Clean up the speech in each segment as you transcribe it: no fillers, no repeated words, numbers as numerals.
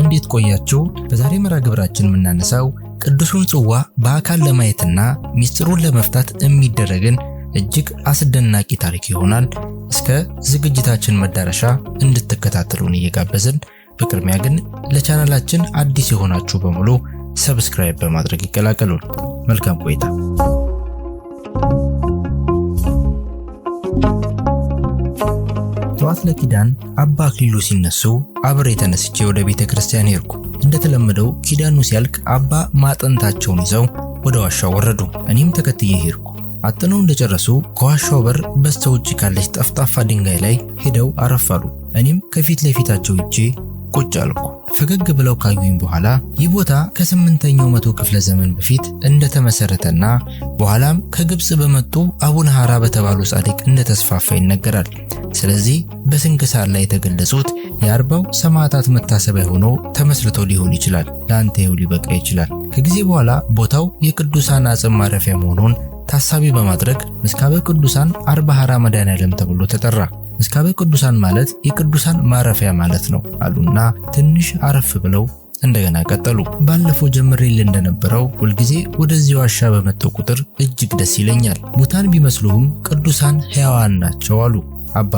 እንዴት ቆያችሁ? በዛሬ መርሃ ግብራችን የምናነሳው ቅዱሱን ጽዋ በአካል ለማየትና ሚስጥሩን ለመፍታት የሚደረግን እጅግ አስደናቂ ታሪክ ይሆናል። እስከ ዝግጅታችን መዳረሻ እንድትከታተሉን እየጋበዝን በቅድሚያ ግን ለቻናላችን አዲስ የሆናችሁ በሙሉ ሰብስክራይብ በማድረግ ይቀላቀሉን። መልካም ቆይታ። ጠዋት ለኪዳን አባ አክሊሉ ሲነሱ አብሬ ተነስቼ ወደ ቤተ ክርስቲያን ሄድኩ። እንደተለመደው ኪዳኑ ሲያልቅ አባ ማጠንታቸውን ይዘው ወደ ዋሻው ወረዱ። እኔም ተከትዬ ሄድኩ። አጥነው እንደጨረሱ ከዋሻው በር በስተውጭ ካለች ጠፍጣፋ ድንጋይ ላይ ሄደው አረፋሉ። እኔም ከፊት ለፊታቸው ሄጄ ቁጭ አልኩ። ፈገግ ብለው ካዩኝ በኋላ ይህ ቦታ ከ8ኛው መቶ ክፍለ ዘመን በፊት እንደተመሰረተና በኋላም ከግብጽ በመጡ አቡነ ሐራ በተባሉ ጻድቅ እንደተስፋፋ ይነገራል። ስለዚህ በስንክሳር ላይ የተገለጹት የ40 ሰማዕታት መታሰቢያ ሆኖ ተመስርቶ ሊሆን ይችላል። ለአንተ ይኸው ሊበቃ ይችላል። ከጊዜ በኋላ ቦታው የቅዱሳን አጽም ማረፊያ መሆኑን ታሳቢ በማድረግ ምስካበ ቅዱሳን አርባ ሐራ መድኃኔዓለም ተብሎ ተጠራ። ምስካበ ቅዱሳን ማለት የቅዱሳን ማረፊያ ማለት ነው አሉና ትንሽ አረፍ ብለው እንደገና ቀጠሉ። ባለፈው ጀምሬል እንደነበረው ሁልጊዜ ወደዚህ ዋሻ በመጣው ቁጥር እጅግ ደስ ይለኛል። ሙታን ቢመስሉም ቅዱሳን ሕያዋን ናቸው አሉ። አባ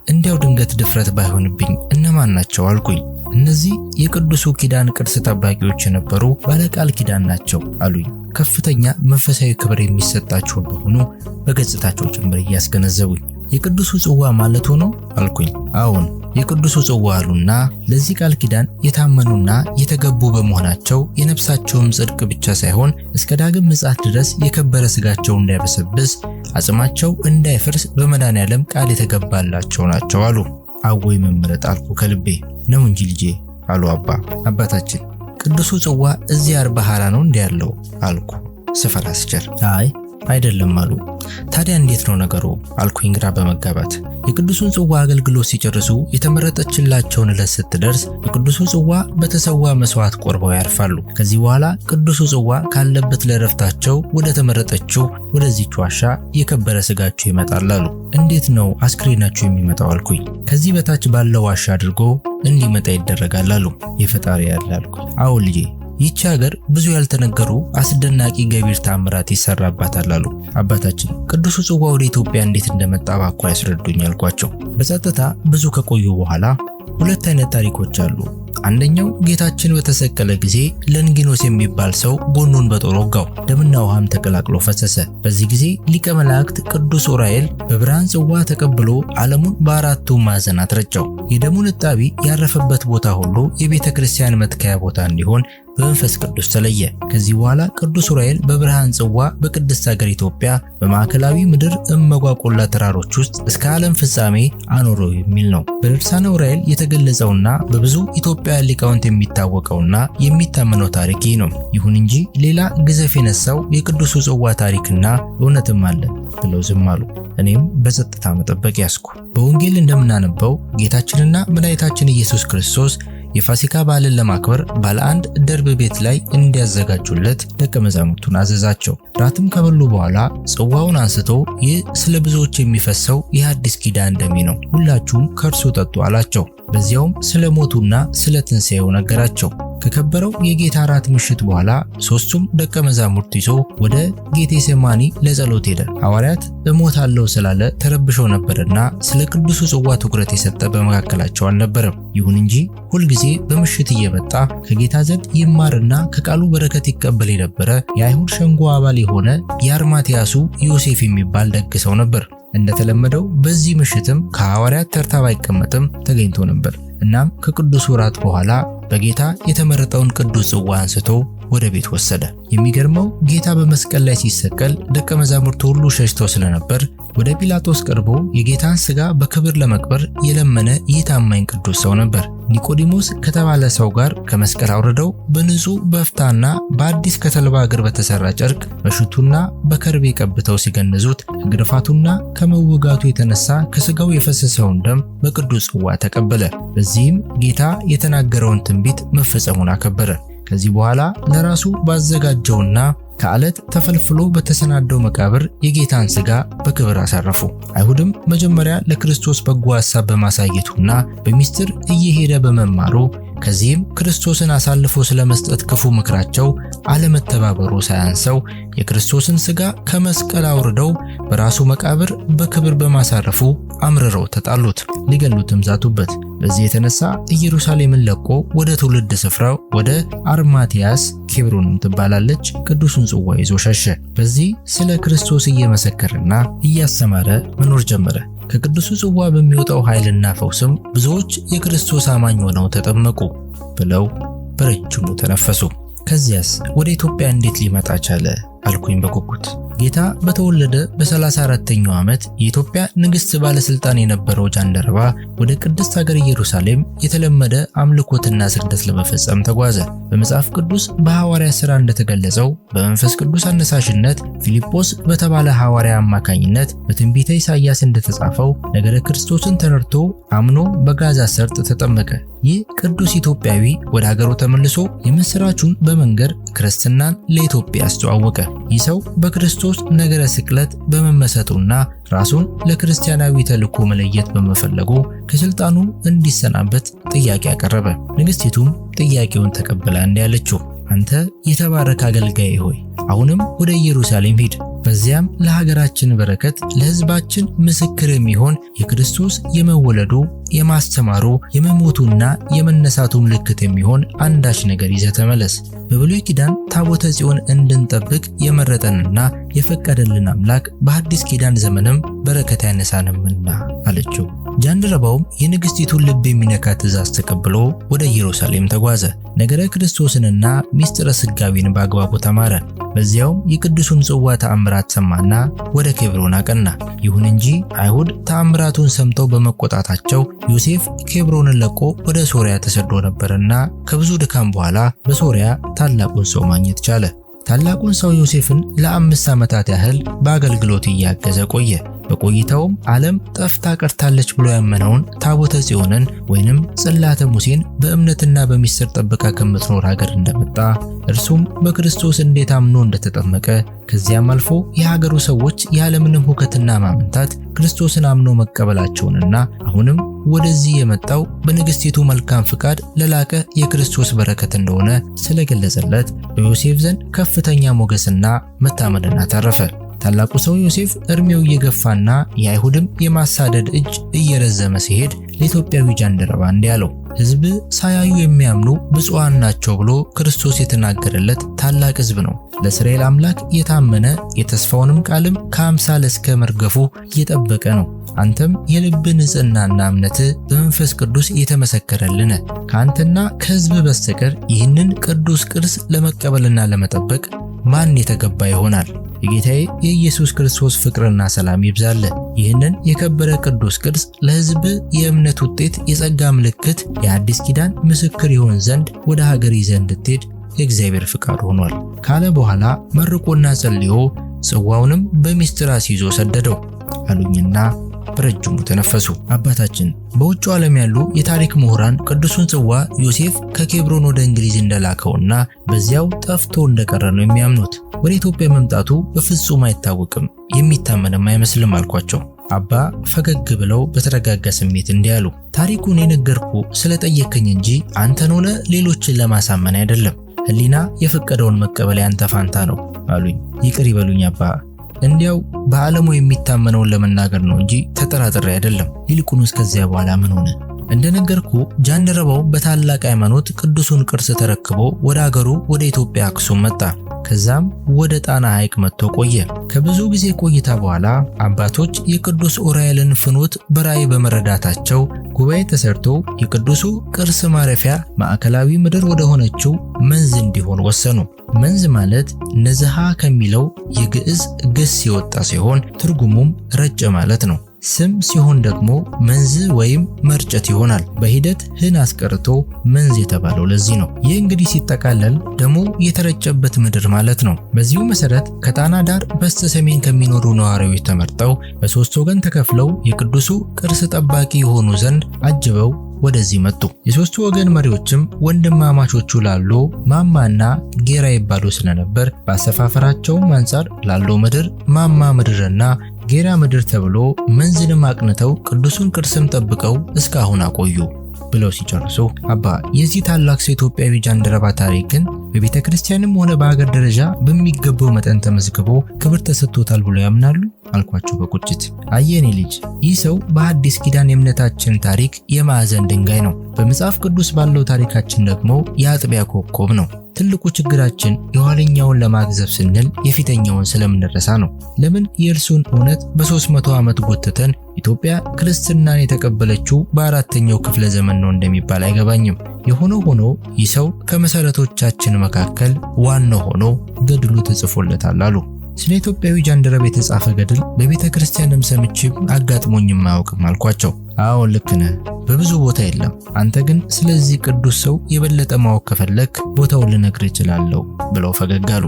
እንዲያው ድንገት ድፍረት ባይሆንብኝ እነማን ናቸው አልኩኝ። እነዚህ የቅዱሱ ኪዳን ቅርስ ጠባቂዎች የነበሩ ባለቃል ኪዳን ናቸው አሉኝ። ከፍተኛ መንፈሳዊ ክብር የሚሰጣቸው እንደሆኑ በገጽታቸው ጭምር እያስገነዘቡኝ። የቅዱሱ ጽዋ ማለት ሆኖ አልኩኝ። አዎን የቅዱሱ ጽዋ አሉና ለዚህ ቃል ኪዳን የታመኑና የተገቡ በመሆናቸው የነፍሳቸውም ጽድቅ ብቻ ሳይሆን እስከ ዳግም ምጽአት ድረስ የከበረ ስጋቸው እንዳይበሰብስ አጽማቸው እንዳይፈርስ በመድኃኔዓለም ቃል የተገባላቸው ናቸው አሉ። አወይ መምረጥ አልኩ ከልቤ። ነው እንጂ ልጄ አሉ አባታችን ቅዱሱ ጽዋ እዚህ አርባ ሐራ ነው እንዴ ያለው አልኩ ስፈላስቸር። አይ አይደለም አሉ። ታዲያ እንዴት ነው ነገሩ አልኩኝ ግራ በመጋባት። የቅዱሱን ጽዋ አገልግሎት ሲጨርሱ የተመረጠችላቸውን ዕለት ስትደርስ የቅዱሱ ጽዋ በተሰዋ መስዋዕት ቆርበው ያርፋሉ። ከዚህ በኋላ ቅዱሱ ጽዋ ካለበት ለረፍታቸው ወደ ተመረጠችው ወደዚህች ዋሻ የከበረ ስጋቸው ይመጣል አሉ። እንዴት ነው አስክሬናቸው የሚመጣው አልኩኝ። ከዚህ በታች ባለው ዋሻ አድርጎ እንዲመጣ ይደረጋል አሉ። የፈጣሪ ያለ አልኩኝ። አዎ ልጄ ይህች ሀገር ብዙ ያልተነገሩ አስደናቂ ገቢር ታምራት ይሰራባታል አሉ አባታችን። ቅዱሱ ጽዋ ወደ ኢትዮጵያ እንዴት እንደመጣ ባኮ ያስረዱኝ አልኳቸው። በጸጥታ ብዙ ከቆዩ በኋላ ሁለት አይነት ታሪኮች አሉ። አንደኛው ጌታችን በተሰቀለ ጊዜ ለንጊኖስ የሚባል ሰው ጎኑን በጦር ወጋው፣ ደምና ውሃም ተቀላቅሎ ፈሰሰ። በዚህ ጊዜ ሊቀ መላእክት ቅዱስ ዑራኤል በብርሃን ጽዋ ተቀብሎ ዓለሙን በአራቱ ማዕዘናት ረጨው። የደሙን እጣቢ ያረፈበት ቦታ ሁሉ የቤተ ክርስቲያን መትከያ ቦታ እንዲሆን በመንፈስ ቅዱስ ተለየ። ከዚህ በኋላ ቅዱስ ዑራኤል በብርሃን ጽዋ በቅድስት ሀገር ኢትዮጵያ በማዕከላዊ ምድር እመጓቆላ ተራሮች ውስጥ እስከ ዓለም ፍጻሜ አኖረው የሚል ነው በድርሳነ ዑራኤል የተገለጸውና በብዙ ኢትዮጵያ ሊቃውንት የሚታወቀውና የሚታመነው ታሪክ ነው። ይሁን እንጂ ሌላ ግዘፍ የነሳው የቅዱሱ ጽዋ ታሪክና እውነትም አለ ብለው ዝም አሉ። እኔም በጸጥታ መጠበቅ ያስኩ። በወንጌል እንደምናነበው ጌታችንና መድኃኒታችን ኢየሱስ ክርስቶስ የፋሲካ በዓልን ለማክበር ባለ አንድ ደርብ ቤት ላይ እንዲያዘጋጁለት ደቀ መዛሙርቱን አዘዛቸው። ራትም ከበሉ በኋላ ጽዋውን አንስቶ ይህ ስለ ብዙዎች የሚፈሰው የአዲስ ኪዳን ደሜ ነው፣ ሁላችሁም ከእርሱ ጠጡ አላቸው። በዚያውም ስለ ሞቱና ስለ ትንሣኤው ነገራቸው። ከከበረው የጌታ ራት ምሽት በኋላ ሦስቱም ደቀ መዛሙርት ይዞ ወደ ጌቴሴማኒ ለጸሎት ሄደ። ሐዋርያት እሞታለሁ ስላለ ተረብሸው ነበርና ስለ ቅዱሱ ጽዋ ትኩረት የሰጠ በመካከላቸው አልነበረም። ይሁን እንጂ ሁልጊዜ በምሽት እየመጣ ከጌታ ዘንድ ይማርና ከቃሉ በረከት ይቀበል የነበረ የአይሁድ ሸንጎ አባል የሆነ የአርማትያሱ ዮሴፍ የሚባል ደግ ሰው ነበር። እንደተለመደው በዚህ ምሽትም ከሐዋርያት ተርታ ባይቀመጥም ተገኝቶ ነበር። እናም ከቅዱሱ ራት በኋላ በጌታ የተመረጠውን ቅዱስ ጽዋ አንስቶ ወደ ቤት ወሰደ። የሚገርመው ጌታ በመስቀል ላይ ሲሰቀል ደቀ መዛሙርቱ ሁሉ ሸሽተው ስለነበር ወደ ጲላጦስ ቀርቦ የጌታን ሥጋ በክብር ለመቅበር የለመነ ይህ ታማኝ ቅዱስ ሰው ነበር። ኒቆዲሞስ ከተባለ ሰው ጋር ከመስቀል አውርደው በንጹህ በፍታና በአዲስ ከተልባ እግር በተሰራ ጨርቅ በሽቱና በከርቤ ቀብተው ሲገንዙት ከግርፋቱና ከመወጋቱ የተነሳ ከሥጋው የፈሰሰውን ደም በቅዱስ ጽዋ ተቀበለ። በዚህም ጌታ የተናገረውን ትንቢት መፈጸሙን አከበረ። ከዚህ በኋላ ለራሱ ባዘጋጀውና ከዓለት ተፈልፍሎ በተሰናደው መቃብር የጌታን ሥጋ በክብር አሳረፉ። አይሁድም መጀመሪያ ለክርስቶስ በጎ ሐሳብ በማሳየቱና በሚስጥር እየሄደ በመማሩ ከዚህም ክርስቶስን አሳልፎ ስለመስጠት ክፉ ምክራቸው አለመተባበሩ ሳያንሰው የክርስቶስን ሥጋ ከመስቀል አውርደው በራሱ መቃብር በክብር በማሳረፉ አምርረው ተጣሉት፣ ሊገሉትም ዛቱበት። በዚህ የተነሳ ኢየሩሳሌምን ለቆ ወደ ትውልድ ስፍራው ወደ አርማትያስ ኬብሮንም ትባላለች ቅዱሱን ጽዋ ይዞ ሸሸ። በዚህ ስለ ክርስቶስ እየመሰከረና እያስተማረ መኖር ጀመረ። ከቅዱሱ ጽዋ በሚወጣው ኃይልና ፈውስም ብዙዎች የክርስቶስ አማኝ ሆነው ተጠመቁ ብለው በረጅሙ ተነፈሱ። ከዚያስ ወደ ኢትዮጵያ እንዴት ሊመጣ ቻለ አልኩኝ በጉጉት። ጌታ በተወለደ በ34ኛው ዓመት የኢትዮጵያ ንግሥት ባለስልጣን የነበረው ጃንደረባ ወደ ቅድስት ሀገር ኢየሩሳሌም የተለመደ አምልኮትና ስግደት ለመፈጸም ተጓዘ። በመጽሐፍ ቅዱስ በሐዋርያት ሥራ እንደተገለጸው በመንፈስ ቅዱስ አነሳሽነት ፊልጶስ በተባለ ሐዋርያ አማካኝነት በትንቢተ ኢሳይያስ እንደተጻፈው ነገረ ክርስቶስን ተረድቶ አምኖ በጋዛ ሰርጥ ተጠመቀ። ይህ ቅዱስ ኢትዮጵያዊ ወደ ሀገሩ ተመልሶ የምስራቹን በመንገር ክርስትናን ለኢትዮጵያ አስተዋወቀ። ይህ ሰው በክርስቶስ ነገረ ስቅለት በመመሰጡና ራሱን ለክርስቲያናዊ ተልእኮ መለየት በመፈለጉ ከስልጣኑ እንዲሰናበት ጥያቄ አቀረበ። ንግሥቲቱም ጥያቄውን ተቀብላ እንዲህ አለችው፣ አንተ የተባረከ አገልጋይ ሆይ አሁንም ወደ ኢየሩሳሌም ሂድ። በዚያም ለሀገራችን በረከት ለሕዝባችን ምስክር የሚሆን የክርስቶስ የመወለዱ የማስተማሩ የመሞቱና የመነሳቱ ምልክት የሚሆን አንዳች ነገር ይዘህ ተመለስ። በብሉይ ኪዳን ታቦተ ጽዮን እንድንጠብቅ የመረጠንና የፈቀደልን አምላክ በአዲስ ኪዳን ዘመንም በረከት ያነሳንምና አለችው። ጃንደረባውም የንግሥቲቱን ልብ የሚነካ ትእዛዝ ተቀብሎ ወደ ኢየሩሳሌም ተጓዘ። ነገረ ክርስቶስንና ሚስጥረ ሥጋዌን በአግባቡ ተማረ። በዚያውም የቅዱሱን ጽዋ ተአምራት ሰማና ወደ ኬብሮን አቀና። ይሁን እንጂ አይሁድ ተአምራቱን ሰምተው በመቆጣታቸው ዮሴፍ ኬብሮንን ለቆ ወደ ሶርያ ተሰዶ ነበርና ከብዙ ድካም በኋላ በሶርያ ታላቁን ሰው ማግኘት ቻለ። ታላቁን ሰው ዮሴፍን ለ5 ዓመታት ያህል በአገልግሎት እያገዘ ቆየ። በቆይታውም ዓለም ጠፍታ ቀርታለች ብሎ ያመነውን ታቦተ ጽዮንን ወይንም ጽላተ ሙሴን በእምነትና በሚስጥር ጠብቃ ከምትኖር ሀገር እንደመጣ እርሱም በክርስቶስ እንዴት አምኖ እንደተጠመቀ ከዚያም አልፎ የሀገሩ ሰዎች ያለምንም ሁከትና ማመንታት ክርስቶስን አምኖ መቀበላቸውንና አሁንም ወደዚህ የመጣው በንግሥቲቱ መልካም ፍቃድ ለላቀ የክርስቶስ በረከት እንደሆነ ስለገለጸለት በዮሴፍ ዘንድ ከፍተኛ ሞገስና መታመንን አተረፈ። ታላቁ ሰው ዮሴፍ እድሜው እየገፋና የአይሁድም የማሳደድ እጅ እየረዘመ ሲሄድ ለኢትዮጵያዊ ጃንደረባ እንዲህ አለው፣ ሕዝብ ሳያዩ የሚያምኑ ብፁዓን ናቸው ብሎ ክርስቶስ የተናገረለት ታላቅ ሕዝብ ነው። ለእስራኤል አምላክ የታመነ የተስፋውንም ቃልም ከአምሳል እስከ መርገፉ እየጠበቀ ነው። አንተም የልብ ንጽሕናና እምነት በመንፈስ ቅዱስ የተመሰከረልን ከአንተና ከሕዝብ በስተቀር ይህንን ቅዱስ ቅርስ ለመቀበልና ለመጠበቅ ማን የተገባ ይሆናል? የጌታዬ የኢየሱስ ክርስቶስ ፍቅርና ሰላም ይብዛልህ። ይህንን የከበረ ቅዱስ ቅርስ ለሕዝብ የእምነት ውጤት፣ የጸጋ ምልክት፣ የአዲስ ኪዳን ምስክር ይሆን ዘንድ ወደ ሀገር ይዘህ እንድትሄድ የእግዚአብሔር ፍቃድ ሆኗል ካለ በኋላ መርቆና ጸልዮ ጽዋውንም በሚስጥር አስይዞ ሰደደው አሉኝና በረጅሙ ተነፈሱ። አባታችን በውጭ ዓለም ያሉ የታሪክ ምሁራን ቅዱሱን ጽዋ ዮሴፍ ከኬብሮን ወደ እንግሊዝ እንደላከውና በዚያው ጠፍቶ እንደቀረ ነው የሚያምኑት። ወደ ኢትዮጵያ መምጣቱ በፍጹም አይታወቅም፣ የሚታመንም አይመስልም አልኳቸው። አባ ፈገግ ብለው በተረጋጋ ስሜት እንዲህ አሉ፣ ታሪኩን የነገርኩ ስለጠየከኝ እንጂ አንተን ሆነ ሌሎችን ለማሳመን አይደለም። ሕሊና የፈቀደውን መቀበል ያንተ ፋንታ ነው አሉኝ። ይቅር ይበሉኝ አባ፣ እንዲያው በዓለሙ የሚታመነውን ለመናገር ነው እንጂ ተጠራጥሬ አይደለም። ይልቁንስ ከዚያ በኋላ ምን ሆነ? እንደነገርኩ ጃንደረባው በታላቅ ሃይማኖት ቅዱሱን ቅርስ ተረክቦ ወደ ሀገሩ ወደ ኢትዮጵያ አክሱም መጣ። ከዛም ወደ ጣና ሐይቅ መጥቶ ቆየ። ከብዙ ጊዜ ቆይታ በኋላ አባቶች የቅዱስ ኡራኤልን ፍኖት በራእይ በመረዳታቸው ጉባኤ ተሰርቶ የቅዱሱ ቅርስ ማረፊያ ማዕከላዊ ምድር ወደ ሆነችው መንዝ እንዲሆን ወሰኑ። መንዝ ማለት ነዝሃ ከሚለው የግዕዝ ግስ የወጣ ሲሆን ትርጉሙም ረጨ ማለት ነው። ስም ሲሆን ደግሞ መንዝ ወይም መርጨት ይሆናል። በሂደት ህን አስቀርቶ መንዝ የተባለው ለዚህ ነው። ይህ እንግዲህ ሲጠቃለል ደሙ የተረጨበት ምድር ማለት ነው። በዚሁ መሰረት ከጣና ዳር በስተ ሰሜን ከሚኖሩ ነዋሪዎች ተመርጠው በሶስት ወገን ተከፍለው የቅዱሱ ቅርስ ጠባቂ የሆኑ ዘንድ አጅበው ወደዚህ መጡ። የሶስቱ ወገን መሪዎችም ወንድማማቾቹ ላሎ ማማና ጌራ ይባሉ ስለነበር በአሰፋፈራቸውም አንጻር ላሎ ምድር፣ ማማ ምድርና ጌራ ምድር ተብሎ መንዝንም አቅንተው ቅዱሱን ቅርስም ጠብቀው እስካሁን አቆዩ። ብለው ሲጨርሱ አባ የዚህ ታላቅ ሰው ኢትዮጵያዊ ጃንደረባ ታሪክ ግን በቤተ ክርስቲያንም ሆነ በሀገር ደረጃ በሚገባው መጠን ተመዝግቦ ክብር ተሰጥቶታል ብሎ ያምናሉ አልኳቸው በቁጭት። አየኔ ልጅ ይህ ሰው በሐዲስ ኪዳን የእምነታችን ታሪክ የማዕዘን ድንጋይ ነው። በመጽሐፍ ቅዱስ ባለው ታሪካችን ደግሞ የአጥቢያ ኮከብ ነው። ትልቁ ችግራችን የኋለኛውን ለማግዘፍ ስንል የፊተኛውን ስለምንረሳ ነው። ለምን የእርሱን እውነት በ300 ዓመት ጎትተን ኢትዮጵያ ክርስትናን የተቀበለችው በ4ኛው ክፍለ ዘመን ነው እንደሚባል አይገባኝም። የሆነ ሆኖ ይህ ሰው ከመሰረቶቻችን መካከል ዋናው ሆኖ ገድሉ ተጽፎለታል አሉ። ስለ ኢትዮጵያዊ ጃንደረባ የተጻፈ ገድል በቤተ ክርስቲያንም ሰምቼም አጋጥሞኝም አያውቅም አልኳቸው። አዎ ልክ ነህ፣ በብዙ ቦታ የለም። አንተ ግን ስለዚህ ቅዱስ ሰው የበለጠ ማወቅ ከፈለክ ቦታውን ልነግርህ እችላለሁ ብለው ፈገግ አሉ።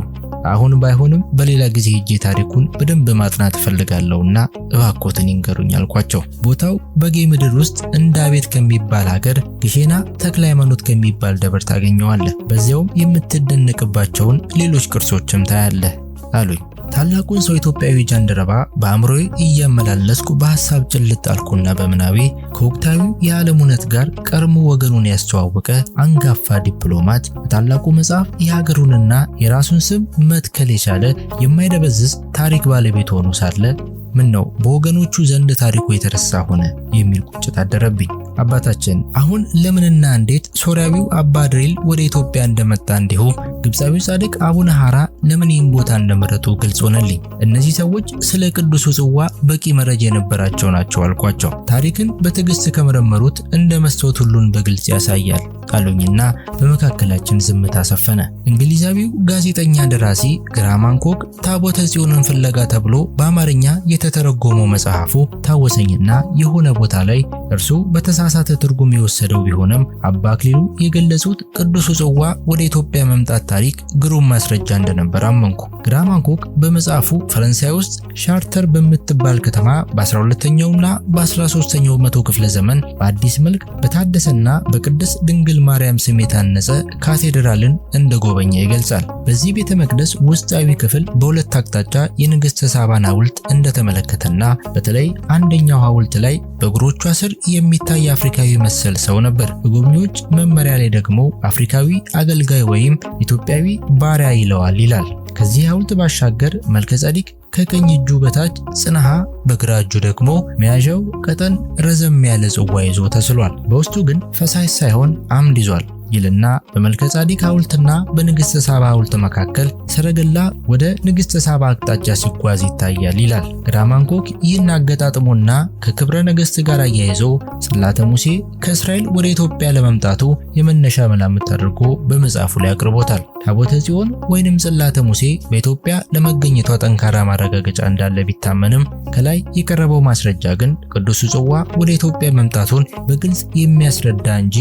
አሁን ባይሆንም በሌላ ጊዜ ሄጄ ታሪኩን በደንብ ማጥናት እፈልጋለሁና እባክዎትን ይንገሩኝ አልኳቸው። ቦታው በጌ ምድር ውስጥ እንዳቤት ከሚባል ሀገር ግሼና ተክለ ሃይማኖት ከሚባል ደብር ታገኘዋለህ። በዚያውም የምትደነቅባቸውን ሌሎች ቅርሶችም ታያለህ አሉኝ። ታላቁን ሰው ኢትዮጵያዊ ጃንደረባ በአእምሮዬ እያመላለስኩ በሐሳብ ጭልጥ አልኩና በምናቤ ከወቅታዊ የዓለም እውነት ጋር ቀድሞ ወገኑን ያስተዋወቀ አንጋፋ ዲፕሎማት በታላቁ መጽሐፍ የሀገሩንና የራሱን ስም መትከል የቻለ የማይደበዝዝ ታሪክ ባለቤት ሆኖ ሳለ ምን ነው በወገኖቹ ዘንድ ታሪኩ የተረሳ ሆነ የሚል ቁጭት አደረብኝ። አባታችን አሁን ለምንና እንዴት ሶሪያዊው አባ ድሪል ወደ ኢትዮጵያ እንደመጣ እንዲሁም ግብፃዊው ጻድቅ አቡነ ሐራ ለምን ይህን ቦታ እንደመረጡ ግልጽ ሆነልኝ። እነዚህ ሰዎች ስለ ቅዱሱ ጽዋ በቂ መረጃ የነበራቸው ናቸው አልኳቸው። ታሪክን በትዕግስት ከመረመሩት እንደ መስታወት ሁሉን በግልጽ ያሳያል አሉኝና በመካከላችን ዝምታ ሰፈነ። እንግሊዛዊው ጋዜጠኛ ደራሲ ግራሃም ሃንኮክ ታቦተ ጽዮንን ፍለጋ ተብሎ በአማርኛ የተተረጎመው መጽሐፉ ታወሰኝና የሆነ ቦታ ላይ እርሱ በተሳሳተ ትርጉም የወሰደው ቢሆንም አባ አክሊሉ የገለጹት ቅዱሱ ጽዋ ወደ ኢትዮጵያ መምጣት ታሪክ ግሩም ማስረጃ እንደነበር አመንኩ። ግራሃም ሃንኮክ በመጽሐፉ ፈረንሳይ ውስጥ ሻርተር በምትባል ከተማ በ12ኛውና በ13ኛው መቶ ክፍለ ዘመን በአዲስ መልክ በታደሰና በቅድስት ድንግል ማርያም ስም የታነጸ ካቴድራልን እንደጎበኘ ይገልጻል። በዚህ ቤተ መቅደስ ውስጣዊ ክፍል በሁለት አቅጣጫ የንግሥተ ሳባን ሐውልት እንደተመለከተና በተለይ አንደኛው ሐውልት ላይ በእግሮቿ ስር የሚታይ አፍሪካዊ መሰል ሰው ነበር። በጎብኚዎች መመሪያ ላይ ደግሞ አፍሪካዊ አገልጋይ ወይም ኢትዮጵያዊ ባሪያ ይለዋል ይላል። ከዚህ ሐውልት ባሻገር መልከ ጸዲቅ ከቀኝ እጁ በታች ጽንሃ፣ በግራ እጁ ደግሞ መያዣው ቀጠን ረዘም ያለ ጽዋ ይዞ ተስሏል። በውስጡ ግን ፈሳሽ ሳይሆን አምድ ይዟል ይልና በመልከ ጻዲቅ ሐውልትና በንግሥተ ሳባ ሐውልት መካከል ሰረገላ ወደ ንግሥተ ሳባ አቅጣጫ ሲጓዝ ይታያል ይላል። ግራሃም ሃንኮክ ይህን አገጣጥሞና ከክብረ ነገሥት ጋር አያይዞ ጽላተ ሙሴ ከእስራኤል ወደ ኢትዮጵያ ለመምጣቱ የመነሻ መላምት አድርጎ በመጽሐፉ ላይ አቅርቦታል። ታቦተ ጽዮን ወይንም ጽላተ ሙሴ በኢትዮጵያ ለመገኘቷ ጠንካራ ማረጋገጫ እንዳለ ቢታመንም ከላይ የቀረበው ማስረጃ ግን ቅዱሱ ጽዋ ወደ ኢትዮጵያ መምጣቱን በግልጽ የሚያስረዳ እንጂ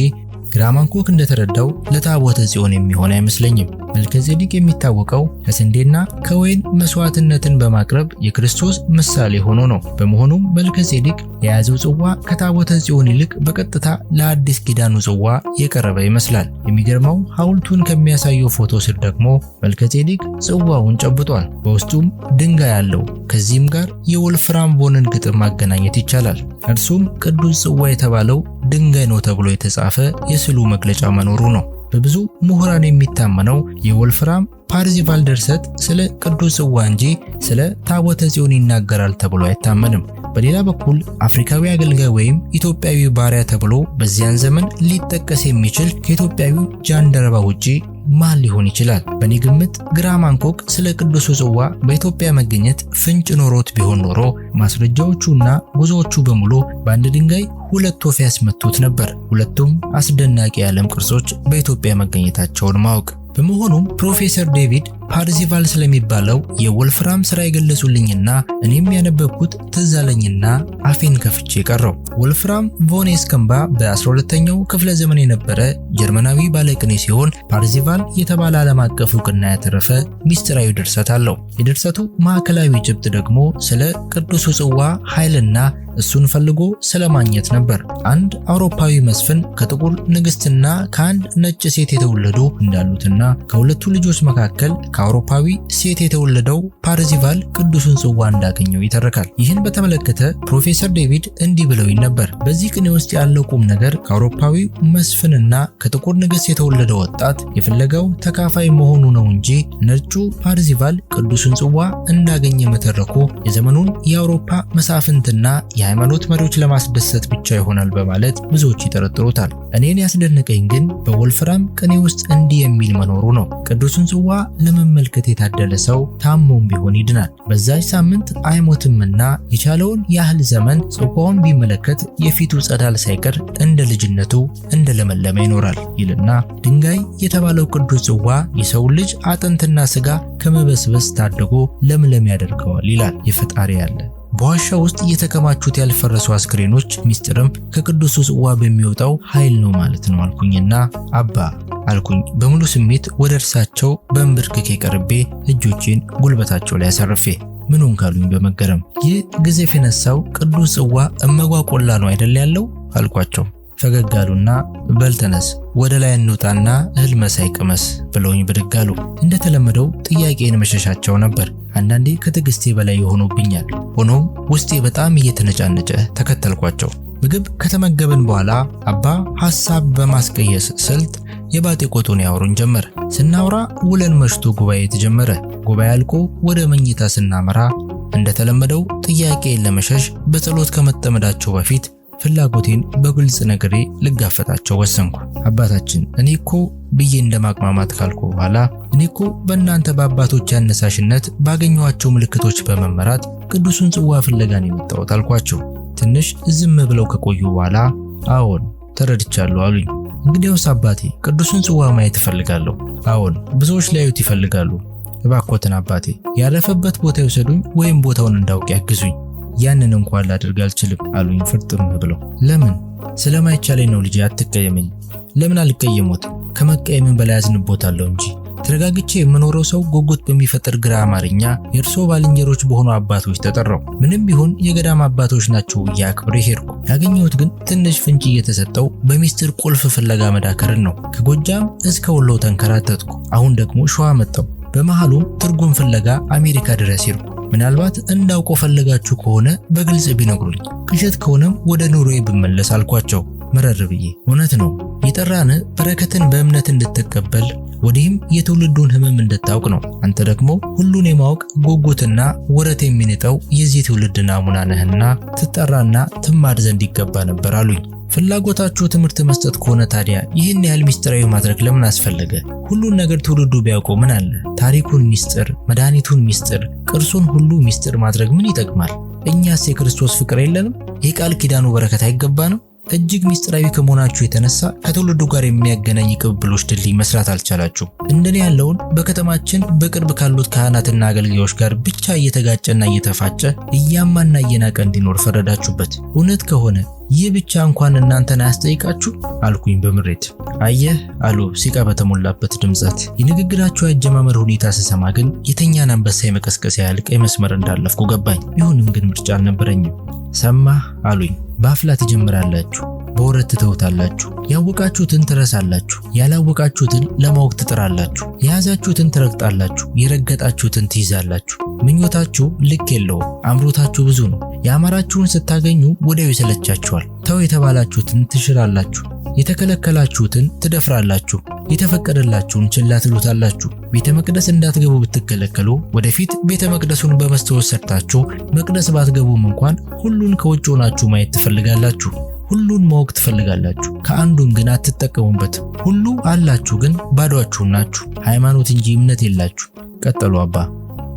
ግራሃም ሃንኮክ እንደተረዳው ለታቦተ ጽዮን የሚሆን አይመስለኝም። መልከ ጼዴቅ የሚታወቀው ከስንዴና ከወይን መስዋዕትነትን በማቅረብ የክርስቶስ ምሳሌ ሆኖ ነው። በመሆኑም መልከ ጼዴቅ የያዘው ጽዋ ከታቦተ ጽዮን ይልቅ በቀጥታ ለአዲስ ኪዳኑ ጽዋ የቀረበ ይመስላል። የሚገርመው ሐውልቱን ከሚያሳየው ፎቶ ስር ደግሞ መልከ ጼዴቅ ጽዋውን ጨብጧል። በውስጡም ድንጋይ አለው። ከዚህም ጋር የወልፍራም ቦንን ግጥም ማገናኘት ይቻላል። እርሱም ቅዱስ ጽዋ የተባለው ድንጋይ ነው ተብሎ የተጻፈ የስዕሉ መግለጫ መኖሩ ነው። በብዙ ምሁራን የሚታመነው የወልፍራም ፓርዚቫል ድርሰት ስለ ቅዱስ ጽዋ እንጂ ስለ ታቦተ ጽዮን ይናገራል ተብሎ አይታመንም። በሌላ በኩል አፍሪካዊ አገልጋይ ወይም ኢትዮጵያዊ ባሪያ ተብሎ በዚያን ዘመን ሊጠቀስ የሚችል ከኢትዮጵያዊ ጃንደረባ ውጪ ማን ሊሆን ይችላል? በእኔ ግምት ግራሃም ሃንኮክ ስለ ቅዱሱ ጽዋ በኢትዮጵያ መገኘት ፍንጭ ኖሮት ቢሆን ኖሮ ማስረጃዎቹና ጉዞዎቹ በሙሉ በአንድ ድንጋይ ሁለት ወፍ ያስመቱት ነበር። ሁለቱም አስደናቂ የዓለም ቅርሶች በኢትዮጵያ መገኘታቸውን ማወቅ። በመሆኑም ፕሮፌሰር ዴቪድ ፓርዚቫል ስለሚባለው የወልፍራም ስራ የገለጹልኝና እኔም ያነበብኩት ትዝ አለኝና አፌን ከፍቼ ቀረው። ወልፍራም ቮን ኤስከምባ በ12ኛው ክፍለ ዘመን የነበረ ጀርመናዊ ባለቅኔ ሲሆን ፓርዚቫል የተባለ ዓለም አቀፍ ዕውቅና ያተረፈ ሚስጥራዊ ድርሰት አለው። የድርሰቱ ማዕከላዊ ጭብጥ ደግሞ ስለ ቅዱሱ ጽዋ ኃይልና እሱን ፈልጎ ስለማግኘት ነበር። አንድ አውሮፓዊ መስፍን ከጥቁር ንግስትና ከአንድ ነጭ ሴት የተወለዱ እንዳሉትና ከሁለቱ ልጆች መካከል ከአውሮፓዊ ሴት የተወለደው ፓርዚቫል ቅዱሱን ጽዋ እንዳገኘው ይተርካል። ይህን በተመለከተ ፕሮፌሰር ዴቪድ እንዲህ ብለውኝ ነበር። በዚህ ቅኔ ውስጥ ያለው ቁም ነገር ከአውሮፓዊው መስፍንና ከጥቁር ንግሥት የተወለደው ወጣት የፍለጋው ተካፋይ መሆኑ ነው እንጂ ነጩ ፓርዚቫል ቅዱሱን ጽዋ እንዳገኘ መተረኩ የዘመኑን የአውሮፓ መሳፍንትና የሃይማኖት መሪዎች ለማስደሰት ብቻ ይሆናል በማለት ብዙዎች ይጠረጥሩታል። እኔን ያስደነቀኝ ግን በወልፍራም ቅኔ ውስጥ እንዲህ የሚል መኖሩ ነው። ቅዱሱን ጽዋ ለመመልከት የታደለ ሰው ታሞም ቢሆን ይድናል፣ በዛች ሳምንት አይሞትምና የቻለውን ያህል ዘመን ጽዋውን ቢመለከት የፊቱ ጸዳል ሳይቀር እንደ ልጅነቱ እንደ ለመለመ ይኖራል ይልና ድንጋይ የተባለው ቅዱስ ጽዋ የሰው ልጅ አጥንትና ስጋ ከመበስበስ ታድጎ ለምለም ያደርገዋል ይላል የፈጣሪ ያለ። በዋሻ ውስጥ የተከማቹት ያልፈረሱ አስክሬኖች ሚስጥርም ከቅዱሱ ጽዋ በሚወጣው ኃይል ነው ማለት ነው አልኩኝና አባ አልኩኝ በሙሉ ስሜት ወደ እርሳቸው በእንብርክኬ ቀርቤ እጆቼን ጉልበታቸው ላይ አሳርፌ። ምኑን ካሉኝ በመገረም ይህ ግዘፍ የነሳው ቅዱስ ጽዋ እመጓ ቆላ ነው አይደል ያለው አልኳቸው። ፈገግ አሉና በልተነስ ወደ ላይ እንውጣና እህል መሳይ ቅመስ ብለውኝ ብድግ አሉ። እንደተለመደው ጥያቄን መሸሻቸው ነበር። አንዳንዴ ከትዕግስቴ በላይ ይሆኑብኛል። ሆኖም ውስጤ በጣም እየተነጫነጨ ተከተልኳቸው። ምግብ ከተመገበን በኋላ አባ ሐሳብ በማስቀየስ ስልት የባጤ ቆጡን ያወሩን ጀመር። ስናወራ ውለን መሽቶ ጉባኤ ተጀመረ። ጉባኤ አልቆ ወደ መኝታ ስናመራ እንደተለመደው ጥያቄን ለመሸሽ በጸሎት ከመጠመዳቸው በፊት ፍላጎቴን በግልጽ ነግሬ ልጋፈጣቸው ወሰንኩ። አባታችን እኔኮ ብዬ እንደማቅማማት ካልኩ በኋላ እኔኮ በእናንተ በአባቶች ያነሳሽነት ባገኘኋቸው ምልክቶች በመመራት ቅዱሱን ጽዋ ፍለጋን የመጣሁት አልኳቸው። ትንሽ ዝም ብለው ከቆዩ በኋላ አዎን ተረድቻለሁ አሉኝ። እንግዲያውስ አባቴ ቅዱሱን ጽዋ ማየት እፈልጋለሁ። አዎን ብዙዎች ሊያዩት ይፈልጋሉ። እባክዎትን አባቴ ያረፈበት ቦታ ይወሰዱኝ ወይም ቦታውን እንዳውቅ ያግዙኝ። ያንን እንኳን ላደርግ አልችልም አሉኝ ፍርጥም ብለው። ለምን? ስለማይቻለኝ ነው ልጄ፣ አትቀየመኝ። ለምን አልቀየሞት? ከመቀየምን በላይ አዝንቦታለሁ እንጂ። ተረጋግቼ የምኖረው ሰው ጉጉት በሚፈጥር ግራ አማርኛ የእርሶ ባልንጀሮች በሆኑ አባቶች ተጠራው። ምንም ቢሆን የገዳም አባቶች ናቸው አክብሬ ሄድኩ። ያገኘሁት ግን ትንሽ ፍንጭ እየተሰጠው በሚስጥር ቁልፍ ፍለጋ መዳከርን ነው። ከጎጃም እስከ ወሎ ተንከራተትኩ። አሁን ደግሞ ሸዋ መጣሁ። በመሃሉም ትርጉም ፍለጋ አሜሪካ ድረስ ሄድኩ። ምናልባት እንዳውቀው ፈለጋችሁ ከሆነ በግልጽ ቢነግሩኝ፣ ቅዠት ከሆነም ወደ ኑሮዬ ብመለስ አልኳቸው መረር ብዬ። እውነት ነው የጠራን በረከትን በእምነት እንድትቀበል ወዲህም የትውልዱን ሕመም እንድታውቅ ነው። አንተ ደግሞ ሁሉን የማወቅ ጉጉትና ወረት የሚንጠው የዚህ ትውልድ ናሙና ነህና ትጠራና ትማር ዘንድ ይገባ ነበር አሉኝ። ፍላጎታችሁ ትምህርት መስጠት ከሆነ ታዲያ ይህን ያህል ሚስጥራዊ ማድረግ ለምን አስፈለገ? ሁሉን ነገር ትውልዱ ቢያውቀው ምን አለ? ታሪኩን ሚስጥር፣ መድኃኒቱን ሚስጥር፣ ቅርሱን ሁሉ ሚስጥር ማድረግ ምን ይጠቅማል? እኛስ የክርስቶስ ፍቅር የለንም? የቃል ኪዳኑ በረከት አይገባንም? እጅግ ሚስጥራዊ ከመሆናችሁ የተነሳ ከትውልዱ ጋር የሚያገናኝ ቅብብሎች ድልድይ መስራት አልቻላችሁ። እንደኔ ያለውን በከተማችን በቅርብ ካሉት ካህናትና አገልጋዮች ጋር ብቻ እየተጋጨና እየተፋጨ እያማና እየናቀ እንዲኖር ፈረዳችሁበት። እውነት ከሆነ ይህ ብቻ እንኳን እናንተን አያስጠይቃችሁ አልኩኝ በምሬት። አየህ አሉ ሲቃ በተሞላበት ድምጸት። የንግግራቸው አጀማመር ሁኔታ ስሰማ ግን የተኛን አንበሳ የመቀስቀስ ያህል ቀይ መስመር እንዳለፍኩ ገባኝ። ቢሆንም ግን ምርጫ አልነበረኝም። ሰማህ አሉኝ። በአፍላ ትጀምራላችሁ፣ በወረት ትተውታላችሁ። ያወቃችሁትን ትረሳላችሁ፣ ያላወቃችሁትን ለማወቅ ትጥራላችሁ። የያዛችሁትን ትረግጣላችሁ፣ የረገጣችሁትን ትይዛላችሁ። ምኞታችሁ ልክ የለውም፣ አምሮታችሁ ብዙ ነው። ያማራችሁን ስታገኙ ወዲያው ይሰለቻችኋል። ተው የተባላችሁትን ትሽራላችሁ፣ የተከለከላችሁትን ትደፍራላችሁ፣ የተፈቀደላችሁን ችላ ትሉታላችሁ። ቤተ መቅደስ እንዳትገቡ ብትከለከሉ ወደፊት ቤተ መቅደሱን በመስተዋት ሰርታችሁ መቅደስ ባትገቡም እንኳን ሁሉን ከውጭ ሆናችሁ ማየት ትፈልጋላችሁ። ሁሉን ማወቅ ትፈልጋላችሁ፣ ከአንዱም ግን አትጠቀሙበትም። ሁሉ አላችሁ ግን ባዶአችሁን ናችሁ። ሃይማኖት እንጂ እምነት የላችሁ። ቀጠሉ አባ።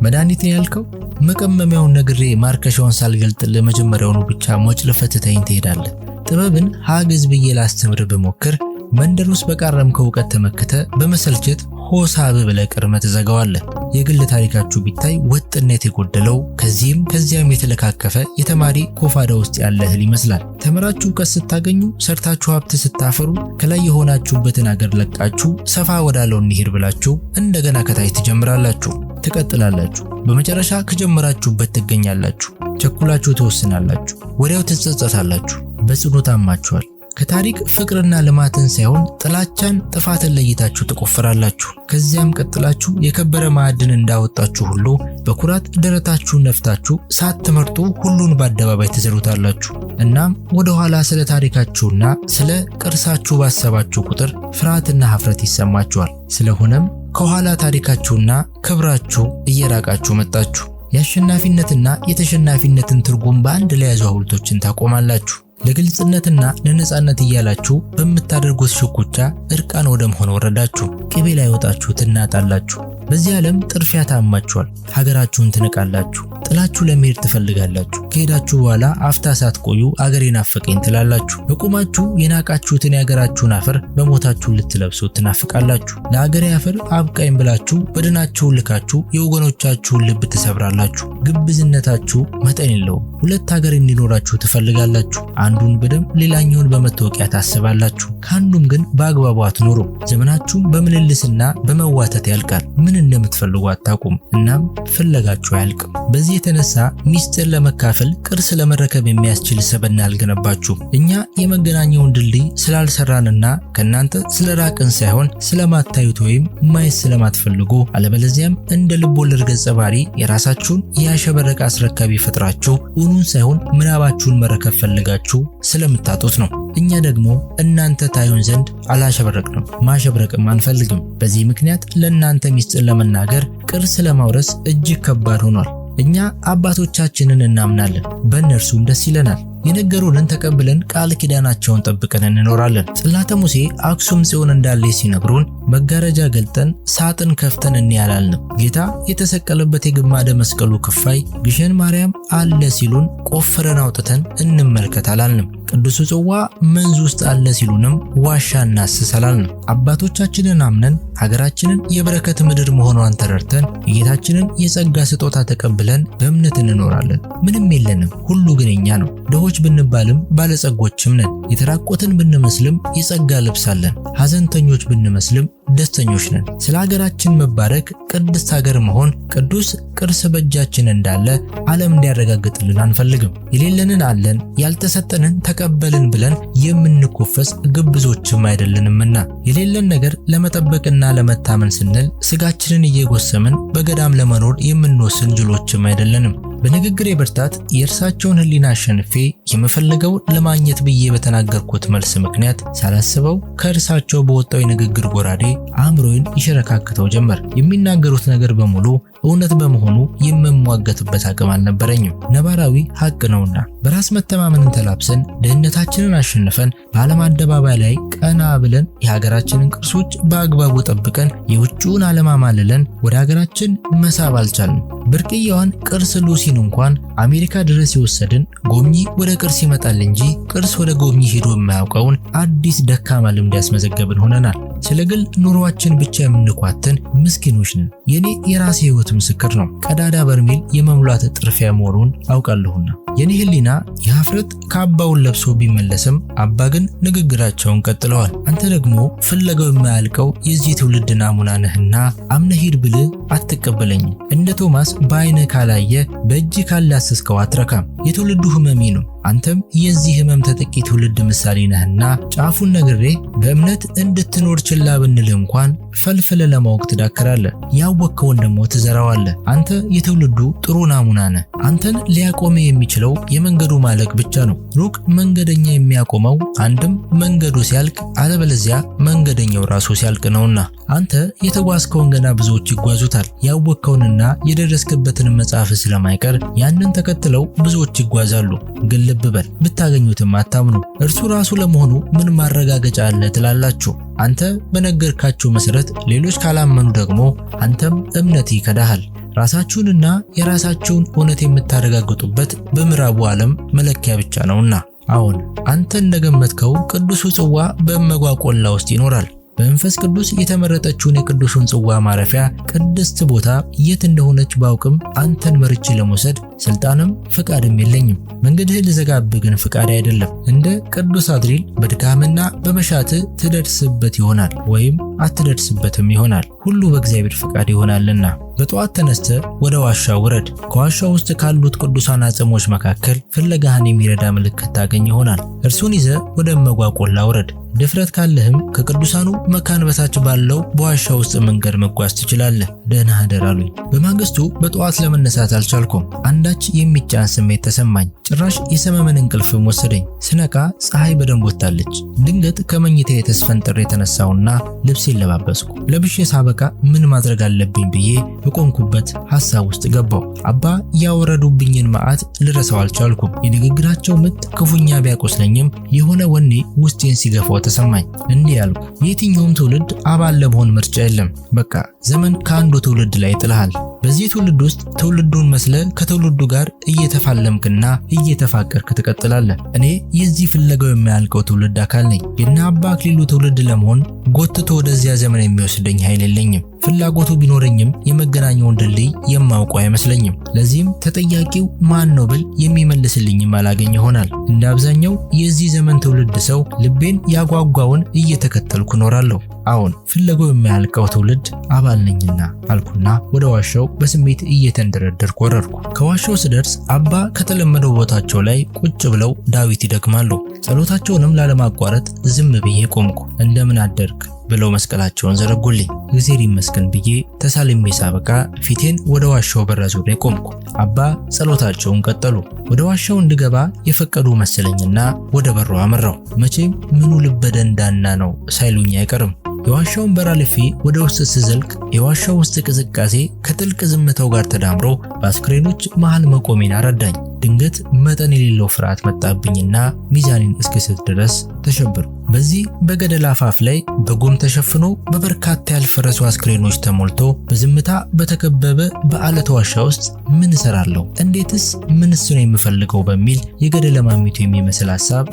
መድኃኒትን ያልከው መቀመሚያውን ነግሬ ማርከሻውን ሳልገልጥ ለመጀመሪያውኑ ብቻ ሞጭ ለፈትተኝ ትሄዳለህ። ጥበብን ሀግዝ ብዬ ላስተምር ብሞክር መንደር ውስጥ በቃረምከው ዕውቀት ተመክተ በመሰልቸት ሆሳብ ብለህ ቀርመህ ትዘጋዋለህ። የግል ታሪካችሁ ቢታይ ወጥነት የጎደለው ከዚህም ከዚያም የተለካከፈ የተማሪ ኮፋዳ ውስጥ ያለ እህል ይመስላል። ተምራችሁ ዕውቀት ስታገኙ፣ ሰርታችሁ ሀብት ስታፈሩ፣ ከላይ የሆናችሁበትን አገር ለቃችሁ ሰፋ ወዳለው እንሂድ ብላችሁ እንደገና ከታች ትጀምራላችሁ፣ ትቀጥላላችሁ። በመጨረሻ ከጀመራችሁበት ትገኛላችሁ። ቸኩላችሁ ትወስናላችሁ፣ ወዲያው ትጸጸታላችሁ። በጽኑ ታማችኋል። ከታሪክ ፍቅርና ልማትን ሳይሆን ጥላቻን፣ ጥፋትን ለይታችሁ ትቆፍራላችሁ። ከዚያም ቀጥላችሁ የከበረ ማዕድን እንዳወጣችሁ ሁሉ በኩራት ደረታችሁን ነፍታችሁ ሳትመርጡ ሁሉን በአደባባይ ትዘሩታላችሁ። እናም ወደ ኋላ ስለ ታሪካችሁና ስለ ቅርሳችሁ ባሰባችሁ ቁጥር ፍርሃትና ሀፍረት ይሰማችኋል። ስለሆነም ከኋላ ታሪካችሁና ክብራችሁ እየራቃችሁ መጣችሁ። የአሸናፊነትና የተሸናፊነትን ትርጉም በአንድ ላይ ያዙ ሐውልቶችን ታቆማላችሁ። ለግልጽነትና ለነጻነት እያላችሁ በምታደርጉት ሽኩቻ እርቃን ወደ መሆን ወረዳችሁ። ቅቤ ላይ ወጣችሁ ትናጣላችሁ። በዚህ ዓለም ጥርፊያ ታማችኋል። ሀገራችሁን ትንቃላችሁ። ጥላችሁ ለመሄድ ትፈልጋላችሁ። ከሄዳችሁ በኋላ አፍታ ሳትቆዩ አገሬን ናፈቀኝ ትላላችሁ። በቁማችሁ የናቃችሁትን የሀገራችሁን አፈር በሞታችሁ ልትለብሱት ትናፍቃላችሁ። ለሀገሬ አፈር አብቃኝ ብላችሁ በድናችሁን ልካችሁ የወገኖቻችሁን ልብ ትሰብራላችሁ። ግብዝነታችሁ መጠን የለውም። ሁለት ሀገር እንዲኖራችሁ ትፈልጋላችሁ። አንዱን በደም ሌላኛውን በመታወቂያ ታስባላችሁ። ከአንዱም ግን በአግባቡ አትኖሩም። ዘመናችሁም በምልልስና በመዋተት ያልቃል። ምን እንደምትፈልጉ አታውቁም። እናም ፍለጋችሁ አያልቅም። በዚህ የተነሳ ሚስጥር ለመካፈል ቅርስ ለመረከብ የሚያስችል ሰበና አልገነባችሁም። እኛ የመገናኛውን ድልድይ ስላልሰራንና ከናንተ ስለራቅን ሳይሆን ስለማታዩት ወይም ማየት ስለማትፈልጉ አለበለዚያም እንደ ልቦለድ ገጸ ባህሪ የራሳችሁን ያሸበረቀ አስረካቢ ፈጥራችሁ እውኑን ሳይሆን ምናባችሁን መረከብ ፈልጋችሁ ስለምታጡት ነው። እኛ ደግሞ እናንተ ታዩን ዘንድ አላሸበረቅንም፣ ማሸብረቅም አንፈልግም። በዚህ ምክንያት ለእናንተ ሚስጥር ለመናገር ቅርስ ለማውረስ እጅግ ከባድ ሆኗል። እኛ አባቶቻችንን እናምናለን፣ በእነርሱም ደስ ይለናል። የነገሩንን ተቀብለን ቃል ኪዳናቸውን ጠብቀን እንኖራለን። ጽላተ ሙሴ አክሱም ጽዮን እንዳለ ሲነግሩን መጋረጃ ገልጠን ሳጥን ከፍተን እንያላልንም። ጌታ የተሰቀለበት የግማደ መስቀሉ ክፋይ ግሸን ማርያም አለ ሲሉን ቆፍረን አውጥተን እንመልከት አላልንም። ቅዱሱ ጽዋ መንዝ ውስጥ አለ ሲሉንም ዋሻ እናስስ አላልንም። አባቶቻችንን አምነን ሀገራችንን የበረከት ምድር መሆኗን ተረድተን የጌታችንን የጸጋ ስጦታ ተቀብለን በእምነት እንኖራለን። ምንም የለንም፣ ሁሉ ግን የኛ ነው። ድሆች ብንባልም ባለጸጎችም ነን። የተራቆትን ብንመስልም የጸጋ ልብስ አለን። ሐዘንተኞች ብንመስልም ደስተኞች ነን። ስለ ሀገራችን መባረክ፣ ቅድስት ሀገር መሆን፣ ቅዱስ ቅርስ በእጃችን እንዳለ ዓለም እንዲያረጋግጥልን አንፈልግም። የሌለንን አለን፣ ያልተሰጠንን ተቀበልን ብለን የምንኮፈስ ግብዞችም አይደለንምና የሌለን ነገር ለመጠበቅና ለመታመን ስንል ስጋችንን እየጎሰምን በገዳም ለመኖር የምንወስን ጅሎችም አይደለንም። በንግግሬ ብርታት የእርሳቸውን ሕሊና አሸንፌ የምፈልገው ለማግኘት ብዬ በተናገርኩት መልስ ምክንያት ሳላስበው ከእርሳቸው በወጣው የንግግር ጎራዴ አእምሮዬን ይሸረካክተው ጀመር። የሚናገሩት ነገር በሙሉ እውነት በመሆኑ የምሟገትበት አቅም አልነበረኝም። ነባራዊ ሀቅ ነውና በራስ መተማመንን ተላብሰን ድህነታችንን አሸንፈን በዓለም አደባባይ ላይ ቀና ብለን የሀገራችንን ቅርሶች በአግባቡ ጠብቀን የውጭውን አለማማልለን ወደ ሀገራችን መሳብ አልቻልንም። ብርቅዬዋን ቅርስ ሉሲን እንኳን አሜሪካ ድረስ የወሰድን ጎብኚ ወደ ቅርስ ይመጣል እንጂ ቅርስ ወደ ጎብኚ ሄዶ የማያውቀውን አዲስ ደካማ ልምድ ያስመዘገብን ሆነናል። ስለ ግል ኑሯችን ብቻ የምንኳትን ምስኪኖች ነን። የኔ የራሴ ህይወት ምስክር ነው። ቀዳዳ በርሜል የመሙላት ጥርፊያ መሆኑን አውቃለሁና የኔ ህሊና የሀፍረት ካባውን ለብሶ ቢመለስም አባ ግን ንግግራቸውን ቀጥለዋል። አንተ ደግሞ ፍለጋው የማያልቀው የዚህ ትውልድ ናሙና ነህና አምነህ ሂድ ብልህ አትቀበለኝም። እንደ ቶማስ በአይንህ ካላየ በእጅ ካላሰስከው አትረካም። የትውልዱ ህመሜ ነው። አንተም የዚህ ህመም ተጠቂ ትውልድ ምሳሌ ነህና ጫፉን ነግሬ በእምነት እንድትኖር ችላ ብንል እንኳን ፈልፈለ ለማወቅ ትዳክራለህ። ያወቅከውን ደግሞ ትዘራዋለህ። አንተ የትውልዱ ጥሩ ናሙና ነህ። አንተን ሊያቆም የሚችለው የመንገዱ ማለቅ ብቻ ነው። ሩቅ መንገደኛ የሚያቆመው አንድም መንገዱ ሲያልቅ አለበለዚያ መንገደኛው ራሱ ሲያልቅ ነውና አንተ የተጓዝከውን ገና ብዙዎች ይጓዙታል። ያወቅከውንና የደረስክበትን መጽሐፍ ስለማይቀር ያንን ተከትለው ብዙዎች ይጓዛሉ። ግን ልብ በል፣ ብታገኙትም አታምኑ። እርሱ ራሱ ለመሆኑ ምን ማረጋገጫ አለ ትላላችሁ? አንተ በነገርካችሁ መሰረት ሌሎች ካላመኑ ደግሞ አንተም እምነት ይከዳሃል። ራሳችሁንና የራሳችሁን እውነት የምታረጋግጡበት በምዕራቡ ዓለም መለኪያ ብቻ ነውና። አሁን አንተ እንደገመትከው ቅዱሱ ጽዋ በመጓቆላ ውስጥ ይኖራል። በመንፈስ ቅዱስ የተመረጠችውን የቅዱሱን ጽዋ ማረፊያ ቅድስት ቦታ የት እንደሆነች ባውቅም አንተን መርጬ ለመውሰድ ስልጣንም ፍቃድም የለኝም። መንገድህን ልዘጋብህ ግን ፍቃድ አይደለም። እንደ ቅዱስ አድሪል በድካምና በመሻትህ ትደርስበት ይሆናል ወይም አትደርስበትም ይሆናል። ሁሉ በእግዚአብሔር ፍቃድ ይሆናልና። በጠዋት ተነስተህ ወደ ዋሻው ውረድ። ከዋሻው ውስጥ ካሉት ቅዱሳን አጽሞች መካከል ፍለጋህን የሚረዳ ምልክት ታገኝ ይሆናል። እርሱን ይዘህ ወደ እመጓቆላ ውረድ። ድፍረት ካለህም ከቅዱሳኑ መካን በታች ባለው በዋሻ ውስጥ መንገድ መጓዝ ትችላለህ። ደህና እደር አሉኝ። በማግስቱ በጠዋት ለመነሳት አልቻልኩም። አንዳች የሚጫን ስሜት ተሰማኝ። ጭራሽ የሰመመን እንቅልፍም ወሰደኝ። ስነቃ ፀሐይ በደንብ ወጥታለች። ድንገት ከመኝታዬ ተስፈንጥሬ የተነሳውና ልብሴን ለባበስኩ። ለብሼ ሳበቃ ምን ማድረግ አለብኝ ብዬ በቆምኩበት ሐሳብ ውስጥ ገባው። አባ ያወረዱብኝን መዓት ልረሳው አልቻልኩም። የንግግራቸው ምት ክፉኛ ቢያቆስለኝም የሆነ ወኔ ውስጤን ሲገፋው ተሰማኝ። እንዲህ ያልኩ፣ የትኛውም ትውልድ አባል ለመሆን ምርጫ የለም። በቃ ዘመን ከአንዱ ትውልድ ላይ ጥለሃል። በዚህ ትውልድ ውስጥ ትውልዱን መስለ ከትውልዱ ጋር እየተፋለምክና እየተፋቀርክ ትቀጥላለህ። እኔ የዚህ ፍለጋው የማያልቀው ትውልድ አካል ነኝ። የነ አባ አክሊሉ ትውልድ ለመሆን ጎትቶ ወደዚያ ዘመን የሚወስደኝ ኃይል የለኝም። ፍላጎቱ ቢኖረኝም የመገናኛውን ድልድይ የማውቀው አይመስለኝም። ለዚህም ተጠያቂው ማን ነው ብል የሚመልስልኝም አላገኝ ይሆናል። እንደ አብዛኛው የዚህ ዘመን ትውልድ ሰው ልቤን ያጓጓውን እየተከተልኩ እኖራለሁ። አሁን ፍለጋው የማያልቀው ትውልድ አባል ነኝና አልኩና ወደ ዋሻው በስሜት እየተንደረደርኩ ወረድኩ። ከዋሻው ስደርስ አባ ከተለመደው ቦታቸው ላይ ቁጭ ብለው ዳዊት ይደግማሉ። ጸሎታቸውንም ላለማቋረጥ ዝም ብዬ ቆምኩ። እንደምን አደርክ ብለው መስቀላቸውን ዘረጉልኝ። እግዚአብሔር ይመስገን ብዬ ተሳልሜ ሳበቃ ፊቴን ወደ ዋሻው በር አዙሬ ቆምኩ። አባ ጸሎታቸውን ቀጠሉ። ወደ ዋሻው እንድገባ የፈቀዱ መሰለኝና ወደ በሩ አመራው። መቼም ምኑ ልበደንዳና ነው ሳይሉኝ አይቀርም። የዋሻውን በር አልፌ ወደ ውስጥ ስዘልቅ የዋሻው ውስጥ ቅዝቃዜ ከጥልቅ ዝምታው ጋር ተዳምሮ በአስክሬኖች መሃል መቆሜን አረዳኝ። ድንገት መጠን የሌለው ፍርሃት መጣብኝና ሚዛኔን እስክስት ድረስ ተሸበርኩ። በዚህ በገደል አፋፍ ላይ በጉም ተሸፍኖ በበርካታ ያልፈረሱ አስክሬኖች ተሞልቶ በዝምታ በተከበበ በአለት ዋሻ ውስጥ ምን እሰራለሁ? እንዴትስ ምንስ ነው የምፈልገው? በሚል የገደለ ማሚቱ የሚመስል ሐሳብ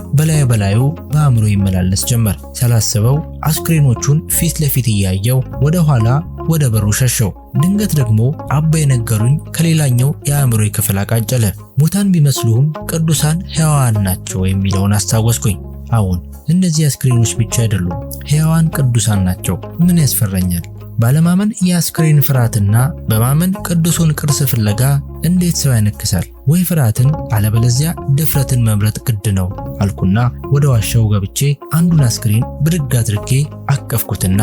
በላዩ በአእምሮ ይመላለስ ጀመር። ሳላስበው አስክሬኖቹን ፊት ለፊት እያየው ወደ ኋላ ወደ በሩ ሸሸው። ድንገት ደግሞ አባ የነገሩኝ ከሌላኛው የአእምሮ ክፍል አቃጨለ። ሙታን ቢመስሉም ቅዱሳን ሕያዋን ናቸው የሚለውን አስታወስኩኝ። አሁን እነዚህ አስክሬኖች ብቻ አይደሉም፣ ሕያዋን ቅዱሳን ናቸው። ምን ያስፈራኛል? ባለማመን የአስክሬን ፍርሃትና በማመን ቅዱሱን ቅርስ ፍለጋ እንዴት ሰው ያነክሳል? ወይ ፍርሃትን አለበለዚያ ድፍረትን መምረጥ ግድ ነው አልኩና ወደ ዋሻው ገብቼ አንዱን አስክሬን ብድግ አድርጌ አቀፍኩትና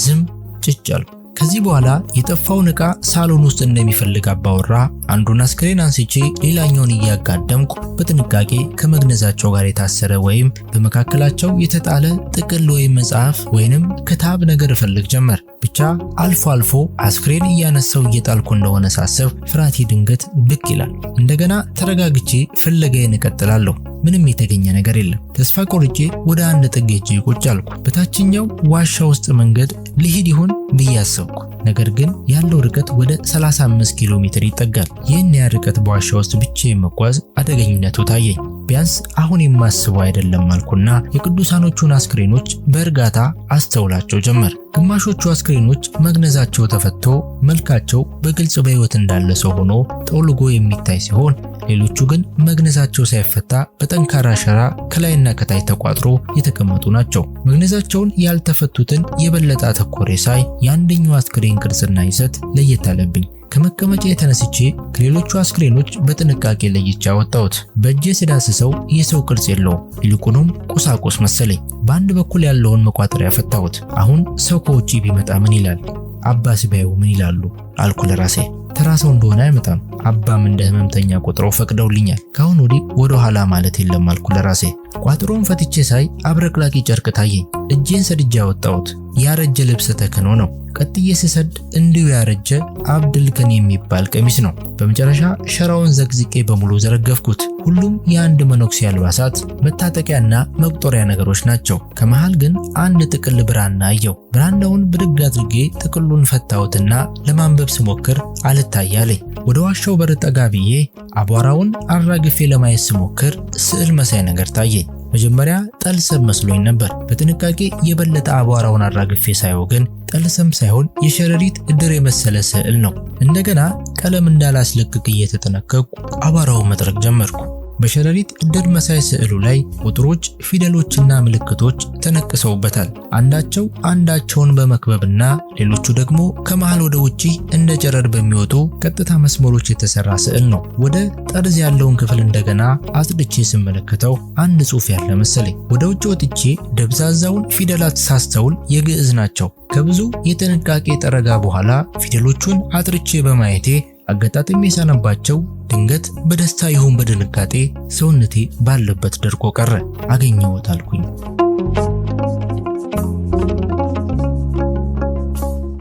ዝም ጭጭ አልኩ። ከዚህ በኋላ የጠፋውን ዕቃ ሳሎን ውስጥ እንደሚፈልግ አባወራ አንዱን አስክሬን አንስቼ ሌላኛውን እያጋደምኩ በጥንቃቄ ከመግነዛቸው ጋር የታሰረ ወይም በመካከላቸው የተጣለ ጥቅል ወይም መጽሐፍ ወይንም ክታብ ነገር እፈልግ ጀመር። ብቻ አልፎ አልፎ አስክሬን እያነሳው እየጣልኩ እንደሆነ ሳስብ ፍርሃቴ ድንገት ብቅ ይላል። እንደገና ተረጋግቼ ፍለጋዬን እቀጥላለሁ። ምንም የተገኘ ነገር የለም። ተስፋ ቆርጬ ወደ አንድ ጥግ ሄጄ ቁጭ አልኩ። በታችኛው ዋሻ ውስጥ መንገድ ልሂድ ይሆን ብዬ አሰብኩ። ነገር ግን ያለው ርቀት ወደ 35 ኪሎ ሜትር ይጠጋል። ይህን ያህል ርቀት በዋሻ ውስጥ ብቻዬን መጓዝ አደገኝነቱ ታየኝ። ቢያንስ አሁን የማስበው አይደለም አልኩና የቅዱሳኖቹን አስክሬኖች በእርጋታ አስተውላቸው ጀመር። ግማሾቹ አስክሬኖች መግነዛቸው ተፈቶ መልካቸው በግልጽ በሕይወት እንዳለ ሰው ሆኖ ጠውልጎ የሚታይ ሲሆን ሌሎቹ ግን መግነዛቸው ሳይፈታ በጠንካራ ሸራ ከላይና ከታች ተቋጥሮ የተቀመጡ ናቸው። መግነዛቸውን ያልተፈቱትን የበለጠ አተኮሬ ሳይ የአንደኛው አስክሬን ቅርጽና ይዘት ለየት አለብኝ። ከመቀመጫ የተነስቼ ከሌሎቹ አስክሬኖች በጥንቃቄ ለይቼ አወጣሁት። በእጄ ስዳስሰው የሰው ቅርጽ የለውም፣ ይልቁንም ቁሳቁስ መሰለኝ። በአንድ በኩል ያለውን መቋጠሪያ ፈታሁት። አሁን ሰው ከውጪ ቢመጣ ምን ይላል? አባስ ቢያዩ ምን ይላሉ አልኩ ለራሴ። ተራ ሰው እንደሆነ አይመጣም። አባም እንደ ህመምተኛ ቆጥረው ፈቅደውልኛል። ካሁን ወዲህ ወደ ኋላ ማለት የለም አልኩ ለራሴ። ቋጥሮን ፈትቼ ሳይ አብረቅላቂ ጨርቅ ታየኝ። እጄን ሰድጄ አወጣሁት። ያረጀ ልብስ ተክኖ ነው። ቀጥዬ ስሰድ እንዲሁ ያረጀ አብድልከን የሚባል ቀሚስ ነው። በመጨረሻ ሸራውን ዘግዝቄ በሙሉ ዘረገፍኩት። ሁሉም የአንድ መነኩሴ አልባሳት፣ መታጠቂያና መቁጠሪያ ነገሮች ናቸው። ከመሃል ግን አንድ ጥቅል ብራና አየው። ብራናውን ብድግ አድርጌ ጥቅሉን ፈታሁትና ለማንበብ ስሞክር አልታያለኝ። ወደ ዋሻው በር ጠጋ ብዬ አቧራውን አራግፌ ለማየት ስሞክር ስዕል መሳይ ነገር ታየኝ። መጀመሪያ ጠልሰም መስሎኝ ነበር። በጥንቃቄ የበለጠ አቧራውን አራግፌ ሳየው ግን ጠልሰም ሳይሆን የሸረሪት እድር የመሰለ ስዕል ነው። እንደገና ቀለም እንዳላስለቅቅ እየተጠነቀቅኩ አቧራውን መጥረግ ጀመርኩ። በሸረሪት እድር መሳይ ስዕሉ ላይ ቁጥሮች፣ ፊደሎችና ምልክቶች ተነቅሰውበታል። አንዳቸው አንዳቸውን በመክበብና ሌሎቹ ደግሞ ከመሃል ወደ ውጪ እንደ ጨረር በሚወጡ ቀጥታ መስመሮች የተሰራ ስዕል ነው። ወደ ጠርዝ ያለውን ክፍል እንደገና አጽድቼ ስመለከተው አንድ ጽሑፍ ያለ መሰለኝ። ወደ ውጭ ወጥቼ ደብዛዛውን ፊደላት ሳስተውል የግዕዝ ናቸው። ከብዙ የጥንቃቄ ጠረጋ በኋላ ፊደሎቹን አጥርቼ በማየቴ አገጣጥሜ ሳነባቸው ድንገት በደስታ ይሁን በድንጋጤ ሰውነቴ ባለበት ደርቆ ቀረ። አገኘሁት አልኩኝ።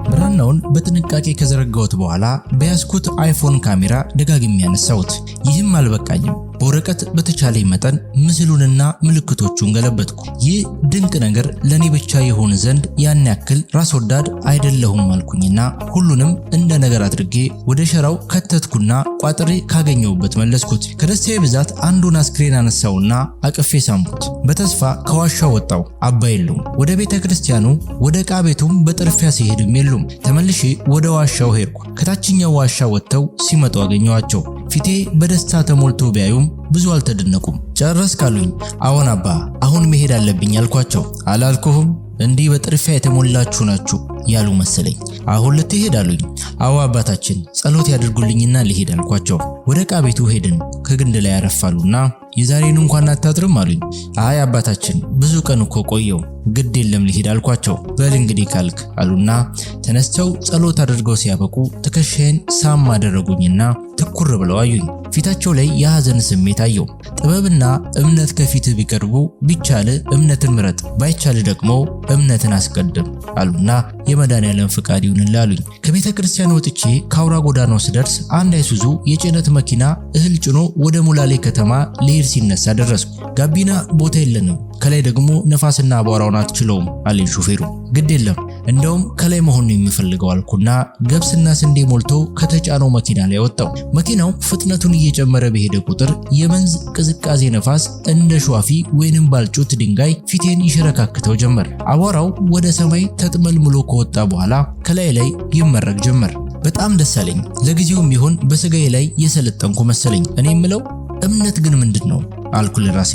ብራናውን በጥንቃቄ ከዘረጋሁት በኋላ በያዝኩት አይፎን ካሜራ ደጋግሜ ያነሳሁት። ይህም አልበቃኝም። በወረቀት በተቻለኝ መጠን ምስሉንና ምልክቶቹን ገለበጥኩ። ይህ ድንቅ ነገር ለኔ ብቻ ይሆን ዘንድ ያን ያክል ራስ ወዳድ አይደለሁም አልኩኝና ሁሉንም እንደ ነገር አድርጌ ወደ ሸራው ከተትኩና ቋጥሬ ካገኘሁበት መለስኩት። ከደስታዬ ብዛት አንዱን አስክሬን አነሳውና አቅፌ ሳምኩት። በተስፋ ከዋሻው ወጣው። አባ የሉም። ወደ ቤተ ክርስቲያኑ ወደ ዕቃ ቤቱም በጥርፊያ ሲሄድም የሉም። ተመልሼ ወደ ዋሻው ሄድኩ። ከታችኛው ዋሻ ወጥተው ሲመጡ አገኘኋቸው። ፊቴ በደስታ ተሞልቶ ቢያዩም ብዙ አልተደነቁም። ጨረስክ አሉኝ። አዎን አባ፣ አሁን መሄድ አለብኝ አልኳቸው። አላልኩህም እንዲህ በጥርፊያ የተሞላችሁ ናችሁ ያሉ መሰለኝ። አሁን ልትሄድ አሉኝ። አዎ አባታችን፣ ጸሎት ያድርጉልኝና ልሄድ አልኳቸው። ወደ ዕቃ ቤቱ ሄድን። ከግንድ ላይ ያረፋሉና የዛሬን እንኳን አታድርም አሉኝ። አይ አባታችን፣ ብዙ ቀን እኮ ቆየው፣ ግድ የለም ልሄድ አልኳቸው። በል እንግዲህ ካልክ አሉና ተነስተው ጸሎት አድርገው ሲያበቁ ትከሻዬን ሳም አደረጉኝና ትኩር ብለው አዩኝ። ፊታቸው ላይ የሐዘን ስሜት አየው። ጥበብና እምነት ከፊት ቢቀርቡ ቢቻል እምነትን ምረጥ፣ ባይቻል ደግሞ እምነትን አስቀድም አሉና የመድኃኔዓለም ፍቃድ ይሁንልህ አሉኝ። ከቤተ ክርስቲያን ወጥቼ ከአውራ ጎዳናው ስደርስ አንድ አይሱዙ የጭነት መኪና እህል ጭኖ ወደ ሙላሌ ከተማ ሊሄድ ሲነሳ ደረስኩ። ጋቢና ቦታ የለንም፣ ከላይ ደግሞ ነፋስና አቧራውን አትችለውም አለኝ ሹፌሩ። ግድ የለም እንደውም ከላይ መሆን ነው የሚፈልገው አልኩና ገብስና ስንዴ ሞልቶ ከተጫነው መኪና ላይ ወጣው። መኪናው ፍጥነቱን እየጨመረ በሄደ ቁጥር የመንዝ ቅዝቃዜ ነፋስ እንደ ሸዋፊ ወይንም ባልጩት ድንጋይ ፊቴን ይሸረካክተው ጀመር። አቧራው ወደ ሰማይ ተጥመልምሎ ከወጣ በኋላ ከላይ ላይ ይመረቅ ጀመር። በጣም ደስ አለኝ። ለጊዜውም ቢሆን በስጋዬ ላይ የሰለጠንኩ መሰለኝ። እኔ የምለው እምነት ግን ምንድነው አልኩ ለራሴ።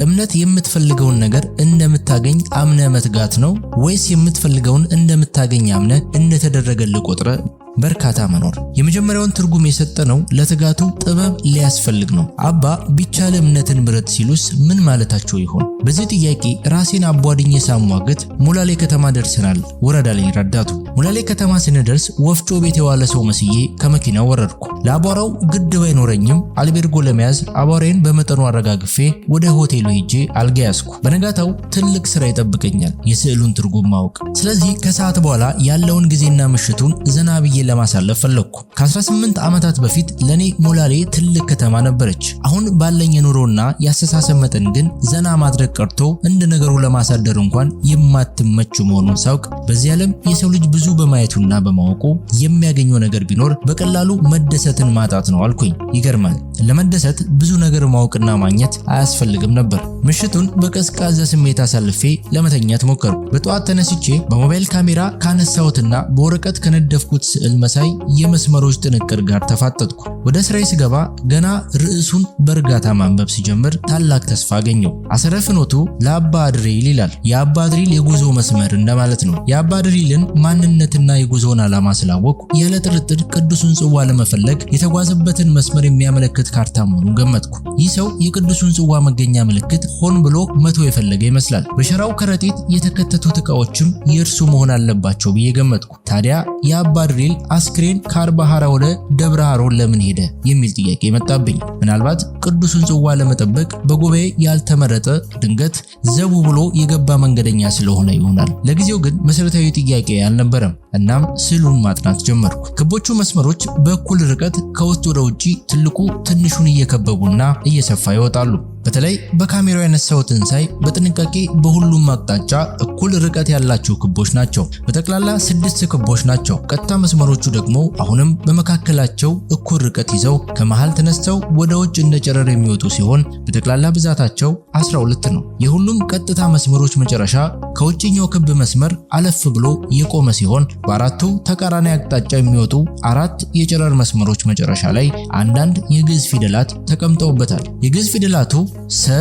እምነት የምትፈልገውን ነገር እንደምታገኝ አምነ መትጋት ነው ወይስ የምትፈልገውን እንደምታገኝ አምነ እንደተደረገልህ ቆጥረ በርካታ መኖር? የመጀመሪያውን ትርጉም የሰጠነው ለትጋቱ ጥበብ ሊያስፈልግ ነው። አባ ቢቻል እምነትን ምረጥ ሲሉስ ምን ማለታቸው ይሆን? በዚህ ጥያቄ ራሴን አቧድኜ ሳሟግት ሙላሌ ከተማ ደርሰናል። ወረዳ ላይ ረዳቱ። ሙላሌ ከተማ ስንደርስ ወፍጮ ቤት የዋለ ሰው መስዬ ከመኪናው ወረድኩ። ለአቧራው ግድ ባይኖረኝም አልቤርጎ ለመያዝ አቧራዬን በመጠኑ አረጋግፌ ወደ ሆቴሉ ሄጄ አልጋ ያዝኩ። በነጋታው ትልቅ ስራ ይጠብቀኛል፣ የስዕሉን ትርጉም ማወቅ። ስለዚህ ከሰዓት በኋላ ያለውን ጊዜና ምሽቱን ዘና ብዬ ለማሳለፍ ፈለግኩ። ከ18 ዓመታት በፊት ለኔ ሙላሌ ትልቅ ከተማ ነበረች። አሁን ባለኝ የኑሮና የአስተሳሰብ መጠን ግን ዘና ማድረግ ቀርቶ እንደ ነገሩ ለማሳደር እንኳን የማትመች መሆኑን ሳውቅ በዚህ ዓለም የሰው ልጅ ብዙ በማየቱና በማወቁ የሚያገኘው ነገር ቢኖር በቀላሉ መደሰትን ማጣት ነው አልኩኝ። ይገርማል። ለመደሰት ብዙ ነገር ማወቅና ማግኘት አያስፈልግም ነበር። ምሽቱን በቀዝቃዛ ስሜት አሳልፌ ለመተኛት ሞከርኩ። በጠዋት ተነስቼ በሞባይል ካሜራ ካነሳሁትና በወረቀት ከነደፍኩት ስዕል መሳይ የመስመሮች ጥንቅር ጋር ተፋጠጥኩ። ወደ ስራዬ ስገባ ገና ርዕሱን በእርጋታ ማንበብ ሲጀምር ታላቅ ተስፋ አገኘው። አሰረ ፍኖቱ ለአባ አድሪል ይላል። የአባ አድሪል የጉዞ መስመር እንደማለት ነው። የአባ አድሪልን ማንነትና የጉዞውን ዓላማ ስላወቅኩ ያለ ጥርጥር ቅዱሱን ጽዋ ለመፈለግ የተጓዘበትን መስመር የሚያመለክት ካርታ መሆኑን ገመትኩ። ይህ ሰው የቅዱሱን ጽዋ መገኛ ምልክት ሆን ብሎ መቶ የፈለገ ይመስላል። በሸራው ከረጢት የተከተቱት ዕቃዎችም የእርሱ መሆን አለባቸው ብዬ ገመትኩ። ታዲያ የአባ አድሪል አስክሬን ከአርባ ሐራ ወደ ደብረ ሐሮን ለምን ሄደ የሚል ጥያቄ መጣብኝ። ምናልባት ቅዱሱን ጽዋ ለመጠበቅ በጉባኤ ያልተመረጠ ድንገት ዘቡ ብሎ የገባ መንገደኛ ስለሆነ ይሆናል። ለጊዜው ግን መሰረታዊ ጥያቄ አልነበረም። እናም ስዕሉን ማጥናት ጀመርኩ። ክቦቹ መስመሮች በእኩል ርቀት ከውስጥ ወደ ውጪ ትልቁ ትንሹን እየከበቡና እየሰፋ ይወጣሉ። በተለይ በካሜራው ያነሳሁትን ሳይ በጥንቃቄ በሁሉም አቅጣጫ እኩል ርቀት ያላቸው ክቦች ናቸው። በጠቅላላ 6 ክቦች ናቸው። ቀጥታ መስመሮቹ ደግሞ አሁንም በመካከላቸው እኩል ርቀት ይዘው ከመሃል ተነስተው ወደ ውጭ እንደ ጨረር የሚወጡ ሲሆን በጠቅላላ ብዛታቸው 12 ነው። የሁሉም ቀጥታ መስመሮች መጨረሻ ከውጭኛው ክብ መስመር አለፍ ብሎ የቆመ ሲሆን በአራቱ ተቃራኒ አቅጣጫ የሚወጡ 4 የጨረር መስመሮች መጨረሻ ላይ አንዳንድ የግዕዝ ፊደላት ተቀምጠውበታል። የግዕዝ ፊደላቱ ሰ፣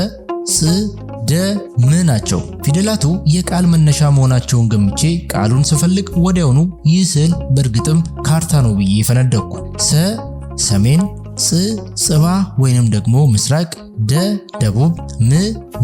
ፅ፣ ደ፣ ም ናቸው። ፊደላቱ የቃል መነሻ መሆናቸውን ገምቼ ቃሉን ስፈልግ ወዲያውኑ ይህ ስዕል በእርግጥም ካርታ ነው ብዬ ፈነደቅኩ። ሰ ሰሜን፣ ፅ ጽባ ወይንም ደግሞ ምስራቅ፣ ደ ደቡብ፣ ም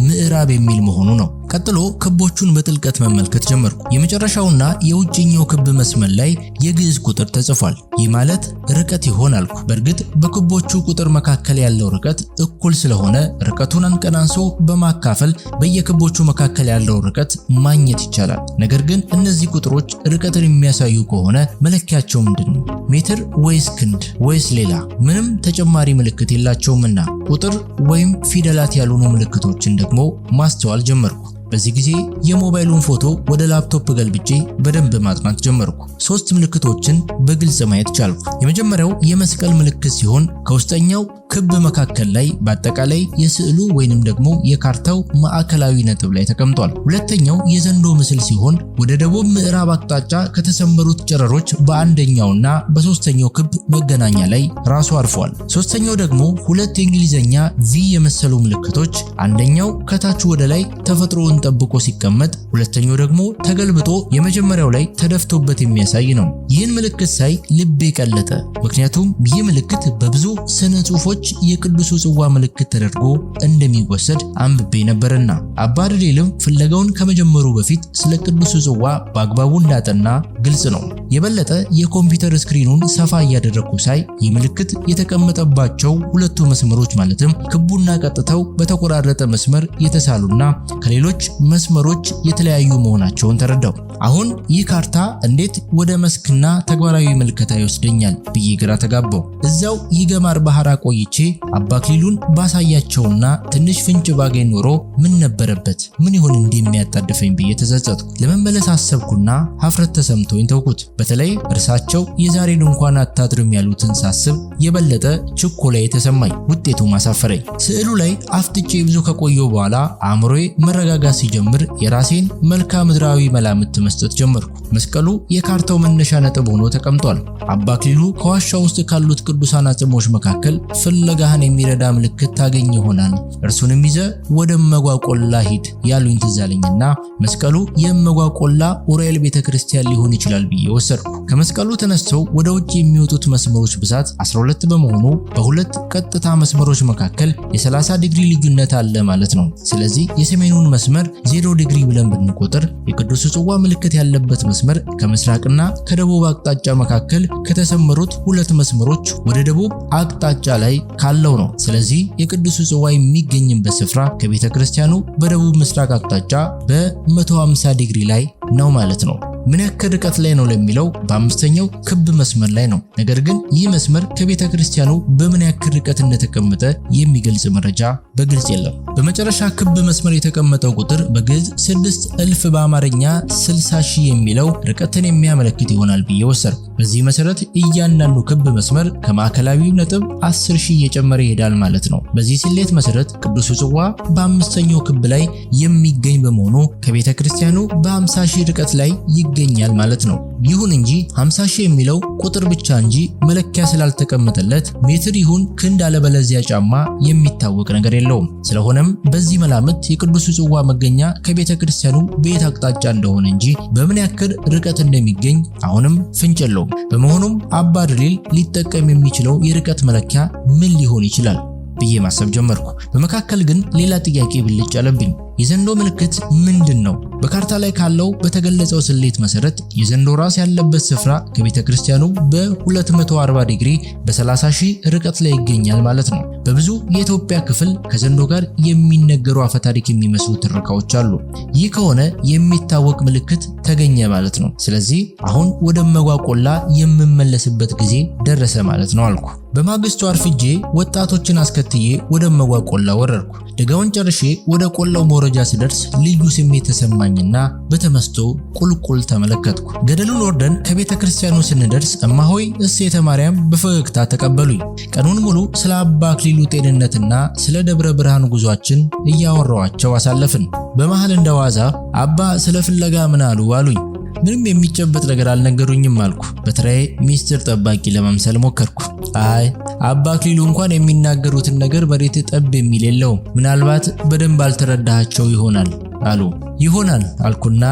ምዕራብ የሚል መሆኑ ነው። ቀጥሎ ክቦቹን በጥልቀት መመልከት ጀመርኩ። የመጨረሻውና የውጭኛው ክብ መስመር ላይ የግዕዝ ቁጥር ተጽፏል። ይህ ማለት ርቀት ይሆን አልኩ። በእርግጥ በክቦቹ ቁጥር መካከል ያለው ርቀት እኩል ስለሆነ ርቀቱን አንቀናንሶ በማካፈል በየክቦቹ መካከል ያለው ርቀት ማግኘት ይቻላል። ነገር ግን እነዚህ ቁጥሮች ርቀትን የሚያሳዩ ከሆነ መለኪያቸው ምንድነው? ሜትር ወይስ ክንድ ወይስ ሌላ? ምንም ተጨማሪ ምልክት የላቸውምና ቁጥር ወይም ፊደላት ያልሆኑ ምልክቶችን ደግሞ ማስተዋል ጀመርኩ። በዚህ ጊዜ የሞባይሉን ፎቶ ወደ ላፕቶፕ ገልብጬ በደንብ ማጥናት ጀመርኩ። 3 ምልክቶችን በግልጽ ማየት ቻልኩ። የመጀመሪያው የመስቀል ምልክት ሲሆን ከውስጠኛው ክብ መካከል ላይ በአጠቃላይ የስዕሉ ወይንም ደግሞ የካርታው ማዕከላዊ ነጥብ ላይ ተቀምጧል። ሁለተኛው የዘንዶ ምስል ሲሆን ወደ ደቡብ ምዕራብ አቅጣጫ ከተሰመሩት ጨረሮች በአንደኛውና በሶስተኛው ክብ መገናኛ ላይ ራሱ አርፏል። ሶስተኛው ደግሞ 2 የእንግሊዘኛ ቪ የመሰሉ ምልክቶች፣ አንደኛው ከታች ወደ ላይ ተፈጥሮውን ጠብቆ ሲቀመጥ፣ ሁለተኛው ደግሞ ተገልብጦ የመጀመሪያው ላይ ተደፍቶበት የሚያሳይ ነው። ይህን ምልክት ሳይ ልቤ ቀለጠ። ምክንያቱም ይህ ምልክት በብዙ ስነ ጽሑፎች የቅዱሱ ጽዋ ምልክት ተደርጎ እንደሚወሰድ አንብቤ ነበርና አባ ድሪልም ፍለጋውን ከመጀመሩ በፊት ስለ ቅዱሱ ጽዋ በአግባቡ እንዳጠና ግልጽ ነው። የበለጠ የኮምፒውተር ስክሪኑን ሰፋ እያደረኩ ሳይ ይህ ምልክት የተቀመጠባቸው ሁለቱ መስመሮች ማለትም ክቡና ቀጥታው በተቆራረጠ መስመር የተሳሉና ከሌሎች መስመሮች የተለያዩ መሆናቸውን ተረዳው። አሁን ይህ ካርታ እንዴት ወደ መስክና ተግባራዊ ምልከታ ይወስደኛል ብዬ ግራ ተጋባው። እዛው ይገማር ባህር ቆይቼ አባ አክሊሉን ባሳያቸውና ትንሽ ፍንጭ ባገኝ ኖሮ ምን ነበረበት? ምን ይሆን እንደሚያጣድፈኝ ብዬ ተጸጸትኩ። ለመመለስ አሰብኩና ሀፍረት ተሰምቶኝ ተውኩት። በተለይ እርሳቸው የዛሬን እንኳን አታድርም ያሉትን ሳስብ የበለጠ ችኮላዬ ተሰማኝ። ውጤቱ ማሳፈረኝ። ስዕሉ ላይ አፍጥጬ ብዙ ከቆየው በኋላ አእምሮዬ መረጋጋት ሲጀምር የራሴን መልክዓ ምድራዊ መላምት መስጠት ጀመርኩ። መስቀሉ የካርታው መነሻ ነጥብ ሆኖ ተቀምጧል። አባ አክሊሉ ከዋሻ ውስጥ ካሉት ቅዱሳን አጽሞች መካከል ፍለጋህን የሚረዳ ምልክት ታገኝ ይሆናል፣ እርሱንም ይዘ ወደ እመጓቆላ ሂድ ያሉኝ ትዝ አለኝና መስቀሉ የእመጓቆላ ኡራኤል ቤተክርስቲያን ሊሆን ይችላል ብዬ ወሰድኩ። ከመስቀሉ ተነስተው ወደ ውጭ የሚወጡት መስመሮች ብዛት 12 በመሆኑ በሁለት ቀጥታ መስመሮች መካከል የ30 ዲግሪ ልዩነት አለ ማለት ነው። ስለዚህ የሰሜኑን መስመር 0 ዲግሪ ብለን ብንቆጥር የቅዱስ ጽዋ ምልክት ያለበት መስመር ከምስራቅና ከደቡብ አቅጣጫ መካከል ከተሰመሩት ሁለት መስመሮች ወደ ደቡብ አቅጣጫ ላይ ካለው ነው። ስለዚህ የቅዱስ ጽዋ የሚገኝበት ስፍራ ከቤተ ክርስቲያኑ በደቡብ ምስራቅ አቅጣጫ በ150 ዲግሪ ላይ ነው ማለት ነው። ምን ያክል ርቀት ላይ ነው ለሚለው በአምስተኛው ክብ መስመር ላይ ነው። ነገር ግን ይህ መስመር ከቤተ ክርስቲያኑ በምን ያክል ርቀት እንደተቀመጠ የሚገልጽ መረጃ በግልጽ የለም። በመጨረሻ ክብ መስመር የተቀመጠው ቁጥር በግዕዝ 6000 በአማርኛ 60,000 የሚለው ርቀትን የሚያመለክት ይሆናል ብዬ ወሰድኩ። በዚህ መሰረት እያንዳንዱ ክብ መስመር ከማዕከላዊው ነጥብ 10,000 እየጨመረ ይሄዳል ማለት ነው። በዚህ ስሌት መሰረት ቅዱሱ ጽዋ በአምስተኛው ክብ ላይ የሚገኝ በመሆኑ ከቤተ ክርስቲያኑ በ50,000 ርቀት ላይ ይገኛል ማለት ነው። ይሁን እንጂ 50,000 የሚለው ቁጥር ብቻ እንጂ መለኪያ ስላልተቀመጠለት ሜትር ይሁን ክንድ አለበለዚያ ጫማ የሚታወቅ ነገር የለውም። ስለሆነም በዚህ መላምት የቅዱሱ ጽዋ መገኛ ከቤተ ክርስቲያኑ በየት አቅጣጫ እንደሆነ እንጂ በምን ያክል ርቀት እንደሚገኝ አሁንም ፍንጭ የለውም። በመሆኑም አባ ድሪል ሊጠቀም የሚችለው የርቀት መለኪያ ምን ሊሆን ይችላል ብዬ ማሰብ ጀመርኩ። በመካከል ግን ሌላ ጥያቄ ብልጭ አለብኝ። የዘንዶ ምልክት ምንድን ነው? በካርታ ላይ ካለው በተገለጸው ስሌት መሰረት የዘንዶ ራስ ያለበት ስፍራ ከቤተ ክርስቲያኑ በ240 ዲግሪ በ30,000 ርቀት ላይ ይገኛል ማለት ነው። በብዙ የኢትዮጵያ ክፍል ከዘንዶ ጋር የሚነገሩ አፈታሪክ የሚመስሉ ትረካዎች አሉ። ይህ ከሆነ የሚታወቅ ምልክት ተገኘ ማለት ነው። ስለዚህ አሁን ወደ እመጓቆላ የምመለስበት ጊዜ ደረሰ ማለት ነው አልኩ። በማግስቱ አርፍጄ ወጣቶችን አስከትዬ ወደ እመጓ ቆላ ወረድኩ። ደጋውን ጨርሼ ወደ ቆላው መውረጃ ስደርስ ልዩ ስሜት ተሰማኝና በተመስጦ ቁልቁል ተመለከትኩ። ገደሉን ወርደን ከቤተ ክርስቲያኑ ስንደርስ እማሆይ እሴተ ማርያም በፈገግታ ተቀበሉኝ። ቀኑን ሙሉ ስለ አባ አክሊሉ ጤንነትና ስለ ደብረ ብርሃን ጉዟችን እያወራኋቸው አሳለፍን። በመሃል እንደዋዛ አባ ስለ ፍለጋ ምን አሉ አሉኝ። ምንም የሚጨበጥ ነገር አልነገሩኝም አልኩ። በተራዬ ሚስጥር ጠባቂ ለመምሰል ሞከርኩ። አይ አባ አክሊሉ እንኳን የሚናገሩትን ነገር መሬት ጠብ የሚል የለውም፣ ምናልባት በደንብ አልተረዳሃቸው ይሆናል አሉ። ይሆናል አልኩና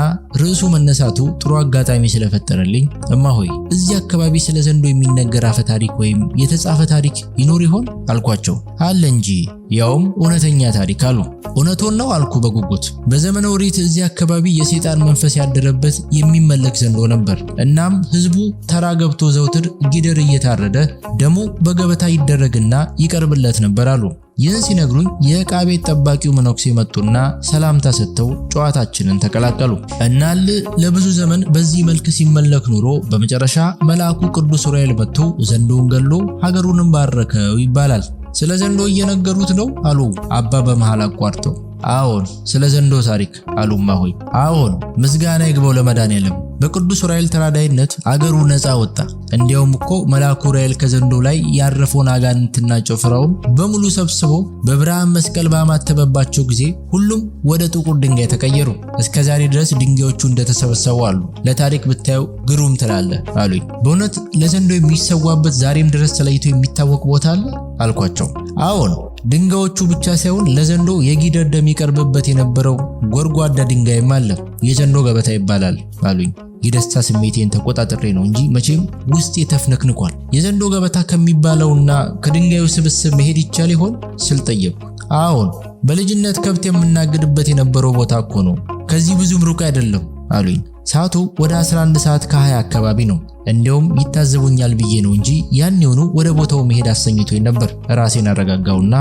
ርዕሱ መነሳቱ ጥሩ አጋጣሚ ስለፈጠረልኝ እማሆይ እዚህ አካባቢ ስለ ዘንዶ የሚነገር አፈ ታሪክ ወይም የተጻፈ ታሪክ ይኖር ይሆን አልኳቸው። አለ እንጂ ያውም እውነተኛ ታሪክ አሉ። እውነቶን ነው አልኩ በጉጉት። በዘመነ ኦሪት እዚህ አካባቢ የሰይጣን መንፈስ ያደረበት የሚመለክ ዘንዶ ነበር። እናም ህዝቡ ተራ ገብቶ ዘውትር ጊደር እየታረደ ደሙ በገበታ ይደረግና ይቀርብለት ነበር አሉ። ይህን ሲነግሩኝ የዕቃ ቤት ጠባቂው መነኩሴ መጡና ሰላምታ ሰጥተው ጨዋታችንን ተቀላቀሉ። እናል ለብዙ ዘመን በዚህ መልክ ሲመለክ ኑሮ በመጨረሻ መልአኩ ቅዱስ ዑራኤል መጥቶ ዘንዶውን ገሎ ሀገሩንም ባረከው ይባላል። ስለ ዘንዶ እየነገሩት ነው አሉ አባ በመሃል አቋርጠው። አዎን ስለ ዘንዶ ታሪክ አሉ እማሆይ። አዎን ምስጋና ይግባው ለመድኃኔዓለም። በቅዱስ ዑራኤል ተራዳይነት አገሩ ነፃ ወጣ። እንዲያውም እኮ መልአኩ ዑራኤል ከዘንዶ ላይ ያረፈውን አጋንንትና ጭፍራውን በሙሉ ሰብስቦ በብርሃን መስቀል ባማተበባቸው ጊዜ ሁሉም ወደ ጥቁር ድንጋይ ተቀየሩ። እስከዛሬ ድረስ ድንጋዮቹ እንደተሰበሰቡ አሉ። ለታሪክ ብታየው ግሩም ትላለህ አሉኝ። በእውነት ለዘንዶ የሚሰዋበት ዛሬም ድረስ ተለይቶ የሚታወቅ ቦታ አለ አልኳቸው። አዎን ድንጋዮቹ ብቻ ሳይሆን ለዘንዶ የጊደር ደም ይቀርብበት የነበረው ጎርጓዳ ድንጋይም አለ። የዘንዶ ገበታ ይባላል አሉኝ። የደስታ ስሜቴን ተቆጣጥሬ ነው እንጂ መቼም ውስጤ ተፍነክንኳል። የዘንዶ ገበታ ከሚባለውና ከድንጋዩ ስብስብ መሄድ ይቻል ይሆን ስል ጠየቅኩ። አዎን በልጅነት ከብት የምናግድበት የነበረው ቦታ እኮ ነው። ከዚህ ብዙም ሩቅ አይደለም አሉኝ። ሰዓቱ ወደ 11 ሰዓት ከ20 አካባቢ ነው። እንዲያውም ይታዘቡኛል ብዬ ነው እንጂ ያኔውኑ ወደ ቦታው መሄድ አሰኝቶኝ ነበር። ራሴን አረጋጋውና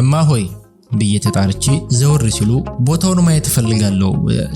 እማሆይ ብዬ ተጣርቼ ዘወር ሲሉ ቦታውን ማየት እፈልጋለሁ፣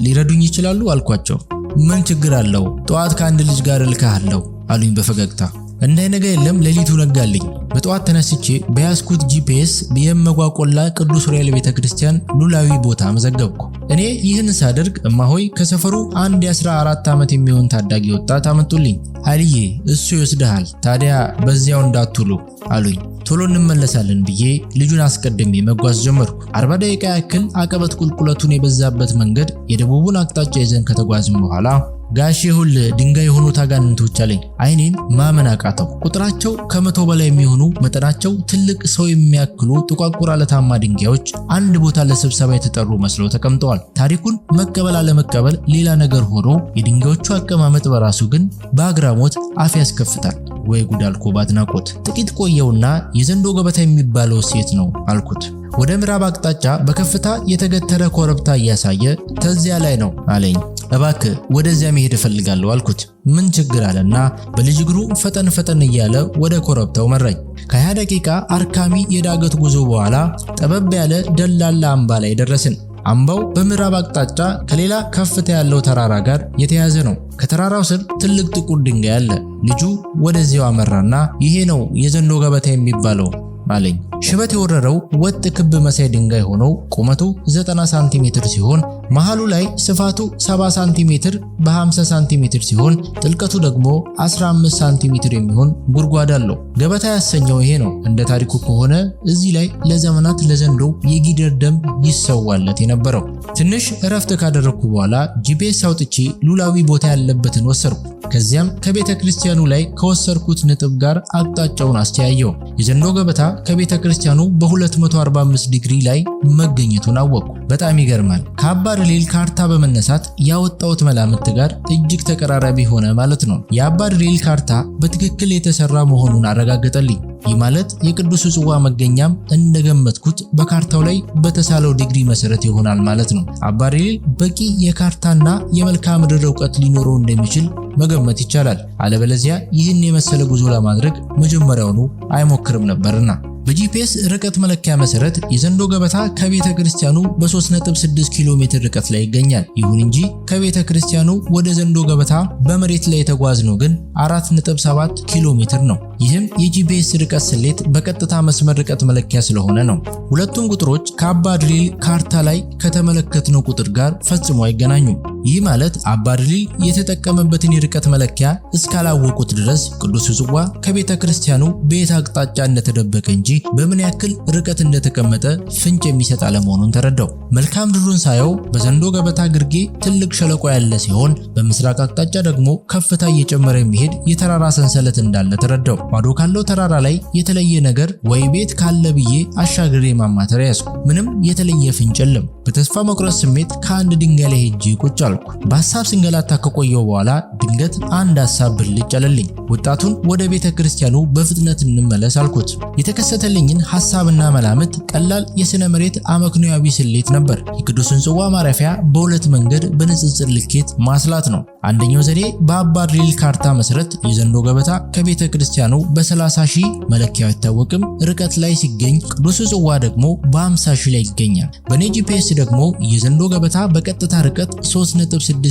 ሊረዱኝ ይችላሉ አልኳቸው። ምን ችግር አለው? ጠዋት ከአንድ ልጅ ጋር እልካለሁ አሉኝ በፈገግታ። እንዳይነጋ የለም ሌሊቱ ነጋልኝ። በጠዋት ተነስቼ በያዝኩት ጂፒኤስ የእመጓ ቆላ ቅዱስ ዑራኤል ቤተክርስቲያን ሉላዊ ቦታ መዘገብኩ። እኔ ይህን ሳደርግ እማሆይ ከሰፈሩ አንድ የ14 ዓመት የሚሆን ታዳጊ ወጣት አመጡልኝ። ኃይልዬ እሱ ይወስድሃል፣ ታዲያ በዚያው እንዳትውሉ አሉኝ። ቶሎ እንመለሳለን ብዬ ልጁን አስቀድሜ መጓዝ ጀመርኩ። 40 ደቂቃ ያክል አቀበት ቁልቁለቱን የበዛበት መንገድ የደቡቡን አቅጣጫ ይዘን ከተጓዝን በኋላ ጋሼ ሁል ድንጋይ የሆኑት አጋንንቶች አለኝ። አይኔን ማመን አቃተው። ቁጥራቸው ከ100 በላይ የሚሆኑ መጠናቸው ትልቅ ሰው የሚያክሉ ጥቋቁር አለታማ ድንጋዮች አንድ ቦታ ለስብሰባ የተጠሩ መስለው ተቀምጠዋል። ታሪኩን መቀበል አለመቀበል ሌላ ነገር ሆኖ የድንጋዮቹ አቀማመጥ በራሱ ግን በአግራሞት አፍ ያስከፍታል። ወይ ጉድ አልኩ በአድናቆት። ጥቂት ቆየውና የዘንዶ ገበታ የሚባለው ሴት ነው አልኩት። ወደ ምዕራብ አቅጣጫ በከፍታ የተገተረ ኮረብታ እያሳየ ተዚያ ላይ ነው አለኝ። እባክህ ወደዚያ መሄድ እፈልጋለሁ አልኩት። ምን ችግር አለና በልጅ እግሩ ፈጠን ፈጠን እያለ ወደ ኮረብታው መራኝ። ከ20 ደቂቃ አርካሚ የዳገት ጉዞ በኋላ ጠበብ ያለ ደላላ አምባ ላይ ደረስን። አምባው በምዕራብ አቅጣጫ ከሌላ ከፍታ ያለው ተራራ ጋር የተያዘ ነው። ከተራራው ስር ትልቅ ጥቁር ድንጋይ አለ። ልጁ ወደዚያው አመራና ይሄ ነው የዘንዶ ገበታ የሚባለው አለኝ። ሽበት የወረረው ወጥ ክብ መሳይ ድንጋይ ሆኖ ቁመቱ 90 ሳንቲሜትር ሲሆን መሃሉ ላይ ስፋቱ 70 ሳንቲሜትር በ50 ሳንቲሜትር ሲሆን ጥልቀቱ ደግሞ 15 ሳንቲሜትር የሚሆን ጉድጓድ አለው። ገበታ ያሰኘው ይሄ ነው። እንደ ታሪኩ ከሆነ እዚህ ላይ ለዘመናት ለዘንዶ የጊደር ደም ይሰዋለት የነበረው። ትንሽ እረፍት ካደረኩ በኋላ ጂፒኤስ አውጥቼ ሉላዊ ቦታ ያለበትን ወሰርኩ። ከዚያም ከቤተ ክርስቲያኑ ላይ ከወሰርኩት ነጥብ ጋር አቅጣጫውን አስተያየው። የዘንዶ ገበታ ከቤተ ክርስቲያኑ በ245 ዲግሪ ላይ መገኘቱን አወቅኩ። በጣም ይገርማል። ከአባ ድሌል ካርታ በመነሳት ያወጣሁት መላምት ጋር እጅግ ተቀራራቢ ሆነ ማለት ነው። የአባ ድሌል ካርታ በትክክል የተሰራ መሆኑን አረጋገጠልኝ። ይህ ማለት የቅዱስ ጽዋ መገኛም እንደገመትኩት በካርታው ላይ በተሳለው ዲግሪ መሰረት ይሆናል ማለት ነው። አባ ድሌል በቂ የካርታና የመልክዓ ምድር ዕውቀት ሊኖረው እንደሚችል መገመት ይቻላል። አለበለዚያ ይህን የመሰለ ጉዞ ለማድረግ መጀመሪያውኑ አይሞክርም ነበርና። በጂፒኤስ ርቀት መለኪያ መሰረት የዘንዶ ገበታ ከቤተ ክርስቲያኑ በ3.6 ኪሎ ሜትር ርቀት ላይ ይገኛል። ይሁን እንጂ ከቤተ ክርስቲያኑ ወደ ዘንዶ ገበታ በመሬት ላይ የተጓዝነው ግን 4.7 ኪሎ ሜትር ነው። ይህም የጂፒኤስ ርቀት ስሌት በቀጥታ መስመር ርቀት መለኪያ ስለሆነ ነው። ሁለቱም ቁጥሮች ከአባ ድሪል ካርታ ላይ ከተመለከትነው ቁጥር ጋር ፈጽሞ አይገናኙም። ይህ ማለት አባ ድሪል የተጠቀመበትን የርቀት መለኪያ እስካላወቁት ድረስ ቅዱሱ ጽዋ ከቤተ ክርስቲያኑ በየት አቅጣጫ እንደተደበቀ እንጂ በምን ያክል ርቀት እንደተቀመጠ ፍንጭ የሚሰጥ አለመሆኑን ተረዳው። መልካም ምድሩን ሳየው በዘንዶ ገበታ ግርጌ ትልቅ ሸለቆ ያለ ሲሆን በምስራቅ አቅጣጫ ደግሞ ከፍታ እየጨመረ የሚሄድ የተራራ ሰንሰለት እንዳለ ተረዳው። ማዶ ካለው ተራራ ላይ የተለየ ነገር ወይ ቤት ካለ ብዬ አሻግሬ ማማተር ያዝኩ። ምንም የተለየ ፍንጭ የለም። በተስፋ መቁረጥ ስሜት ከአንድ ድንጋይ ላይ ሄጄ ቁጭ አልኩ። በሐሳብ ስንገላታ ከቆየው በኋላ ድንገት አንድ ሐሳብ ብልጭ አለልኝ። ወጣቱን ወደ ቤተ ክርስቲያኑ በፍጥነት እንመለስ አልኩት። የተከሰተልኝን ሐሳብና መላምት ቀላል የሥነ መሬት አመክንዮአዊ ስሌት ነበር። የቅዱስን ጽዋ ማረፊያ በሁለት መንገድ በንጽጽር ልኬት ማስላት ነው። አንደኛው ዘዴ በአባ ድሪል ካርታ መሰረት የዘንዶ ገበታ ከቤተ ክርስቲያኑ በ30,000 መለኪያው አይታወቅም ርቀት ላይ ሲገኝ፣ ቅዱሱ ጽዋ ደግሞ በ50,000 ላይ ይገኛል። በኔ ጂፒኤስ ደግሞ የዘንዶ ገበታ በቀጥታ ርቀት 3.6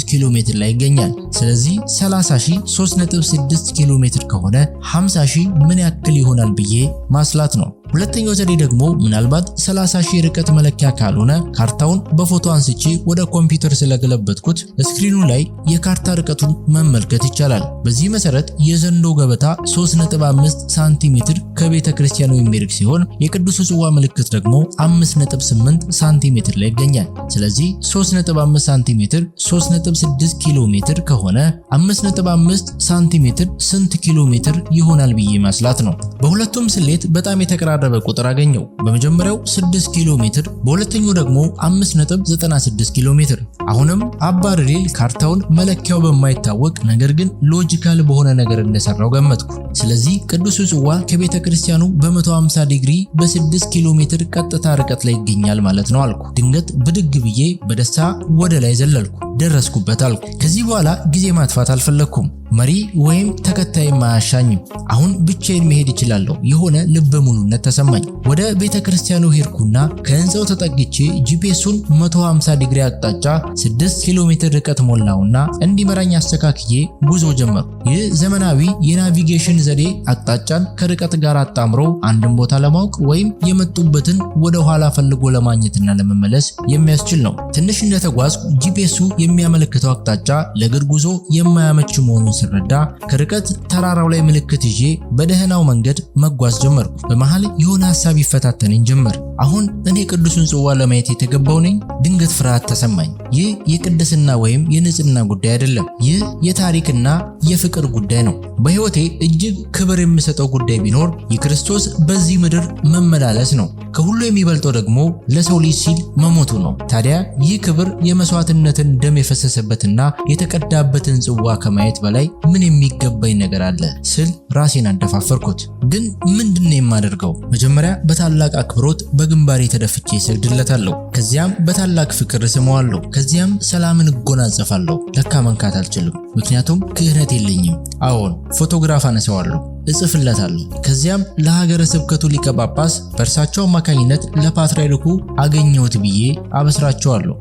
ኪሎ ሜትር ላይ ይገኛል። ስለዚህ 30,000 3.6 ኪሎ ሜትር ከሆነ 50,000 ምን ያክል ይሆናል ብዬ ማስላት ነው። ሁለተኛው ዘዴ ደግሞ ምናልባት 30,000 ርቀት መለኪያ ካልሆነ ካርታውን በፎቶ አንስቼ ወደ ኮምፒውተር ስለገለበጥኩት ስክሪኑ ላይ የካርታ ርቀቱን መመልከት ይቻላል። በዚህ መሰረት የዘንዶ ገበታ 3.5 ሳንቲሜትር ከቤተ ክርስቲያኑ የሚርቅ ሲሆን የቅዱሱ ጽዋ ምልክት ደግሞ 5.8 ሳንቲሜትር ላይ ይገኛል። ስለዚህ 3.5 ሳንቲሜትር 3.6 ኪሎ ሜትር ከሆነ 5.5 ሳንቲሜትር ስንት ኪሎ ሜትር ይሆናል ብዬ ማስላት ነው። በሁለቱም ስሌት በጣም የተቀራረበ ቁጥር አገኘው። በመጀመሪያው 6 ኪሎ ሜትር፣ በሁለተኛው ደግሞ 5.96 ኪሎ ሜትር። አሁንም አባ ድሪል ካርታውን መለኪያው በማይታወቅ ነገር ግን ሎጂካል በሆነ ነገር እንደሰራው ገመትኩ። ስለዚህ ቅዱሱ ጽዋ ከቤተ ክርስቲያኑ በ150 ዲግሪ በ6 ኪሎ ሜትር ቀጥታ ርቀት ላይ ይገኛል ማለት ነው አልኩ። ድንገት ብድግ ብዬ በደስታ ወደ ላይ ዘለልኩ። ደረስኩበት አልኩ። ከዚህ በኋላ ጊዜ ማጥፋት አልፈለኩም። መሪ ወይም ተከታይ ማያሻኝም። አሁን ብቻዬን መሄድ እችላለሁ። የሆነ ልበ ሙሉነት ተሰማኝ። ወደ ቤተ ክርስቲያኑ ሄድኩና ከህንፃው ተጠግቼ ጂፒኤሱን 150 ዲግሪ አቅጣጫ 6 ኪሎ ሜትር ርቀት ሞላውና እንዲመራኝ አስተካክዬ ጉዞ ጀመርኩ። ይህ ዘመናዊ የናቪጌሽን ዘዴ አቅጣጫን ከርቀት ጋር አጣምሮ አንድን ቦታ ለማወቅ ወይም የመጡበትን ወደ ኋላ ፈልጎ ለማግኘትና ለመመለስ የሚያስችል ነው። ትንሽ እንደተጓዝኩ ጂፒኤሱ የሚያመለክተው አቅጣጫ ለእግር ጉዞ የማያመች መሆኑን ስረዳ ከርቀት ተራራው ላይ ምልክት ይዤ በደህናው መንገድ መጓዝ ጀመርኩ። በመሃል የሆነ ሐሳብ ይፈታተነኝ ጀመር። አሁን እኔ ቅዱሱን ጽዋ ለማየት የተገባው ነኝ? ድንገት ፍርሃት ተሰማኝ። ይህ የቅድስና ወይም የንጽህና ጉዳይ አይደለም። ይህ የታሪክና የፍቅር ጉዳይ ነው። በሕይወቴ እጅግ ክብር የምሰጠው ጉዳይ ቢኖር የክርስቶስ በዚህ ምድር መመላለስ ነው። ከሁሉ የሚበልጠው ደግሞ ለሰው ልጅ ሲል መሞቱ ነው። ታዲያ ይህ ክብር የመስዋዕትነትን ደም የፈሰሰበትና የተቀዳበትን ጽዋ ከማየት በላይ ምን የሚገባኝ ነገር አለ ስል ራሴን አደፋፈርኩት። ግን ምንድነው የማደርገው? መጀመሪያ በታላቅ አክብሮት በግንባሬ ተደፍቼ ሰግድለታለሁ። ከዚያም በታላቅ ፍቅር ስመዋለሁ። ከዚያም ሰላምን እጎናጸፋለሁ። ለካ መንካት አልችልም፣ ምክንያቱም ክህነት የለኝም። አዎን፣ ፎቶግራፍ አነሳዋለሁ፣ እጽፍለታለሁ። ከዚያም ለሀገረ ስብከቱ ሊቀ ጳጳስ በእርሳቸው አማካኝነት ለፓትርያርኩ አገኘሁት ብዬ አበስራቸዋለሁ።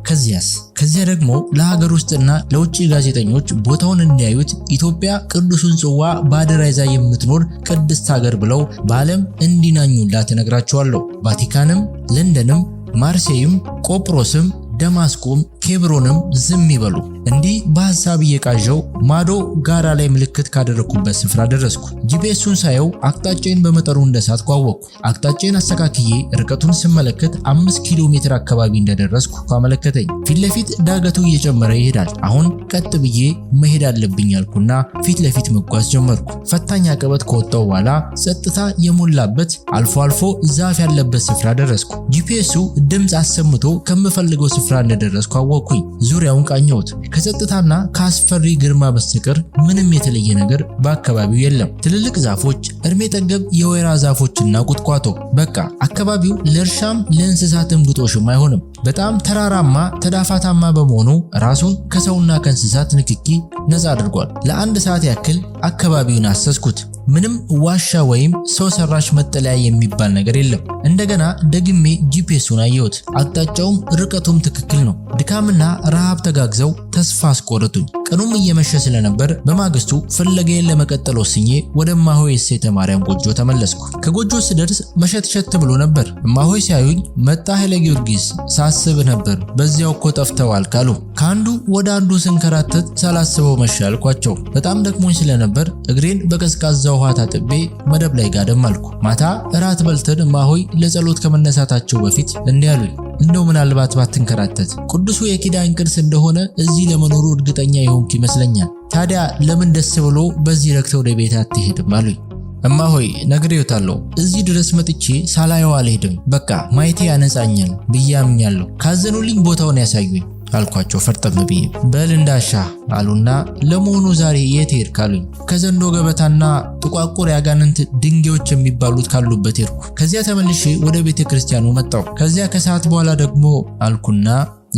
ከዚያ ደግሞ ለሀገር ውስጥና ለውጭ ጋዜጠኞች ቦታውን እንዲያዩት ኢትዮጵያ ቅዱሱን ጽዋ በአደራ ይዛ የምትኖር ቅድስት ሀገር ብለው በዓለም እንዲናኙላት እነግራቸዋለሁ። ቫቲካንም፣ ለንደንም፣ ማርሴይም፣ ቆጵሮስም፣ ደማስቆም፣ ኬብሮንም ዝም ይበሉ። እንዲህ በሐሳብ እየቃዠው ማዶ ጋራ ላይ ምልክት ካደረኩበት ስፍራ ደረስኩ። ጂፒኤሱን ሳየው አቅጣጫዬን በመጠኑ እንደሳትኩ አወቅኩ። አቅጣጫዬን አስተካክዬ ርቀቱን ስመለከት 5 ኪሎ ሜትር አካባቢ እንደደረስኩ አመለከተኝ። ፊት ለፊት ዳገቱ እየጨመረ ይሄዳል። አሁን ቀጥ ብዬ መሄድ አለብኝ አልኩና ፊት ለፊት መጓዝ ጀመርኩ። ፈታኝ አቀበት ከወጣው በኋላ ጸጥታ የሞላበት አልፎ አልፎ ዛፍ ያለበት ስፍራ ደረስኩ። ጂፒኤሱ ድምፅ አሰምቶ ከምፈልገው ስፍራ እንደደረስኩ አወቅኩኝ። ዙሪያውን ቃኘሁት። ከጸጥታና ከአስፈሪ ግርማ በስተቀር ምንም የተለየ ነገር በአካባቢው የለም። ትልልቅ ዛፎች፣ እድሜ ጠገብ የወይራ ዛፎችና ቁጥቋጦ። በቃ አካባቢው ለእርሻም ለእንስሳትም ግጦሽም አይሆንም። በጣም ተራራማ ተዳፋታማ በመሆኑ ራሱን ከሰውና ከእንስሳት ንክኪ ነፃ አድርጓል። ለአንድ ሰዓት ያክል አካባቢውን አሰስኩት። ምንም ዋሻ ወይም ሰው ሰራሽ መጠለያ የሚባል ነገር የለም። እንደገና ደግሜ ጂፒኤሱን አየሁት። አቅጣጫውም ርቀቱም ትክክል ነው። ድካምና ረሃብ ተጋግዘው ተስፋ አስቆረጡኝ። ቀኑም እየመሸ ስለነበር በማግስቱ ፍለጋዬን ለመቀጠል ወስኜ ወደ እማሆይ እሴተ ማርያም ጎጆ ተመለስኩ። ከጎጆ ስደርስ መሸትሸት ብሎ ነበር። እማሆይ ሲያዩኝ መጣ ኃይለ ጊዮርጊስ ሳስብ ነበር በዚያው እኮ ጠፍተዋል ካሉ። ከአንዱ ወደ አንዱ ስንከራተት ሳላስበው መሸ አልኳቸው። በጣም ደክሞኝ ስለነበር እግሬን በቀዝቃዛ ውሃ ታጥቤ መደብ ላይ ጋደም አልኩ። ማታ እራት በልተን እማሆይ ለጸሎት ከመነሳታቸው በፊት እንዲህ አሉኝ። እንደው ምናልባት ባትንከራተት ቅዱሱ የኪዳን ቅርስ እንደሆነ እዚህ ለመኖሩ እርግጠኛ የሆንክ ይመስለኛል። ታዲያ ለምን ደስ ብሎ በዚህ ረክተው ወደ ቤት አትሄድም አሉኝ። እማሆይ ነግሬዎታለሁ፣ እዚህ ድረስ መጥቼ ሳላየው አልሄድም። በቃ ማየቴ ያነጻኛል ብዬ አምኛለሁ። ካዘኑልኝ ቦታውን ያሳዩኝ አልኳቸው ፈርጠም ብዬ። በል እንዳሻ አሉና ለመሆኑ ዛሬ የት ሄድክ አሉኝ። ከዘንዶ ገበታና ጥቋቁር ያጋንንት ድንጋዮች የሚባሉት ካሉበት ሄድኩ። ከዚያ ተመልሼ ወደ ቤተ ክርስቲያኑ መጣሁ። ከዚያ ከሰዓት በኋላ ደግሞ አልኩና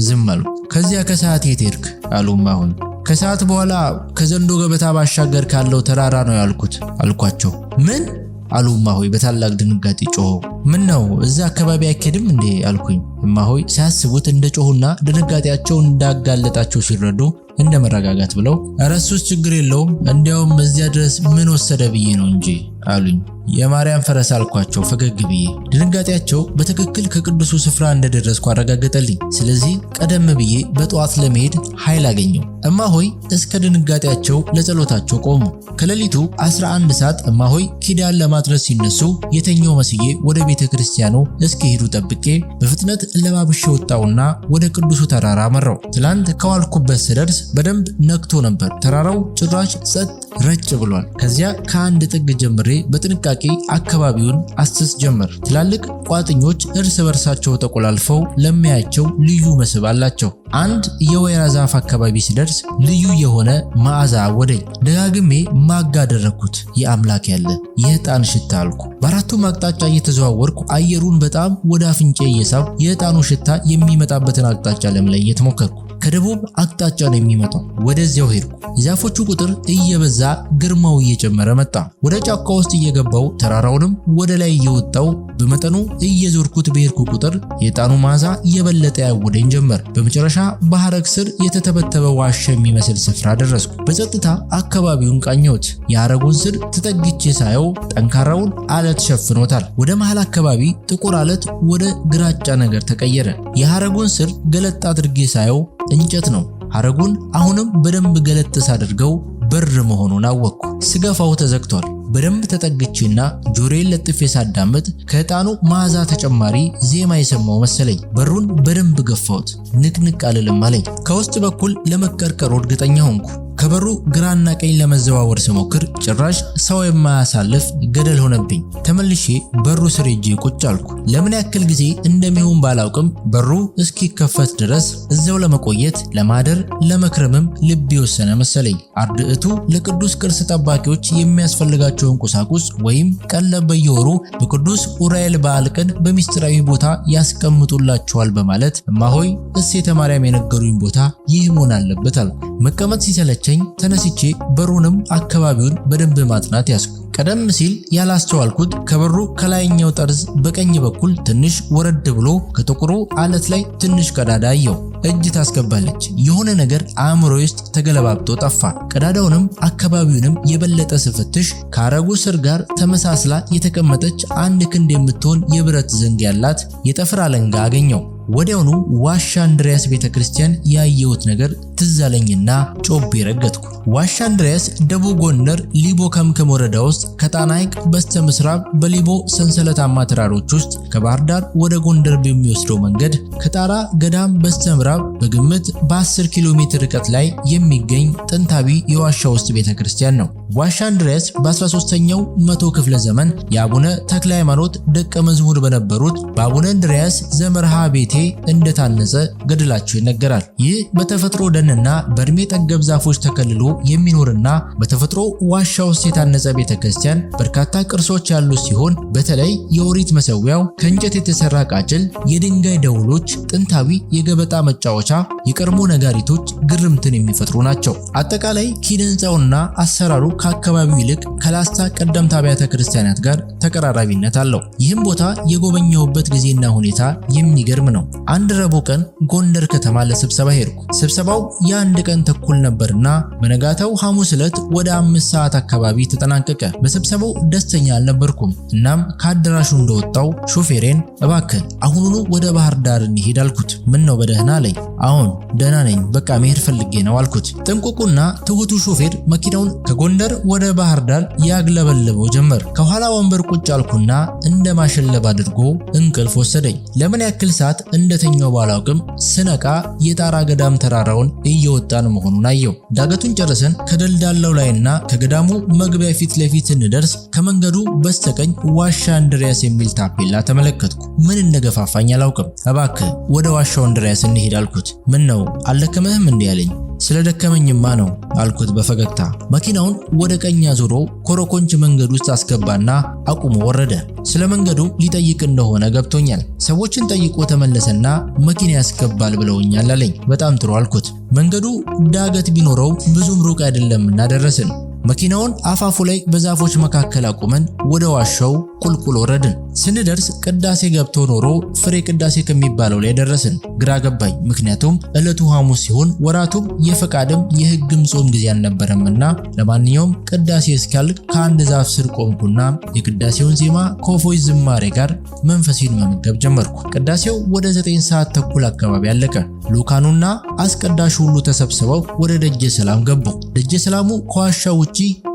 ዝም አሉ። ከዚያ ከሰዓት የት ሄድክ አሉ እማሆይ። ከሰዓት በኋላ ከዘንዶ ገበታ ባሻገር ካለው ተራራ ነው ያልኩት አልኳቸው። ምን አሉ እማሆይ በታላቅ ድንጋጤ ጮኸው። ምን ነው እዛ አካባቢ አይኬድም እንዴ አልኩኝ። እማሆይ ሲያስቡት እንደ ጮሁና ድንጋጤያቸውን እንዳጋለጣቸው ሲረዱ እንደ መረጋጋት ብለው ኧረ እሱስ ችግር የለውም እንዲያውም እዚያ ድረስ ምን ወሰደ ብዬ ነው እንጂ አሉኝ። የማርያም ፈረስ አልኳቸው ፈገግ ብዬ። ድንጋጤያቸው በትክክል ከቅዱሱ ስፍራ እንደደረስኩ አረጋገጠልኝ። ስለዚህ ቀደም ብዬ በጠዋት ለመሄድ ኃይል አገኘው። እማሆይ እስከ ድንጋጤያቸው ለጸሎታቸው ቆሙ። ከሌሊቱ 11 ሰዓት እማሆይ ኪዳን ለማድረስ ሲነሱ የተኛው መስዬ ወደ ቤተ ክርስቲያኑ እስኪሄዱ ጠብቄ በፍጥነት ለባብሼ ወጣውና ወደ ቅዱሱ ተራራ አመራው። ትላንት ከዋልኩበት ስደርስ በደንብ ነክቶ ነበር። ተራራው ጭራሽ ጸጥ ረጭ ብሏል። ከዚያ ከአንድ ጥግ ጀምሬ በጥንቃቄ አካባቢውን አስስ ጀመር። ትላልቅ ቋጥኞች እርስ በርሳቸው ተቆላልፈው ለሚያያቸው ልዩ መስህብ አላቸው። አንድ የወይራ ዛፍ አካባቢ ሲደርስ ልዩ የሆነ መዓዛ አወደኝ። ደጋግሜ ማጋ አደረኩት። የአምላክ ያለ የዕጣን ሽታ አልኩ። በአራቱም አቅጣጫ እየተዘዋወርኩ አየሩን በጣም ወደ አፍንጫ እየሳብ የዕጣኑ ሽታ የሚመጣበትን አቅጣጫ ለመለየት ሞከርኩ። ከደቡብ አቅጣጫ ነው የሚመጣው። ወደዚያው ሄድኩ። የዛፎቹ ቁጥር እየበዛ ግርማው እየጨመረ መጣ። ወደ ጫካ ውስጥ እየገባው ተራራውንም ወደ ላይ እየወጣው በመጠኑ እየዞርኩት በሄድኩ ቁጥር የዕጣኑ መዓዛ የበለጠ ያወደኝ ጀመር። በመጨረሻ በሐረግ ስር የተተበተበ ዋሻ የሚመስል ስፍራ ደረስኩ። በጸጥታ አካባቢውን ቃኘሁት። የሐረጉን ስር ተጠግቼ ሳየው ጠንካራውን አለት ሸፍኖታል። ወደ መሃል አካባቢ ጥቁር አለት ወደ ግራጫ ነገር ተቀየረ። የሐረጉን ስር ገለጥ አድርጌ ሳየው እንጨት ነው። ሐረጉን አሁንም በደንብ ገለጥ ሳደርገው በር መሆኑን አወቅኩ። ስገፋው ተዘግቷል። በደንብ ተጠግቼና ጆሮዬን ለጥፌ ሳዳምጥ ከዕጣኑ መዓዛ ተጨማሪ ዜማ የሰማው መሰለኝ። በሩን በደንብ ገፋሁት። ንቅንቅ አልልም አለኝ። ከውስጥ በኩል ለመቀርቀሩ እርግጠኛ ሆንኩ። ከበሩ ግራና ቀኝ ለመዘዋወር ስሞክር ጭራሽ ሰው የማያሳልፍ ገደል ሆነብኝ። ተመልሼ በሩ ስር ሄጄ ቁጭ አልኩ። ለምን ያክል ጊዜ እንደሚሆን ባላውቅም በሩ እስኪከፈት ድረስ እዛው ለመቆየት ለማደር ለመክረምም ልብ የወሰነ መሰለኝ። አርድእቱ ለቅዱስ ቅርስ ጠባቂዎች የሚያስፈልጋቸውን ቁሳቁስ ወይም ቀለብ በየወሩ በቅዱስ ኡራኤል በዓል ቀን በሚስጥራዊ ቦታ ያስቀምጡላቸዋል በማለት እማሆይ እሴተ ማርያም የነገሩኝ ቦታ ይህ መሆን አለበት አልኩ። መቀመጥ ሲሰለቸኝ ተነስቼ በሩንም አካባቢውን በደንብ ማጥናት ያዝኩ። ቀደም ሲል ያላስተዋልኩት ከበሩ ከላይኛው ጠርዝ በቀኝ በኩል ትንሽ ወረድ ብሎ ከጥቁሩ አለት ላይ ትንሽ ቀዳዳ አየሁ። እጅ ታስገባለች። የሆነ ነገር አእምሮ ውስጥ ተገለባብጦ ጠፋ። ቀዳዳውንም አካባቢውንም የበለጠ ስፈትሽ ከሐረጉ ስር ጋር ተመሳስላ የተቀመጠች አንድ ክንድ የምትሆን የብረት ዘንግ ያላት የጠፍር አለንጋ አገኘው። ወዲያውኑ ዋሻ እንድሪያስ ቤተክርስቲያን ያየሁት ነገር ትዝ አለኝና ጮቤ ረገጥኩ። ዋሻ እንድሪያስ ደቡብ ጎንደር ሊቦ ከምከም ወረዳ ውስጥ ከጣና ሐይቅ በስተ ምስራቅ በሊቦ ሰንሰለታማ ተራሮች ውስጥ ከባህር ዳር ወደ ጎንደር በሚወስደው መንገድ ከጣራ ገዳም በስተ ምዕራብ በግምት በ10 ኪሎ ሜትር ርቀት ላይ የሚገኝ ጥንታዊ የዋሻ ውስጥ ቤተክርስቲያን ነው። ዋሻ እንድሪያስ በ13ኛው መቶ ክፍለ ዘመን የአቡነ ተክለ ሃይማኖት ደቀ መዝሙር በነበሩት በአቡነ እንድሪያስ ዘመርሃ ቤቴ እንደታነጸ ገድላቸው ይነገራል። ይህ በተፈጥሮ ደንና በእድሜ ጠገብ ዛፎች ተከልሎ የሚኖርና በተፈጥሮ ዋሻ ውስጥ የታነጸ ቤተክርስቲያን በርካታ ቅርሶች ያሉት ሲሆን በተለይ የኦሪት መሰዊያው፣ ከእንጨት የተሰራ ቃጭል፣ የድንጋይ ደውሎች፣ ጥንታዊ የገበጣ መጫወቻ፣ የቀድሞ ነጋሪቶች ግርምትን የሚፈጥሩ ናቸው። አጠቃላይ ኪነ ህንፃውና አሰራሩ ከአካባቢው ይልቅ ከላስታ ቀደምት አብያተ ክርስቲያናት ጋር ተቀራራቢነት አለው። ይህም ቦታ የጎበኘሁበት ጊዜና ሁኔታ የሚገርም ነው። አንድ ረቡዕ ቀን ጎንደር ከተማ ለስብሰባ ሄድኩ። ስብሰባው የአንድ ቀን ተኩል ነበርና በነጋታው ሐሙስ ዕለት ወደ 5 ሰዓት አካባቢ ተጠናቀቀ። በስብሰባው ደስተኛ አልነበርኩም። እናም ከአዳራሹ እንደወጣው ሾፌሬን እባክህ አሁኑኑ ወደ ባህር ዳር እንሂድ አልኩት። ምን ነው በደህና አለኝ። አሁን ደህና ነኝ፣ በቃ መሄድ ፈልጌ ነው አልኩት። ጥንቁቁና ትሁቱ ሾፌር መኪናውን ከጎንደር ወደ ባህር ዳር ያግለበለበው ጀመር። ከኋላ ወንበር ቁጭ አልኩና እንደ ማሸለብ አድርጎ እንቅልፍ ወሰደኝ። ለምን ያክል ሰዓት እንደተኛው ባላውቅም ስነቃ የጣራ ገዳም ተራራውን እየወጣን መሆኑን አየው። ዳገቱን ጨርሰን ከደልዳላው ላይና ከገዳሙ መግቢያ ፊት ለፊት ስንደርስ ከመንገዱ በስተቀኝ ዋሻ እንድሪያስ የሚል ታፔላ ተመለከትኩ። ምን እንደገፋፋኝ አላውቅም። እባክህ ወደ ዋሻው እንድሪያስ እንሂድ አልኩት። ምን ነው አልደከመህም እንዲህ አለኝ። ስለደከመኝማ ነው አልኩት በፈገግታ። መኪናውን ወደ ቀኝ አዞሮ ኮረኮንች መንገድ ውስጥ አስገባና አቁሞ ወረደ። ስለ መንገዱ ሊጠይቅ እንደሆነ ገብቶኛል። ሰዎችን ጠይቆ ተመለሰና መኪና ያስገባል ብለውኛል አለኝ። በጣም ጥሩ አልኩት። መንገዱ ዳገት ቢኖረው ብዙም ሩቅ አይደለምና ደረስን። መኪናውን አፋፉ ላይ በዛፎች መካከል አቁመን ወደ ዋሻው ቁልቁል ወረድን። ስንደርስ ቅዳሴ ገብቶ ኖሮ ፍሬ ቅዳሴ ከሚባለው ላይ ደረስን። ግራ ገባኝ። ምክንያቱም ዕለቱ ሐሙስ ሲሆን ወራቱም የፈቃድም የሕግም ጾም ጊዜ አልነበረምና። ለማንኛውም ቅዳሴ እስኪያልቅ ከአንድ ዛፍ ስር ቆምኩና የቅዳሴውን ዜማ ከወፎች ዝማሬ ጋር መንፈሴን መመገብ ጀመርኩ። ቅዳሴው ወደ 9 ሰዓት ተኩል አካባቢ አለቀ። ሉካኑና አስቀዳሹ ሁሉ ተሰብስበው ወደ ደጀ ሰላም ገቡ። ደጀ ሰላሙ ከዋሻው ውጪ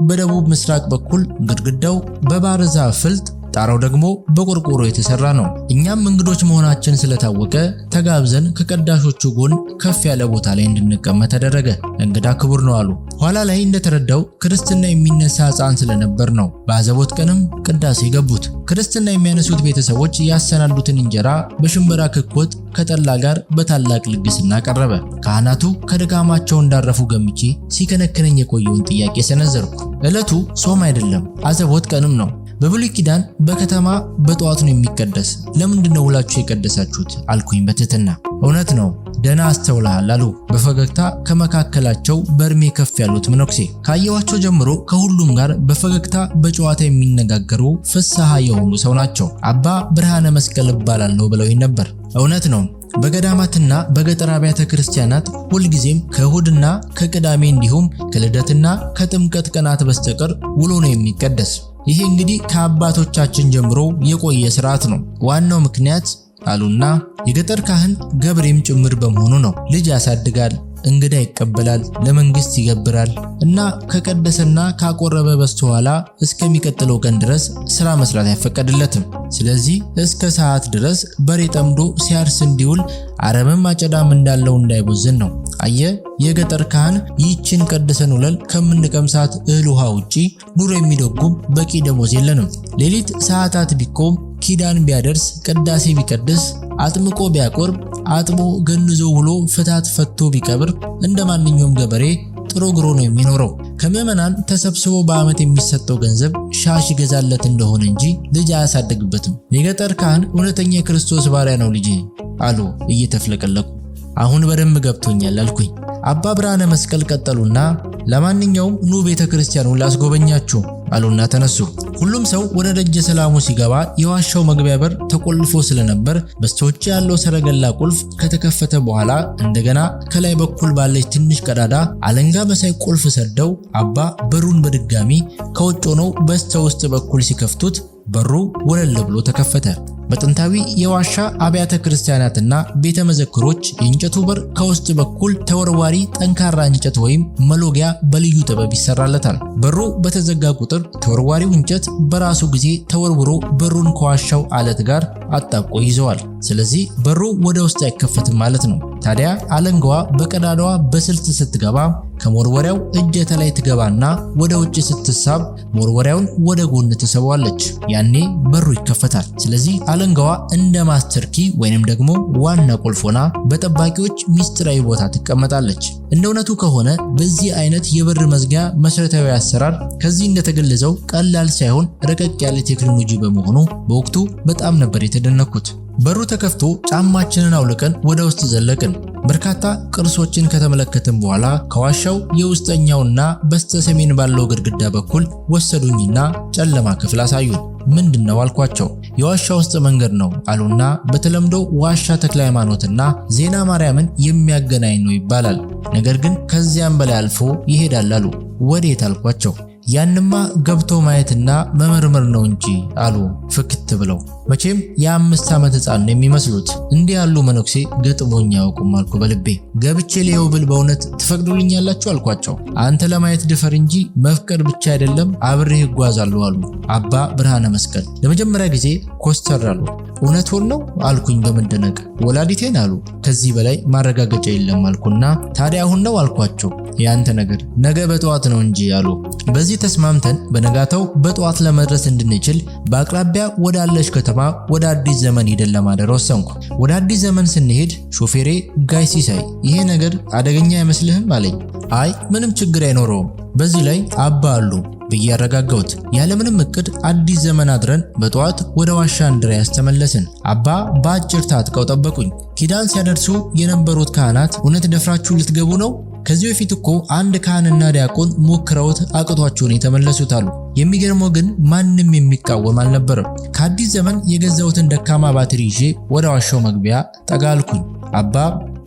በደቡብ ምስራቅ በኩል ግድግዳው በባህር ዛፍ ፍልጥ ጣራው ደግሞ በቆርቆሮ የተሰራ ነው። እኛም እንግዶች መሆናችን ስለታወቀ ተጋብዘን ከቀዳሾቹ ጎን ከፍ ያለ ቦታ ላይ እንድንቀመጥ ተደረገ። እንግዳ ክቡር ነው አሉ። ኋላ ላይ እንደተረዳው ክርስትና የሚነሳ ሕፃን ስለነበር ነው። በአዘቦት ቀንም ቅዳሴ ገቡት። ክርስትና የሚያነሱት ቤተሰቦች ያሰናዱትን እንጀራ በሽምብራ ክክ ወጥ ከጠላ ጋር በታላቅ ልግስና ቀረበ። ካህናቱ ከድካማቸው እንዳረፉ ገምቼ ሲከነክነኝ የቆየውን ጥያቄ ሰነዘርኩ። ዕለቱ ጾም አይደለም፣ አዘቦት ቀንም ነው። በብሉይ ኪዳን በከተማ በጠዋት ነው የሚቀደስ። ለምንድን ነው ውላችሁ የቀደሳችሁት አልኩኝ በትህትና። እውነት ነው፣ ደህና አስተውለሃል አሉ በፈገግታ ከመካከላቸው በእድሜ ከፍ ያሉት መነኩሴ። ካየኋቸው ጀምሮ ከሁሉም ጋር በፈገግታ በጨዋታ የሚነጋገሩ ፍስሐ የሆኑ ሰው ናቸው። አባ ብርሃነ መስቀል እባላለሁ ብለውኝ ነበር። እውነት ነው። በገዳማትና በገጠር አብያተ ክርስቲያናት ሁልጊዜም ከእሁድና ከቅዳሜ እንዲሁም ከልደትና ከጥምቀት ቀናት በስተቀር ውሎ ነው የሚቀደስ። ይሄ እንግዲህ ከአባቶቻችን ጀምሮ የቆየ ስርዓት ነው። ዋናው ምክንያት አሉና የገጠር ካህን ገብሬም ጭምር በመሆኑ ነው። ልጅ ያሳድጋል፣ እንግዳ ይቀበላል፣ ለመንግስት ይገብራል እና ከቀደሰና ካቆረበ በስተኋላ እስከሚቀጥለው ቀን ድረስ ስራ መስራት አይፈቀድለትም። ስለዚህ እስከ ሰዓት ድረስ በሬ ጠምዶ ሲያርስ እንዲውል አረምም አጨዳም እንዳለው እንዳይቦዝን ነው። አየ የገጠር ካህን ይህችን ቀድሰን ውለን ከምንቀምሳት እህል ውሃ ውጪ ኑሮ የሚደጉም በቂ ደሞዝ የለንም። ሌሊት ሰዓታት ቢቆም ኪዳን ቢያደርስ ቅዳሴ ቢቀድስ አጥምቆ ቢያቆርብ አጥቦ ገንዞ ውሎ ፍታት ፈቶ ቢቀብር እንደ ማንኛውም ገበሬ ጥሮ ግሮ ነው የሚኖረው። ከምዕመናን ተሰብስቦ በዓመት የሚሰጠው ገንዘብ ሻሽ ይገዛለት እንደሆነ እንጂ ልጅ አያሳድግበትም። የገጠር ካህን እውነተኛ የክርስቶስ ባሪያ ነው ልጄ አሉ እየተፍለቀለቁ። አሁን በደንብ ገብቶኛል አልኩኝ። አባ ብርሃነ መስቀል ቀጠሉና ለማንኛውም ኑ ቤተ ክርስቲያኑን ላስጎበኛችሁ አሉና ተነሱ። ሁሉም ሰው ወደ ደጀ ሰላሙ ሲገባ የዋሻው መግቢያ በር ተቆልፎ ስለነበር በስተውጭ ያለው ሰረገላ ቁልፍ ከተከፈተ በኋላ እንደገና ከላይ በኩል ባለች ትንሽ ቀዳዳ አለንጋ መሳይ ቁልፍ ሰደው አባ በሩን በድጋሚ ከውጭ ሆነው በስተውስጥ በኩል ሲከፍቱት በሩ ወለል ብሎ ተከፈተ። በጥንታዊ የዋሻ አብያተ ክርስቲያናትና ቤተ መዘክሮች የእንጨቱ በር ከውስጥ በኩል ተወርዋሪ ጠንካራ እንጨት ወይም መሎጊያ በልዩ ጥበብ ይሰራለታል። በሩ በተዘጋ ቁጥር ተወርዋሪው እንጨት በራሱ ጊዜ ተወርውሮ በሩን ከዋሻው አለት ጋር አጣብቆ ይዘዋል። ስለዚህ በሩ ወደ ውስጥ አይከፈትም ማለት ነው። ታዲያ አለንጋዋ በቀዳዳዋ በስልት ስትገባ ከመወርወሪያው እጀታ ላይ ትገባና ወደ ውጭ ስትሳብ መወርወሪያውን ወደ ጎን ትስበዋለች። ያኔ በሩ ይከፈታል። ስለዚህ አለንጋዋ እንደ ማስተር ኪ ወይንም ደግሞ ዋና ቁልፍ ሆና በጠባቂዎች ሚስጥራዊ ቦታ ትቀመጣለች። እንደ እውነቱ ከሆነ በዚህ አይነት የበር መዝጊያ መሰረታዊ አሰራር ከዚህ እንደተገለጸው ቀላል ሳይሆን ረቀቅ ያለ ቴክኖሎጂ በመሆኑ በወቅቱ በጣም ነበር የተደነኩት። በሩ ተከፍቶ ጫማችንን አውልቀን ወደ ውስጥ ዘለቅን። በርካታ ቅርሶችን ከተመለከትን በኋላ ከዋሻው የውስጠኛውና በስተሰሜን ባለው ግድግዳ በኩል ወሰዱኝና ጨለማ ክፍል አሳዩን። ምንድነው አልኳቸው። የዋሻ ውስጥ መንገድ ነው አሉና በተለምዶ ዋሻ ተክለ ሃይማኖትና ዜና ማርያምን የሚያገናኝ ነው ይባላል። ነገር ግን ከዚያም በላይ አልፎ ይሄዳል አሉ። ወዴት አልኳቸው። ያንማ ገብቶ ማየትና መመርመር ነው እንጂ አሉ ፍክት ብለው። መቼም የ5 ዓመት ሕፃን ነው የሚመስሉት። እንዲህ ያሉ መነኩሴ ገጥሞኝ ያውቁም አልኩ በልቤ። ገብቼ ሊየው ብል በእውነት ትፈቅዱልኛላችሁ አልኳቸው። አንተ ለማየት ድፈር እንጂ መፍቀድ ብቻ አይደለም አብሬህ እጓዛለሁ አሉ አባ ብርሃነ መስቀል። ለመጀመሪያ ጊዜ ኮስተር አሉ። እውነት ሆኖ ነው አልኩኝ በመደነቅ። ወላዲቴን አሉ። ከዚህ በላይ ማረጋገጫ የለም አልኩና ታዲያ አሁን ነው አልኳቸው። ያንተ ነገር ነገ በጠዋት ነው እንጂ አሉ። በዚህ ተስማምተን በነጋታው በጠዋት ለመድረስ እንድንችል በአቅራቢያ ወዳለች ከተማ ወደ አዲስ ዘመን ሄደን ለማደር ወሰንኩ። ወደ አዲስ ዘመን ስንሄድ ሾፌሬ ጋይ ሲሳይ ይሄ ነገር አደገኛ አይመስልህም አለኝ። አይ ምንም ችግር አይኖረውም፣ በዚህ ላይ አባ አሉ ብዬ አረጋጋሁት። ያለምንም እቅድ አዲስ ዘመን አድረን በጠዋት ወደ ዋሻ እንድሪያስ ተመለስን። አባ በአጭር ታጥቀው ጠበቁኝ። ኪዳን ሲያደርሱ የነበሩት ካህናት እውነት ደፍራችሁ ልትገቡ ነው? ከዚህ በፊት እኮ አንድ ካህንና ዲያቆን ሞክረውት አቅቷቸውን የተመለሱት አሉ። የሚገርመው ግን ማንም የሚቃወም አልነበረም። ከአዲስ ዘመን የገዛሁትን ደካማ ባትሪ ይዤ ወደ ዋሻው መግቢያ ጠጋልኩኝ። አባ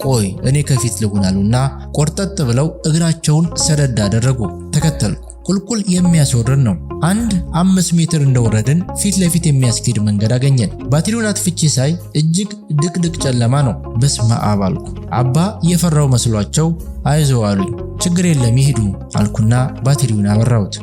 ቆይ እኔ ከፊት ልሁን አሉና ቆርጠጥ ብለው እግራቸውን ሰደድ አደረጉ። ተከተልኩ። ቁልቁል የሚያስወርድ ነው። 5 ሜትር እንደወረድን ፊት ለፊት የሚያስኬድ መንገድ አገኘን። ባትሪውን አጥፍቼ ሳይ እጅግ ድቅድቅ ጨለማ ነው። በስመ አብ አልኩ። አባ የፈራው መስሏቸው አይዞህ አሉኝ። ችግር የለም ይሄዱ አልኩና ባትሪውን አበራሁት።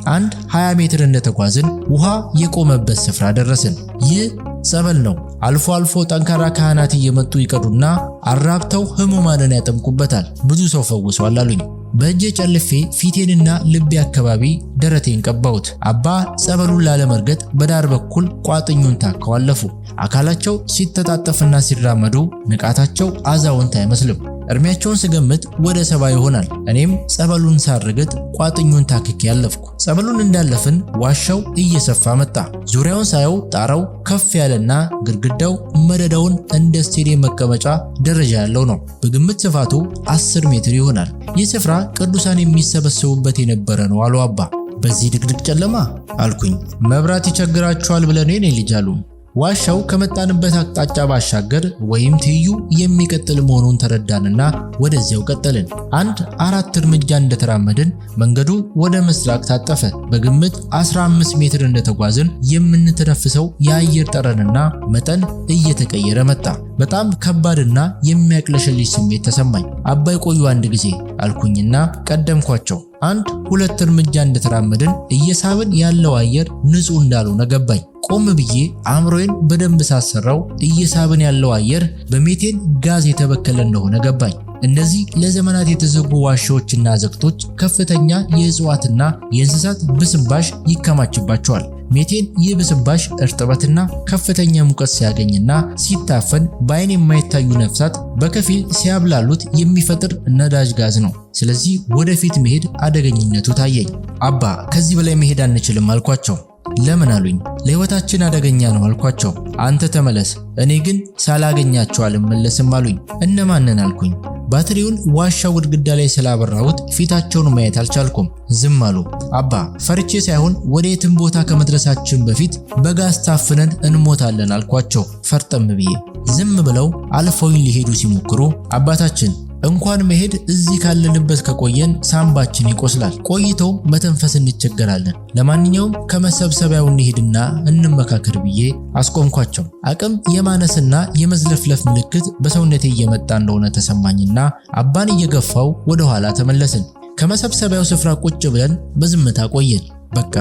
20 ሜትር እንደተጓዝን ውሃ የቆመበት ስፍራ ደረስን። ይህ ጸበል ነው። አልፎ አልፎ ጠንካራ ካህናት እየመጡ ይቀዱና አራብተው ህሙማንን ያጠምቁበታል። ብዙ ሰው ፈውሷል አሉኝ። በእጄ ጨልፌ ፊቴንና ልቤ አካባቢ ደረቴን ቀባሁት። አባ ጸበሉን ላለመርገጥ በዳር በኩል ቋጥኙን ታከው አለፉ። አካላቸው ሲተጣጠፍና ሲራመዱ ንቃታቸው አዛውንት አይመስልም። እድሜያቸውን ስገምት ወደ 70 ይሆናል። እኔም ጸበሉን ሳርግጥ ቋጥኙን ታክኬ ያለፍኩ። ጸበሉን እንዳለፍን ዋሻው እየሰፋ መጣ። ዙሪያውን ሳየው ጣራው ከፍ ያለና ግድግዳው መደዳውን እንደ ስቴዲየም መቀመጫ ደረጃ ያለው ነው። በግምት ስፋቱ 10 ሜትር ይሆናል። ይህ ስፍራ ቅዱሳን የሚሰበሰቡበት የነበረ ነው አሉ አባ። በዚህ ድቅድቅ ጨለማ አልኩኝ። መብራት ይቸግራቸዋል ብለን የኔ ልጅ አሉ። ዋሻው ከመጣንበት አቅጣጫ ባሻገር ወይም ትይዩ የሚቀጥል መሆኑን ተረዳንና ወደዚያው ቀጠልን። 4 እርምጃ እንደተራመድን መንገዱ ወደ ምስራቅ ታጠፈ። በግምት 15 ሜትር እንደተጓዝን የምንተነፍሰው የአየር ጠረንና መጠን እየተቀየረ መጣ። በጣም ከባድና የሚያቅለሸልሽ ስሜት ተሰማኝ። አባይ ቆዩ አንድ ጊዜ አልኩኝና ቀደምኳቸው። 2 እርምጃ እንደተራመድን እየሳብን ያለው አየር ንጹህ እንዳልሆነ ገባኝ። ቆም ብዬ አእምሮዬን በደንብ ሳሰራው እየሳብን ያለው አየር በሜቴን ጋዝ የተበከለ እንደሆነ ገባኝ። እነዚህ ለዘመናት የተዘጉ ዋሻዎችና ዘግቶች ከፍተኛ የእጽዋትና የእንስሳት ብስባሽ ይከማችባቸዋል። ሜቴን ይህ ብስባሽ እርጥበትና ከፍተኛ ሙቀት ሲያገኝና ሲታፈን በአይን የማይታዩ ነፍሳት በከፊል ሲያብላሉት የሚፈጥር ነዳጅ ጋዝ ነው። ስለዚህ ወደፊት መሄድ አደገኝነቱ ታየኝ። አባ ከዚህ በላይ መሄድ አንችልም አልኳቸው። ለምን አሉኝ። ለህይወታችን አደገኛ ነው አልኳቸው። አንተ ተመለስ፣ እኔ ግን ሳላገኛቸው አልመለስም አሉኝ። እነማንን አልኩኝ። ባትሪውን ዋሻው ግድግዳ ላይ ስላበራሁት ፊታቸውን ማየት አልቻልኩም። ዝም አሉ። አባ ፈርቼ ሳይሆን ወደ የትም ቦታ ከመድረሳችን በፊት በጋዝ ታፍነን እንሞታለን አልኳቸው ፈርጠም ብዬ። ዝም ብለው አልፈውኝ ሊሄዱ ሲሞክሩ አባታችን እንኳን መሄድ እዚህ ካለንበት ከቆየን ሳምባችን ይቆስላል፣ ቆይቶ መተንፈስ እንቸገራለን። ለማንኛውም ከመሰብሰቢያው እንሄድና እንመካከር ብዬ አስቆምኳቸው። አቅም የማነስና የመዝለፍለፍ ምልክት በሰውነቴ እየመጣ እንደሆነ ተሰማኝና አባን እየገፋው ወደ ኋላ ተመለስን። ከመሰብሰቢያው ስፍራ ቁጭ ብለን በዝምታ ቆየን። በቃ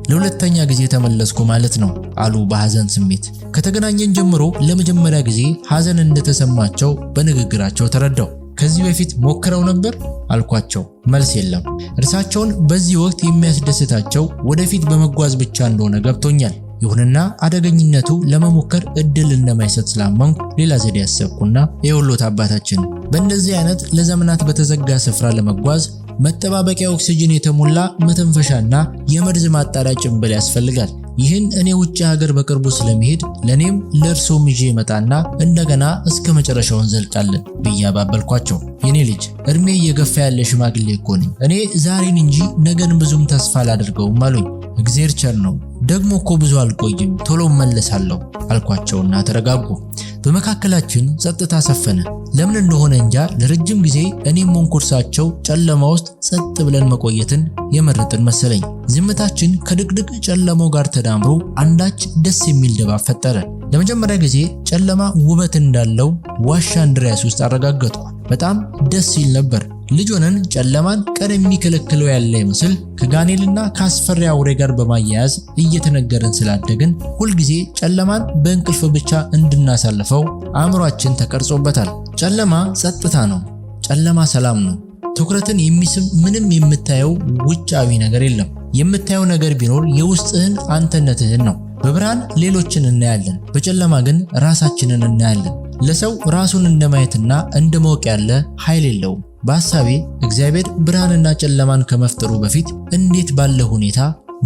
ለሁለተኛ ጊዜ ተመለስኩ ማለት ነው አሉ በሐዘን ስሜት። ከተገናኘን ጀምሮ ለመጀመሪያ ጊዜ ሐዘን እንደተሰማቸው በንግግራቸው ተረዳው። ከዚህ በፊት ሞክረው ነበር አልኳቸው። መልስ የለም። እርሳቸውን በዚህ ወቅት የሚያስደስታቸው ወደፊት በመጓዝ ብቻ እንደሆነ ገብቶኛል። ይሁንና አደገኝነቱ ለመሞከር እድል እንደማይሰጥ ስላመንኩ ሌላ ዘዴ ያሰብኩና የወሎት አባታችን በእንደዚህ አይነት ለዘመናት በተዘጋ ስፍራ ለመጓዝ መጠባበቂያ ኦክሲጅን የተሞላ መተንፈሻና የመርዝ ማጣሪያ ጭንብል ያስፈልጋል። ይህን እኔ ውጭ ሀገር በቅርቡ ስለሚሄድ ለኔም ለእርሶም ይዤ መጣና እንደገና እስከ መጨረሻው እንዘልቃለን ብዬ አባበልኳቸው። የኔ ልጅ እድሜ እየገፋ ያለ ሽማግሌ እኮ ነኝ። እኔ ዛሬን እንጂ ነገን ብዙም ተስፋ አላደርገውም አሉኝ። እግዚአብሔር ቸር ነው፣ ደግሞ እኮ ብዙ አልቆይም፣ ቶሎ እመለሳለሁ አልኳቸውና ተረጋጉ። በመካከላችን ጸጥታ ሰፈነ። ለምን እንደሆነ እንጃ ለረጅም ጊዜ እኔም ሞንኩርሳቸው ጨለማ ውስጥ ጸጥ ብለን መቆየትን የመረጥን መሰለኝ። ዝምታችን ከድቅድቅ ጨለማው ጋር ተዳምሮ አንዳች ደስ የሚል ድባብ ፈጠረ። ለመጀመሪያ ጊዜ ጨለማ ውበት እንዳለው ዋሻ አንድሪያስ ውስጥ አረጋገጥኩ። በጣም ደስ ይል ነበር። ልጅ ሆነን ጨለማን ቀን የሚከለክለው ያለ ይመስል ከጋኔልና ከአስፈሪ አውሬ ጋር በማያያዝ እየተነገረን ስላደግን ሁልጊዜ ጨለማን በእንቅልፍ ብቻ እንድናሳልፈው አእምሯችን ተቀርጾበታል። ጨለማ ጸጥታ ነው። ጨለማ ሰላም ነው። ትኩረትን የሚስብ ምንም የምታየው ውጫዊ ነገር የለም። የምታየው ነገር ቢኖር የውስጥህን አንተነትህን ነው። በብርሃን ሌሎችን እናያለን፣ በጨለማ ግን ራሳችንን እናያለን። ለሰው ራሱን እንደማየትና እንደማወቅ ያለ ኃይል የለውም። በሐሳቤ እግዚአብሔር ብርሃንና ጨለማን ከመፍጠሩ በፊት እንዴት ባለ ሁኔታ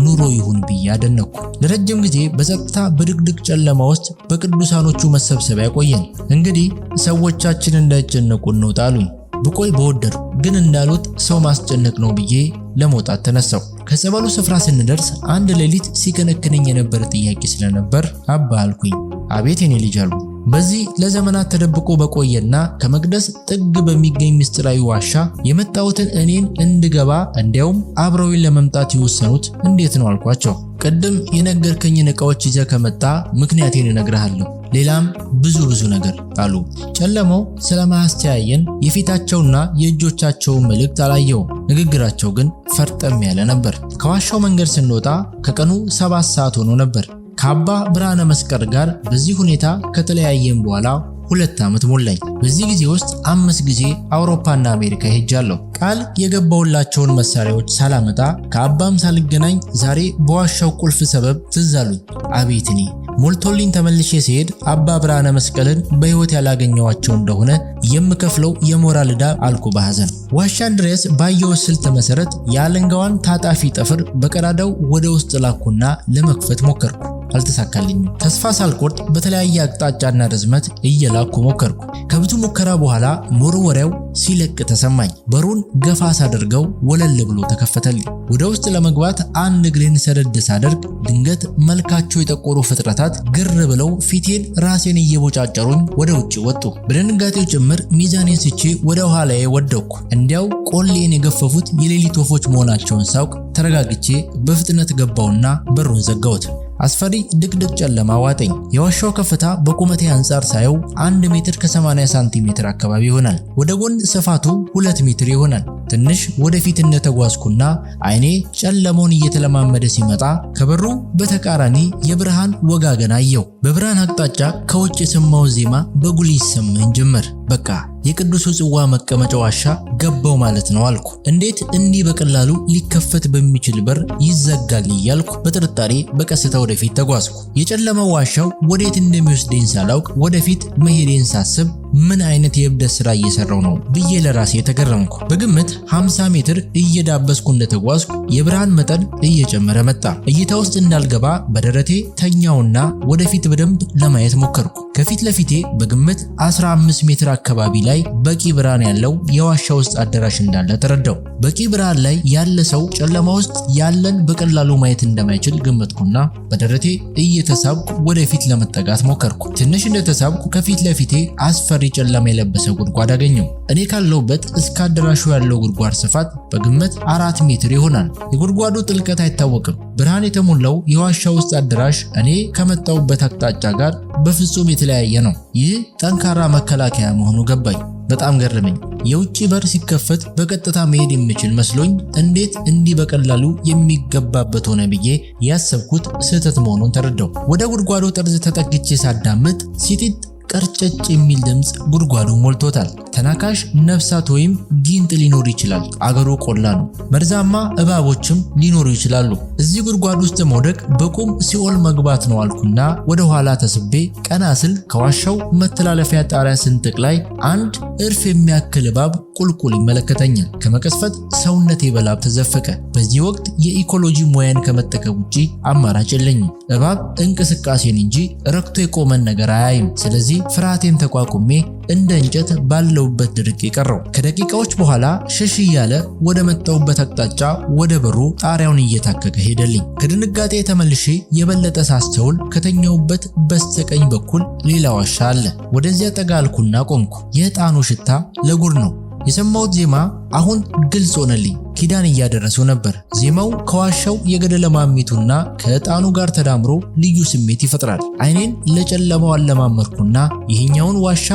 ኑሮ ይሁን ብዬ አደነቅኩ። ለረጅም ጊዜ በጸጥታ በድቅድቅ ጨለማ ውስጥ በቅዱሳኖቹ መሰብሰቢያ ቆየን። እንግዲህ ሰዎቻችን እንዳይጨነቁ እንውጣ አሉኝ። ብቆይ በወደድኩ፣ ግን እንዳሉት ሰው ማስጨነቅ ነው ብዬ ለመውጣት ተነሳው። ከጸበሉ ስፍራ ስንደርስ አንድ ሌሊት ሲከነክነኝ የነበረ ጥያቄ ስለነበር አባ አልኩኝ። አቤት የኔ ልጅ አሉ። በዚህ ለዘመናት ተደብቆ በቆየና ከመቅደስ ጥግ በሚገኝ ምስጢራዊ ዋሻ የመጣሁትን እኔን እንድገባ እንዲያውም አብረውኝ ለመምጣት የወሰኑት እንዴት ነው አልኳቸው። ቅድም የነገርከኝን ዕቃዎች ይዘህ ከመጣ ምክንያቴን እነግርሃለሁ፣ ሌላም ብዙ ነገር አሉ። ጨለማው ስለማያስተያየን የፊታቸውና የእጆቻቸውን መልእክት አላየውም። ንግግራቸው ግን ፈርጠም ያለ ነበር። ከዋሻው መንገድ ስንወጣ ከቀኑ 7 ሰዓት ሆኖ ነበር። ከአባ ብርሃነ መስቀል ጋር በዚህ ሁኔታ ከተለያየን በኋላ 2 ዓመት ሞላኝ። በዚህ ጊዜ ውስጥ 5 ጊዜ አውሮፓና አሜሪካ ሄጃለሁ። ቃል የገባውላቸውን መሳሪያዎች ሳላመጣ ከአባም ሳልገናኝ ዛሬ በዋሻው ቁልፍ ሰበብ ትዝ አሉኝ። አቤት እኔ ሞልቶልኝ ተመልሼ ሲሄድ አባ ብርሃነ መስቀልን በሕይወት ያላገኘዋቸው እንደሆነ የምከፍለው የሞራል ዕዳ አልኩ በሐዘን። ዋሻ አንድሪያስ ባየው ስልት መሰረት የአለንጋዋን ታጣፊ ጠፍር በቀዳዳው ወደ ውስጥ ላኩና ለመክፈት ሞከርኩ። አልተሳካልኝም። ተስፋ ሳልቆርጥ በተለያየ አቅጣጫና ርዝመት እየላኩ ሞከርኩ። ከብዙ ሙከራ በኋላ መወርወሪያው ሲለቅ ተሰማኝ። በሩን ገፋ ሳደርገው ወለል ብሎ ተከፈተልኝ። ወደ ውስጥ ለመግባት አንድ እግሬን ሰደድ ሳደርግ ድንገት መልካቸው የጠቆሩ ፍጥረታት ግር ብለው ፊቴን ራሴን እየቦጫጨሩኝ ወደ ውጭ ወጡ። በድንጋጤው ጭምር ሚዛኔን ስቼ ወደ ኋላዬ ወደቅኩ። እንዲያው ቆሌን የገፈፉት የሌሊት ወፎች መሆናቸውን ሳውቅ ተረጋግቼ በፍጥነት ገባውና በሩን ዘጋሁት። አስፈሪ ድቅድቅ ጨለማ ዋጠኝ። የዋሻው ከፍታ በቁመቴ አንጻር ሳየው 1 ሜትር ከ80 ሳንቲሜትር አካባቢ ይሆናል። ወደ ጎን ስፋቱ 2 ሜትር ይሆናል። ትንሽ ወደፊት እንደተጓዝኩና አይኔ ጨለማውን እየተለማመደ ሲመጣ ከበሩ በተቃራኒ የብርሃን ወጋገን አየው። በብርሃን አቅጣጫ ከውጭ የሰማው ዜማ በጉልህ ይሰማኝ ጀመር። በቃ የቅዱሱ ጽዋ መቀመጫ ዋሻ ገባው ማለት ነው አልኩ። እንዴት እንዲህ በቀላሉ ሊከፈት በሚችል በር ይዘጋል እያልኩ በጥርጣሬ በቀስታ ወደፊት ተጓዝኩ። የጨለመው ዋሻው ወዴት እንደሚወስደኝ ሳላውቅ ወደፊት መሄዴን ሳስብ ምን አይነት የእብደት ስራ እየሰራው ነው ብዬ ለራሴ ተገረምኩ። በግምት 50 ሜትር እየዳበስኩ እንደተጓዝኩ የብርሃን መጠን እየጨመረ መጣ። እይታ ውስጥ እንዳልገባ በደረቴ ተኛውና ወደፊት በደንብ ለማየት ሞከርኩ። ከፊት ለፊቴ በግምት 15 ሜትር አካባቢ ላይ በቂ ብርሃን ያለው የዋሻ ውስጥ አዳራሽ እንዳለ ተረዳው። በቂ ብርሃን ላይ ያለ ሰው ጨለማ ውስጥ ያለን በቀላሉ ማየት እንደማይችል ገመትኩና በደረቴ እየተሳብኩ ወደፊት ለመጠጋት ሞከርኩ። ትንሽ እንደተሳብኩ ከፊት ለፊቴ አስፈሪ ጨለማ የለበሰ ጉድጓድ አገኘው። እኔ ካለሁበት እስከ አዳራሹ ያለው ጉድጓድ ስፋት በግምት 4 ሜትር ይሆናል። የጉድጓዱ ጥልቀት አይታወቅም። ብርሃን የተሞላው የዋሻ ውስጥ አዳራሽ እኔ ከመጣሁበት አቅጣጫ ጋር በፍጹም የተለያየ ነው። ይህ ጠንካራ መከላከያ መሆኑ ገባኝ። በጣም ገረመኝ። የውጭ በር ሲከፈት በቀጥታ መሄድ የምችል መስሎኝ እንዴት እንዲህ በቀላሉ የሚገባበት ሆነ ብዬ ያሰብኩት ስህተት መሆኑን ተረዳው። ወደ ጉድጓዱ ጠርዝ ተጠግቼ ሳዳምጥ ሲጢጥ ቀርጨጭ የሚል ድምፅ ጉድጓዱ ሞልቶታል። ተናካሽ ነፍሳት ወይም ጊንጥ ሊኖር ይችላል። አገሩ ቆላ ነው። መርዛማ እባቦችም ሊኖሩ ይችላሉ። እዚህ ጉድጓድ ውስጥ መውደቅ በቁም ሲኦል መግባት ነው አልኩና ወደ ኋላ ተስቤ ቀና ስል ከዋሻው መተላለፊያ ጣሪያ ስንጥቅ ላይ አንድ እርፍ የሚያክል እባብ ቁልቁል ይመለከተኛል። ከመቀስፈት ሰውነቴ በላብ ተዘፈቀ። በዚህ ወቅት የኢኮሎጂ ሙያን ከመጠቀም ውጪ አማራጭ የለኝም። እባብ እንቅስቃሴን እንጂ ረክቶ የቆመን ነገር አያይም። ስለዚህ ፍርሃቴን ተቋቁሜ እንደ እንጨት ባለውበት ድርቅ የቀረው። ከደቂቃዎች በኋላ ሸሽ እያለ ወደ መጣውበት አቅጣጫ ወደ በሩ ጣሪያውን እየታከከ ሄደልኝ። ከድንጋጤ ተመልሼ የበለጠ ሳስተውል ከተኛውበት በስተቀኝ በኩል ሌላ ዋሻ አለ። ወደዚያ ጠጋ አልኩና ቆምኩ። የዕጣኑ ሽታ ለጉድ ነው። የሰማሁት ዜማ አሁን ግልጽ ሆነልኝ። ኪዳን እያደረሰው ነበር። ዜማው ከዋሻው የገደለ ማሚቱና ከዕጣኑ ጋር ተዳምሮ ልዩ ስሜት ይፈጥራል። ዓይኔን ለጨለማው አለማመርኩና ይህኛውን ዋሻ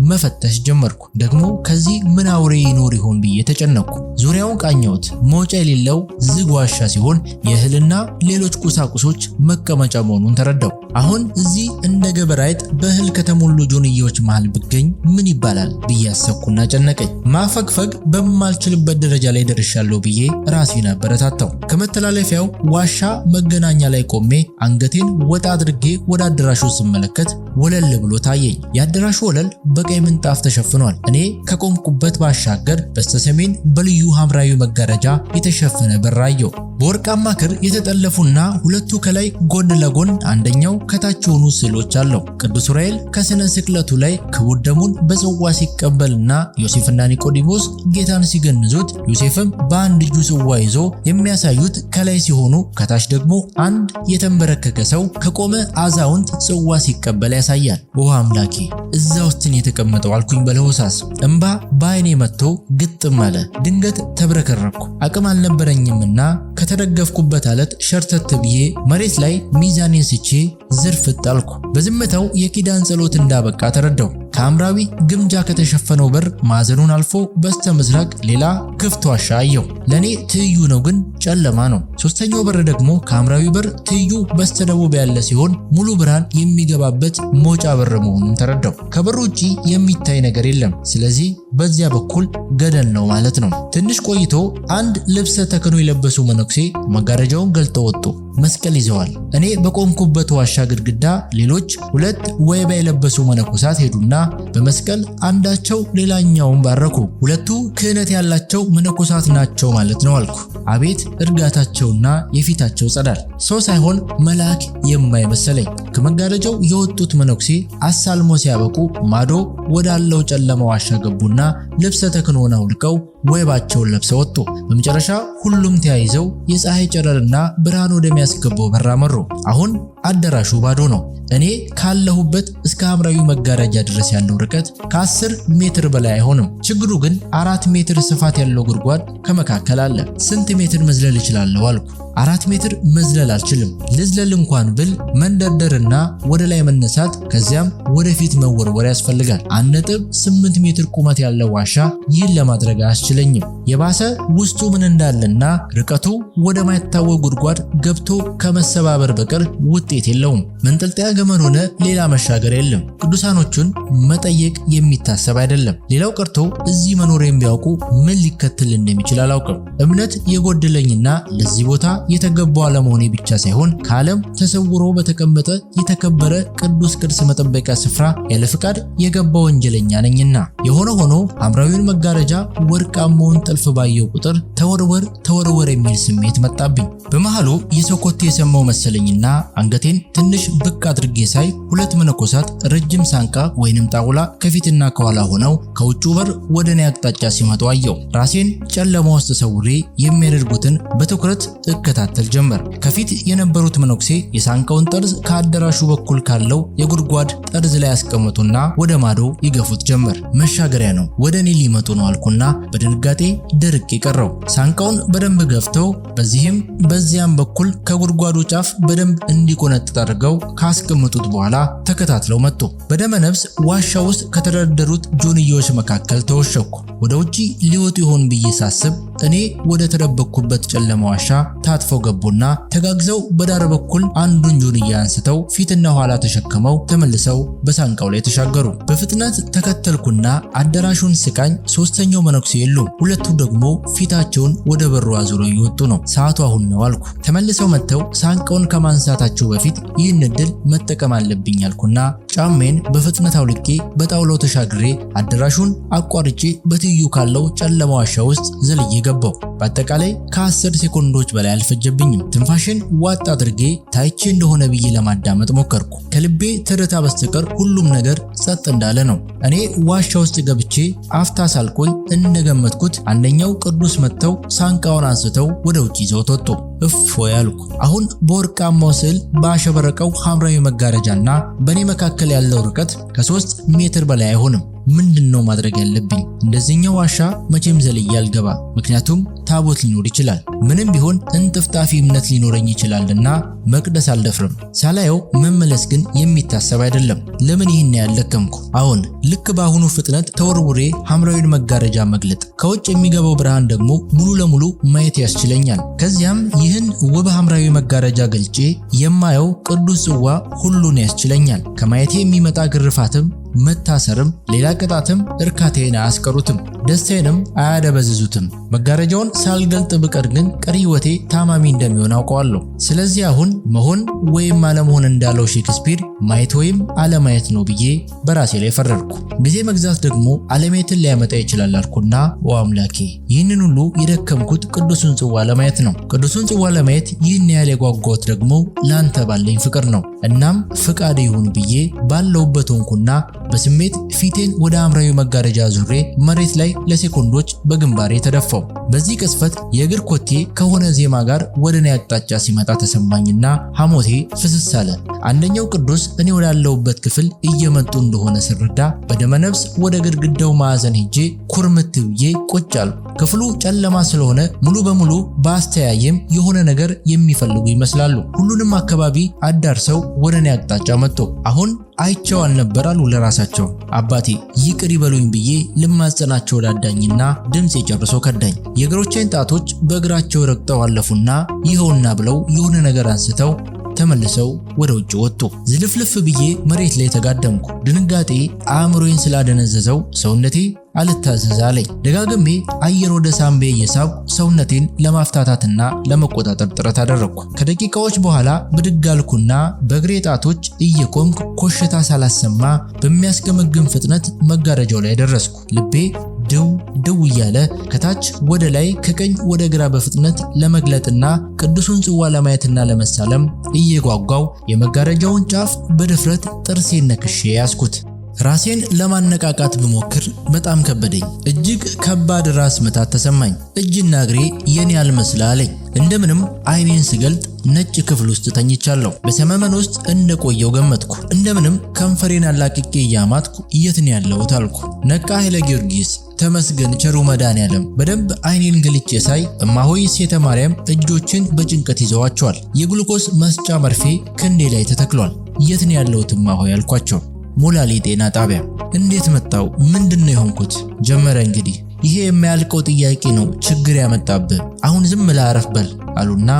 መፈተሽ ጀመርኩ። ደግሞ ከዚህ ምን አውሬ ይኖር ይሆን ብዬ ተጨነቅኩ። ዙሪያውን ቃኘሁት። መውጫ የሌለው ዝግ ዋሻ ሲሆን የእህልና ሌሎች ቁሳቁሶች መቀመጫ መሆኑን ተረዳው። አሁን እዚህ እንደ ገበራይት በእህል ከተሞሉ ጆንያዎች መሃል ብገኝ ምን ይባላል ብዬ አሰብኩና ጨነቀኝ። ማፈግፈግ በማልችልበት ደረጃ ላይ ደርሻለሁ ብዬ ራሴን አበረታታው። ከመተላለፊያው ዋሻ መገናኛ ላይ ቆሜ አንገቴን ወጣ አድርጌ ወደ አዳራሹ ስመለከት ወለል ብሎ ታየኝ። የአዳራሹ ወለል በቀይ ምንጣፍ ተሸፍኗል። እኔ ከቆምኩበት ባሻገር በስተሰሜን በልዩ ሐምራዊ መጋረጃ የተሸፈነ በር አየሁ። በወርቃማ ክር የተጠለፉና ሁለቱ ከላይ ጎን ለጎን አንደኛው ከታች የሆኑ ስዕሎች አለው። ቅዱስ ዑራኤል ከስነ ስቅለቱ ላይ ክቡር ደሙን በጽዋ ሲቀበልና ዮሴፍና ኒቆዲሞስ ጌታን ሲገንዙት ዮሴፍም በአንድ እጁ ጽዋ ይዞ የሚያሳዩት ከላይ ሲሆኑ ከታች ደግሞ አንድ የተንበረከከ ሰው ከቆመ አዛውንት ጽዋ ሲቀበል ያሳያል። ኦ አምላኬ እዛ ውስጥ የተቀመጠው አልኩኝ በለሆሳስ። እንባ በዓይኔ መጥቶ ግጥም አለ። ድንገት ተብረከረኩ። አቅም አልነበረኝምና ከተደገፍኩበት አለት ሸርተት ብዬ መሬት ላይ ሚዛኔን ስቼ ዝርፍጥ አልኩ። በዝምታው የኪዳን ጸሎት እንዳበቃ ተረዳው። ከሐምራዊ ግምጃ ከተሸፈነው በር ማዕዘኑን አልፎ በስተ ምስራቅ ሌላ ክፍት ዋሻ አየሁ። ለኔ ትይዩ ነው ግን ጨለማ ነው። ሶስተኛው በር ደግሞ ከሐምራዊ በር ትይዩ በስተ ደቡብ ያለ ሲሆን ሙሉ ብርሃን የሚገባበት መውጫ በር መሆኑን ተረዳው። ከበሩ ውጪ የሚታይ ነገር የለም። ስለዚህ በዚያ በኩል ገደል ነው ማለት ነው። ትንሽ ቆይቶ አንድ ልብሰ ተክህኖ የለበሱ መነኩሴ መጋረጃውን ገልጠው ወጡ። መስቀል ይዘዋል። እኔ በቆምኩበት ዋሻ ግድግዳ ሌሎች ሁለት ወይባ የለበሱ መነኮሳት ሄዱና በመስቀል አንዳቸው ሌላኛውን ባረኩ። ሁለቱ ክህነት ያላቸው መነኮሳት ናቸው ማለት ነው አልኩ። አቤት እርጋታቸውና የፊታቸው ጸዳል! ሰው ሳይሆን መልአክ የማይመሰለኝ። ከመጋረጃው የወጡት መነኩሴ አሳልሞ ሲያበቁ ማዶ ወዳለው ጨለማ ዋሻ ገቡና ልብሰ ተክህኖን አውልቀው ወይባቸውን ለብሰው ወጡ። በመጨረሻ ሁሉም ተያይዘው የፀሐይ ጨረርና ብርሃን ወደሚያስገባው በር አመሩ። አሁን አዳራሹ ባዶ ነው። እኔ ካለሁበት እስከ ሐምራዊ መጋረጃ ድረስ ያለው ርቀት ከ10 ሜትር በላይ አይሆንም። ችግሩ ግን 4 ሜትር ስፋት ያለው ጉድጓድ ከመካከል አለ። ስንት ሜትር መዝለል እችላለሁ አልኩ። 4 ሜትር መዝለል አልችልም። ልዝለል እንኳን ብል መንደርደርና ወደ ላይ መነሳት ከዚያም ወደፊት መወርወር ያስፈልጋል። 1.8 ሜትር ቁመት ያለው ዋሻ ይህን ለማድረግ አያስችለኝም። የባሰ ውስጡ ምን እንዳለና ርቀቱ ወደ ማይታወቅ ጉድጓድ ገብቶ ከመሰባበር በቀር ውጤት የለውም። መንጠልጠያ ገመድ ሆነ ሌላ መሻገር የለም። ቅዱሳኖቹን መጠየቅ የሚታሰብ አይደለም። ሌላው ቀርቶ እዚህ መኖሬን ቢያውቁ ምን ሊከተል እንደሚችል አላውቅም። እምነት የጎደለኝና ለዚህ ቦታ የተገባው አለመሆኔ ብቻ ሳይሆን ከዓለም ተሰውሮ በተቀመጠ የተከበረ ቅዱስ ቅርስ መጠበቂያ ስፍራ ያለ ፍቃድ የገባ ወንጀለኛ ነኝና። የሆነ ሆኖ ሐምራዊውን መጋረጃ ወርቃማውን ጥልፍ ባየው ቁጥር ተወርወር የሚል ስሜት መጣብኝ። በመሃሉ የሰው ኮቴ የሰማው መሰለኝና አንገቴን ትንሽ ብቅ አድርጌ ሳይ ሁለት መነኮሳት ረጅም ሳንቃ ወይንም ጣውላ ከፊትና ከኋላ ሆነው ከውጭው በር ወደ እኔ አቅጣጫ ሲመጡ አየሁ። ራሴን ጨለማ ውስጥ ተሰውሬ የሚያደርጉትን በትኩረት እከታተል ጀመር። ከፊት የነበሩት መነኩሴ የሳንቃውን ጠርዝ ከአዳራሹ በኩል ካለው የጉድጓድ ጠርዝ ላይ ያስቀምጡና ወደ ማዶ ይገፉት ጀመር። መሻገሪያ ነው፣ ወደ እኔ ሊመጡ ነው አልኩና በድንጋጤ ደርቄ ቀረው። ሳንቃውን በደንብ ገፍተው በዚህም በዚያም በኩል ከጉድጓዱ ጫፍ በደንብ እንዲቆነጥጥ አድርገው ካስቀመጡት በኋላ ተከታትለው መጡ። በደመ ነፍስ ዋሻ ውስጥ ከተደረደሩት ጆንያዎች መካከል ተወሸኩ። ወደ ውጪ ሊወጡ ይሆን ብዬ ሳስብ እኔ ወደ ተደበቅኩበት ጨለማ ዋሻ ታጥፈው ገቡና ተጋግዘው በዳር በኩል አንዱን ጆንያ አንስተው ፊትና ኋላ ተሸክመው ተመልሰው በሳንቃው ላይ ተሻገሩ። በፍጥነት ተከተልኩና አዳራሹን ስቃኝ ሶስተኛው መነኩሴ የሉም። ሁለቱ ደግሞ ፊታቸውን ወደ በሩ አዙረው እየወጡ ነው። ሰዓቱ አሁን ነው አልኩ። ተመልሰው መጥተው ሳንቃውን ከማንሳታቸው በፊት ይህን እድል መጠቀም አለብኝ አልኩና ጫሜን በፍጥነት አውልቄ በጣውላው ተሻግሬ አዳራሹን አቋርጬ በትይዩ ካለው ጨለማ ዋሻ ውስጥ ዘልዬ ገባው። በአጠቃላይ ከ10 ሴኮንዶች በላይ አልፈጀብኝም። ትንፋሽን ዋጥ አድርጌ ታይቼ እንደሆነ ብዬ ለማዳመጥ ሞከርኩ። ከልቤ ትርታ በስተቀር ሁሉም ነገር ጸጥ እንዳለ ነው። እኔ ዋሻ ውስጥ ገብቼ አፍታ ሳልቆይ እንደገመትኩት አንደኛው ቅዱስ መጥተው ሳንቃውን አንስተው ወደ ውጭ ይዘውት ወጡ። እፎይ አልኩ። አሁን በወርቃማው ስዕል ባሸበረቀው ሐምራዊ መጋረጃና በእኔ መካከል ያለው ርቀት ከ3 ሜትር በላይ አይሆንም። ምንድነው ማድረግ ያለብኝ? እንደዚህኛው ዋሻ መቼም ዘልዬ አልገባ፣ ምክንያቱም ታቦት ሊኖር ይችላል። ምንም ቢሆን እንጥፍጣፊ እምነት ሊኖረኝ ይችላልና መቅደስ አልደፍርም። ሳላየው መመለስ ግን የሚታሰብ አይደለም። ለምን ይህን ያለከምኩ? አሁን ልክ በአሁኑ ፍጥነት ተወርውሬ ሐምራዊን መጋረጃ መግለጥ፣ ከውጭ የሚገባው ብርሃን ደግሞ ሙሉ ለሙሉ ማየት ያስችለኛል። ከዚያም ይህን ውብ ሐምራዊ መጋረጃ ገልጬ የማየው ቅዱስ ጽዋ ሁሉን ያስችለኛል። ከማየቴ የሚመጣ ግርፋትም መታሰርም ሌላ ቅጣትም እርካታዬን አያስቀሩትም፣ ደስታዬንም አያደበዝዙትም። መጋረጃውን ሳልገልጥ ብቀር ግን ቀሪ ሕይወቴ ታማሚ እንደሚሆን አውቀዋለሁ። ስለዚህ አሁን መሆን ወይም አለመሆን እንዳለው ሼክስፒር ማየት ወይም አለማየት ነው ብዬ በራሴ ላይ ፈረድኩ። ጊዜ መግዛት ደግሞ አለማየትን ሊያመጣ ይችላል አልኩና ኦ አምላኬ፣ ይህንን ሁሉ የደከምኩት ቅዱሱን ጽዋ ለማየት ነው። ቅዱሱን ጽዋ ለማየት ይህን ያህል የጓጓሁት ደግሞ ላንተ ባለኝ ፍቅር ነው። እናም ፍቃድ ይሁን ብዬ ባለውበት ሆንኩና በስሜት ፊቴን ወደ ሐምራዊ መጋረጃ ዙሬ መሬት ላይ ለሴኮንዶች በግንባሬ ተደፋው። በዚህ ቅስፈት የእግር ኮቴ ከሆነ ዜማ ጋር ወደ እኔ አቅጣጫ ሲመጣ ተሰማኝና ሐሞቴ ፍስስ አለ። አንደኛው ቅዱስ እኔ ወዳለሁበት ክፍል እየመጡ እንደሆነ ስረዳ በደመነፍስ ወደ ግድግዳው ማዕዘን ሄጄ ኩርምት ብዬ ቁጭ አልኩ። ክፍሉ ጨለማ ስለሆነ ሙሉ በሙሉ በአስተያየም የሆነ ነገር የሚፈልጉ ይመስላሉ። ሁሉንም አካባቢ አዳርሰው ወደ እኔ አቅጣጫ መጡ። አሁን አይቸው አልነበር አሉ ለራሳቸው። አባቴ ይቅር ይበሉኝ ብዬ ልማጸናቸው ዳዳኝና ድምጼ ጨርሶ ከዳኝ። የእግሮቼን ጣቶች በእግራቸው ረግጠው አለፉና ይኸውና ብለው የሆነ ነገር አንስተው ተመልሰው ወደ ውጭ ወጡ። ዝልፍልፍ ብዬ መሬት ላይ ተጋደምኩ። ድንጋጤ አእምሮዬን ስላደነዘዘው ሰውነቴ አልታዘዝ አለኝ። ደጋግሜ አየር ወደ ሳምቤ እየሳብኩ ሰውነቴን ለማፍታታትና ለመቆጣጠር ጥረት አደረግኩ። ከደቂቃዎች በኋላ ብድግ አልኩና በእግሬ ጣቶች እየቆምኩ ኮሽታ ሳላሰማ በሚያስገመግም ፍጥነት መጋረጃው ላይ ደረስኩ። ልቤ ድው ድው እያለ ከታች ወደ ላይ ከቀኝ ወደ ግራ በፍጥነት ለመግለጥና ቅዱሱን ጽዋ ለማየትና ለመሳለም እየጓጓው የመጋረጃውን ጫፍ በድፍረት ጥርሴን ነክሼ ያዝኩት። ራሴን ለማነቃቃት ብሞክር በጣም ከበደኝ። እጅግ ከባድ ራስ ምታት ተሰማኝ። እጅና እግሬ የኔ አልመስል አለኝ። እንደምንም አይኔን ስገልጥ ነጭ ክፍል ውስጥ ተኝቻለሁ። በሰመመን ውስጥ እንደቆየው ገመትኩ። እንደምንም ከንፈሬን አላቅቄ እያማትኩ የት ነው ያለሁት አልኩ። ነቃ ኃይለ ጊዮርጊስ ተመስገን ቸሩ መድኃኔዓለም። በደንብ አይኔን ገልጬ ሳይ እማሆይ ሴተ ማርያም እጆችን በጭንቀት ይዘዋቸዋል። የግሉኮስ መስጫ መርፌ ክንዴ ላይ ተተክሏል። የት ነው ያለሁት እማሆይ አልኳቸው። ሞላሌ ጤና ጣቢያ። እንዴት መጣው? ምንድነው የሆንኩት? ጀመረ እንግዲህ። ይሄ የማያልቀው ጥያቄ ነው ችግር ያመጣብህ። አሁን ዝም ብለህ አረፍ በል አሉና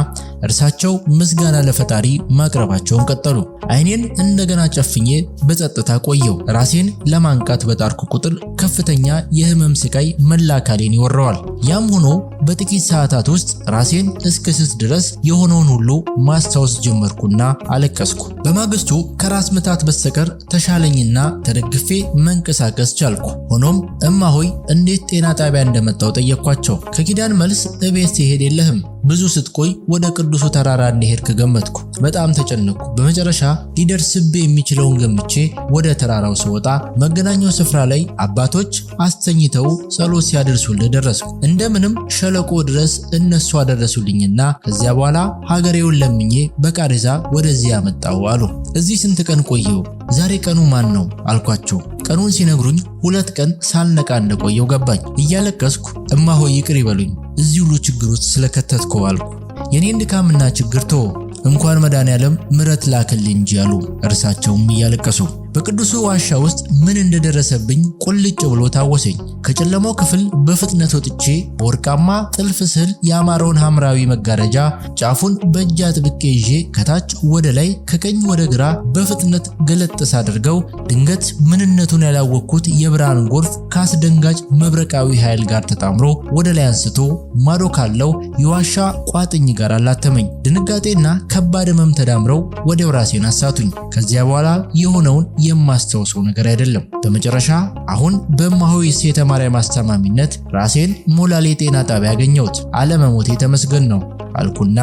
እርሳቸው ምስጋና ለፈጣሪ ማቅረባቸውን ቀጠሉ። አይኔን እንደገና ጨፍኜ በጸጥታ ቆየው። ራሴን ለማንቃት በጣርኩ ቁጥር ከፍተኛ የህመም ስቃይ መላ አካሌን ይወረዋል። ያም ሆኖ በጥቂት ሰዓታት ውስጥ ራሴን እስክስት ድረስ የሆነውን ሁሉ ማስታወስ ጀመርኩና አለቀስኩ። በማግስቱ ከራስ ምታት በስተቀር ተሻለኝና ተደግፌ መንቀሳቀስ ቻልኩ። ሆኖም እማሆይ እንዴት ጤና ጣቢያ እንደመጣው ጠየቅኳቸው። ከኪዳን መልስ እቤት ሲሄድ የለህም፣ ብዙ ስትቆይ ወደ ቅዱሱ ተራራ እንደሄድክ ገመትኩ። በጣም ተጨነቅኩ። በመጨረሻ ሊደርስብህ የሚችለውን ገምቼ ወደ ተራራው ስወጣ መገናኛው ስፍራ ላይ አባቶች አስተኝተው ጸሎት ሲያደርሱልህ ደረስኩ። እንደምንም ሸለቆ ድረስ እነሱ አደረሱልኝና ከዚያ በኋላ ሀገሬውን ለምኜ በቃሬዛ ወደዚህ ያመጣው አሉ። እዚህ ስንት ቀን ቆየው? ዛሬ ቀኑ ማን ነው አልኳቸው። ቀኑን ሲነግሩኝ 2 ቀን ሳልነቃ እንደቆየው ገባኝ። እያለቀስኩ እማሆይ ይቅር ይበሉኝ እዚህ ሁሉ ችግር ውስጥ ስለከተትከው አልኩ። የኔን ድካምና ችግር ተወው፣ እንኳን መድኃኔዓለም ምሕረት ላክልኝ እንጂ አሉ እርሳቸውም እያለቀሱ። በቅዱሱ ዋሻ ውስጥ ምን እንደደረሰብኝ ቁልጭ ብሎ ታወሰኝ። ከጨለማው ክፍል በፍጥነት ወጥቼ በወርቃማ ጥልፍ ስዕል ያማረውን ሐምራዊ መጋረጃ ጫፉን በእጅ አጥብቄ ይዤ ከታች ወደ ላይ ከቀኝ ወደ ግራ በፍጥነት ገለጥ ሳደርገው ድንገት ምንነቱን ያላወቅኩት የብርሃን ጎርፍ ከአስደንጋጭ መብረቃዊ ኃይል ጋር ተጣምሮ ወደ ላይ አንስቶ ማዶ ካለው የዋሻ ቋጥኝ ጋር አላተመኝ። ድንጋጤና ከባድ ሕመም ተዳምረው ወዲያው ራሴን አሳቱኝ። ከዚያ በኋላ የሆነውን የማስታውሰው ነገር አይደለም። በመጨረሻ አሁን በእማሆይ እሴተ ማርያም አስተማሚነት ራሴን ሞላሌ ጤና ጣቢያ ያገኘሁት። አለመሞቴ ተመስገን ነው አልኩና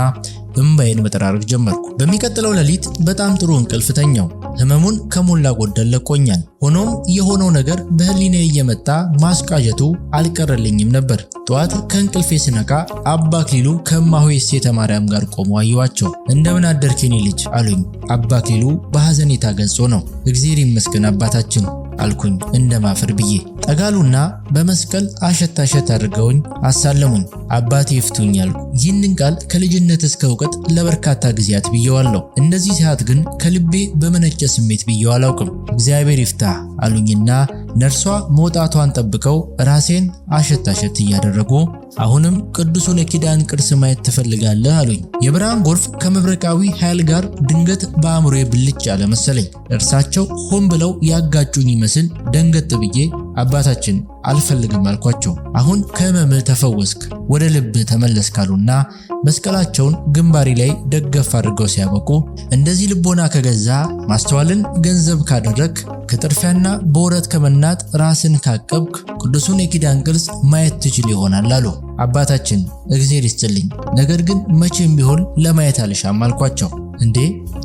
እንባዬን መጠራረግ ጀመርኩ። በሚቀጥለው ሌሊት በጣም ጥሩ እንቅልፍ ተኛው። ህመሙን ከሞላ ጎደል ለቆኛል። ሆኖም የሆነው ነገር በህሊናዬ እየመጣ ማስቃጀቱ አልቀረልኝም ነበር። ጠዋት ከእንቅልፌ ስነቃ አባ አክሊሉ ከእማሆይ እሴተ ማርያም ጋር ቆመው አየኋቸው። እንደምን አደርክ የኔ ልጅ አሉኝ። አባ አክሊሉ በሐዘኔታ ገጾ ነው። እግዚአብሔር ይመስገን አባታችን አልኩኝ እንደማፈር ብዬ። ጠጋሉና በመስቀል አሸት አድርገውኝ አሳለሙኝ። አባቴ ይፍቱኝ አልኩ። ይህንን ቃል ከልጅነት እስከ እውቀት ለበርካታ ጊዜያት ብየዋለሁ። እንደዚህ ሰዓት ግን ከልቤ በመነጨ ስሜት ብየው አላውቅም። እግዚአብሔር ይፍታ አሉኝና ነርሷ መውጣቷን ጠብቀው ራሴን አሸት እያደረጉ አሁንም ቅዱሱን የኪዳን ቅርስ ማየት ትፈልጋለህ አሉኝ። የብርሃን ጎርፍ ከመብረቃዊ ኃይል ጋር ድንገት በአእምሮዬ ብልጭ ያለ መሰለኝ። እርሳቸው ሆን ብለው ያጋጩኝ ይመስል ደንገጥ ብዬ አባታችን አልፈልግም አልኳቸው። አሁን ከህመምህ ተፈወስክ፣ ወደ ልብ ተመለስ ካሉና መስቀላቸውን ግንባሪ ላይ ደገፍ አድርገው ሲያበቁ እንደዚህ ልቦና ከገዛ ማስተዋልን ገንዘብ ካደረክ ከጥርፊያና በወረት ከመናጥ ራስን ካቀብክ ቅዱሱን የኪዳን ቅርስ ማየት ትችል ይሆናል አሉ። አባታችን እግዚአብሔር ይስጥልኝ፣ ነገር ግን መቼም ቢሆን ለማየት አልሻም አልኳቸው። እንዴ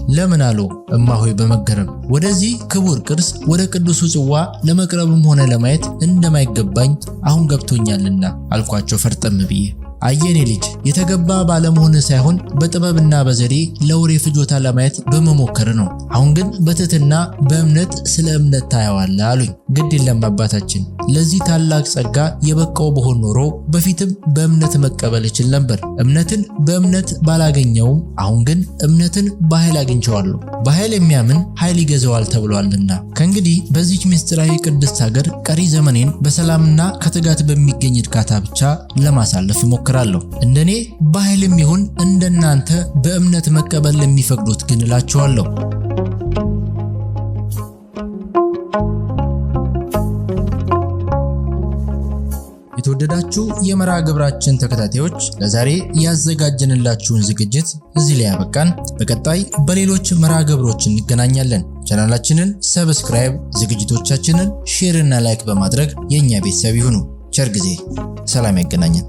ለምን አሉ እማሆይ በመገረም። ወደዚህ ክቡር ቅርስ ወደ ቅዱሱ ጽዋ ለመቅረብም ሆነ ለማየት እንደማይገባኝ አሁን ገብቶኛልና አልኳቸው ፈርጠም ብዬ። አየኔ ልጅ የተገባ ባለመሆን ሳይሆን በጥበብና በዘዴ ለወሬ ፍጆታ ለማየት በመሞከር ነው። አሁን ግን በትህትና በእምነት ስለ እምነት ታየዋለህ አሉኝ። ግድ የለም አባታችን፣ ለዚህ ታላቅ ጸጋ የበቃው በሆን ኖሮ በፊትም በእምነት መቀበል እችል ነበር። እምነትን በእምነት ባላገኘውም አሁን ግን እምነትን በኃይል አግኝቼዋለሁ። በኃይል የሚያምን ኃይል ይገዛዋል ተብሏልና ከእንግዲህ በዚች ምስጢራዊ ቅድስት ሀገር ቀሪ ዘመኔን በሰላምና ከትጋት በሚገኝ እርካታ ብቻ ለማሳለፍ እሞክራለሁ። እንደኔ በኃይልም ይሁን እንደናንተ በእምነት መቀበል ለሚፈቅዱት ግን እላችኋለሁ። የተወደዳችሁ የመርሃ ግብራችን ተከታታዮች ለዛሬ ያዘጋጀንላችሁን ዝግጅት እዚህ ላይ ያበቃን። በቀጣይ በሌሎች መርሃ ግብሮች እንገናኛለን። ቻናላችንን ሰብስክራይብ፣ ዝግጅቶቻችንን ሼር እና ላይክ በማድረግ የኛ ቤተሰብ ይሁኑ። ቸር ጊዜ፣ ሰላም ያገናኘን።